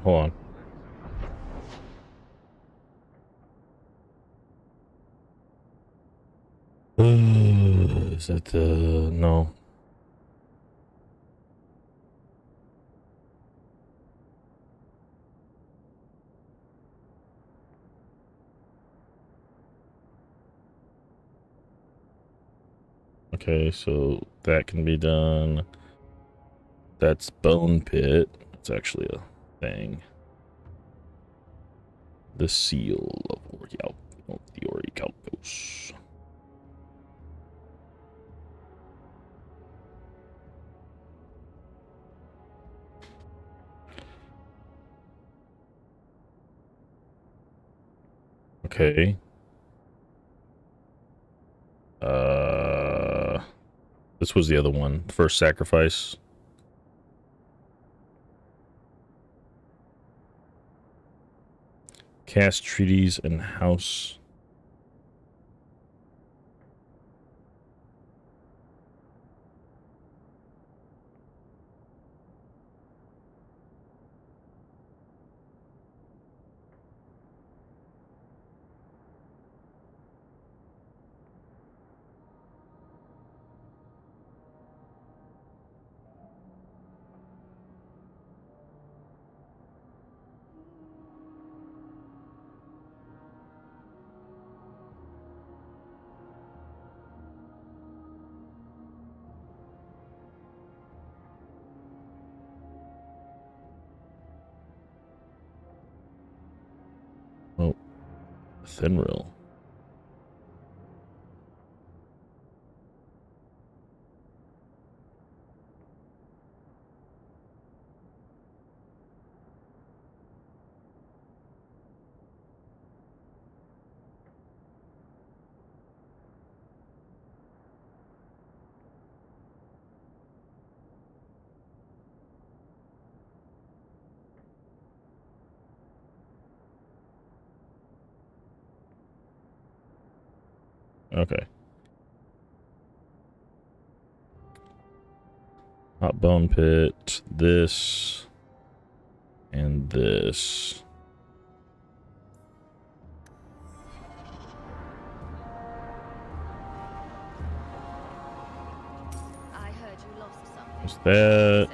S1: Hold on. Is that no. Okay, so that can be done. That's Bone Pit. It's actually a thing. The Seal of the Orichalcos. Okay. This was the other one. First sacrifice. Cast treaties and house. Oh, Thenril. Okay. Hot Bone Pit, this, and this. What's that?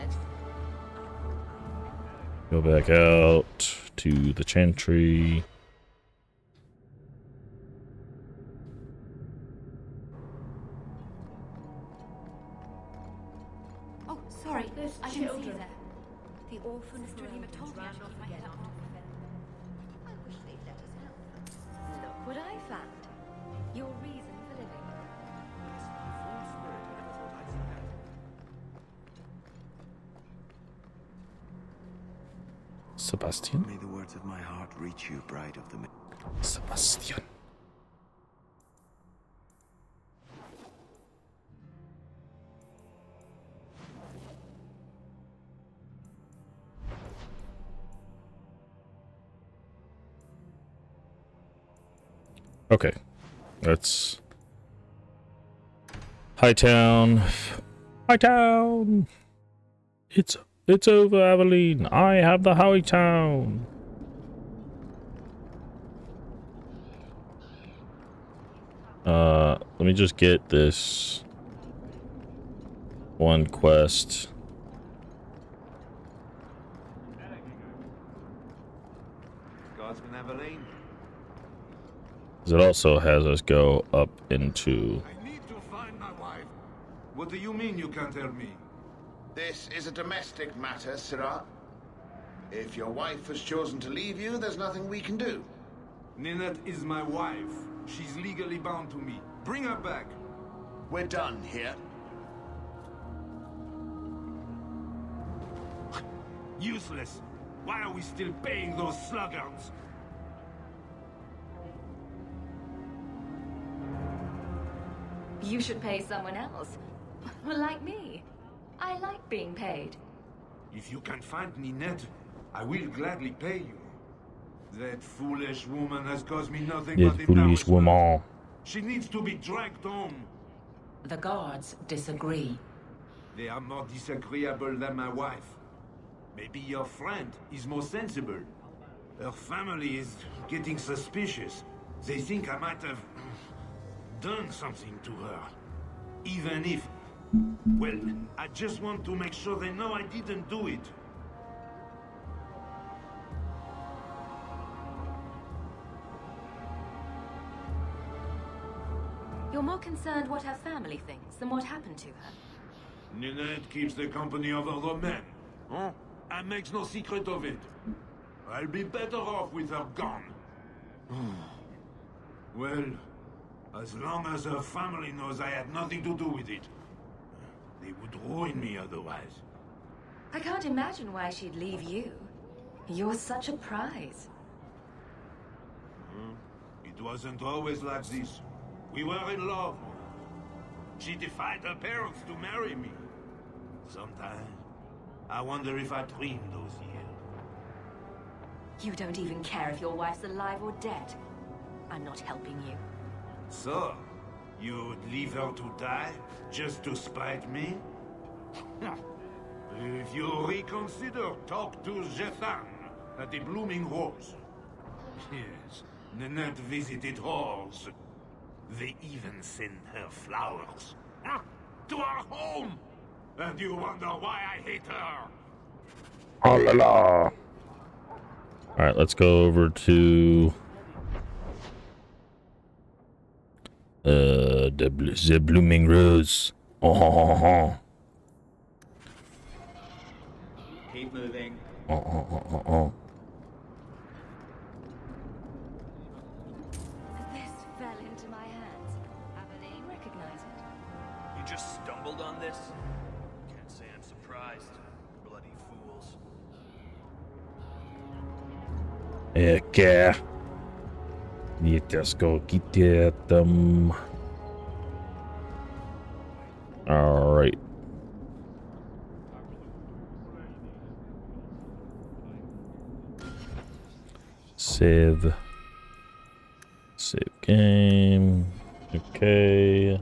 S1: Go back out to the chantry.
S22: Oh, sorry.
S10: There's
S22: I didn't see you
S10: children.
S22: there. The orphan
S10: Mr.
S22: Lima
S10: Romans
S22: told me
S10: ran
S22: I should
S10: off
S22: find
S10: again
S22: out.
S10: I wish they'd let us help them. Look what I found. Your reason for living.
S1: Sebastian?
S9: May the words of my heart reach you, bride of the...
S1: Sebastian. Okay, that's Hightown. Hightown. It's over, Aveline. I have the Hightown. Let me just get this one quest.
S5: Guardsman Aveline.
S1: It also has us go up into...
S15: I need to find my wife. What do you mean you can't help me?
S7: This is a domestic matter, Sirrah. If your wife has chosen to leave you, there's nothing we can do.
S15: Ninette is my wife. She's legally bound to me. Bring her back.
S7: We're done here.
S15: Useless. Why are we still paying those sluggards?
S10: You should pay someone else. Like me. I like being paid.
S15: If you can find Ninette, I will gladly pay you. That foolish woman has caused me nothing
S1: This
S15: but
S1: foolish
S15: embarrassment.
S1: woman.
S15: She needs to be dragged home.
S10: The guards disagree.
S15: They are more disagreeable than my wife. Maybe your friend is more sensible. Her family is getting suspicious. They think I might have done something to her. Even if... Well, I just want to make sure they know I didn't do it.
S10: You're more concerned what her family thinks than what happened to her.
S15: Ninette keeps the company of other men. Huh? And makes no secret of it. I'll be better off with her gone. Well, as long as her family knows I had nothing to do with it, they would ruin me otherwise.
S10: I can't imagine why she'd leave you. You're such a prize.
S15: It wasn't always like this. We were in love. She defied her parents to marry me. Sometimes, I wonder if I dreamed those years.
S10: You don't even care if your wife's alive or dead. I'm not helping you.
S15: So, you'd leave her to die just to spite me? If you reconsider, talk to Jethan at the Blooming Rose. Yes, Ninette visited halls. They even send her flowers. To our home! And you wonder why I hate her?
S1: Oh la la. Alright, let's go over to the Blooming Rose. Oh.
S6: Keep moving.
S1: Oh.
S10: This fell into my hands. Aveline, recognize it.
S6: You just stumbled on this? Can't say I'm surprised. Bloody fools.
S1: Okay. Let's go get them. Alright. Save game. Okay.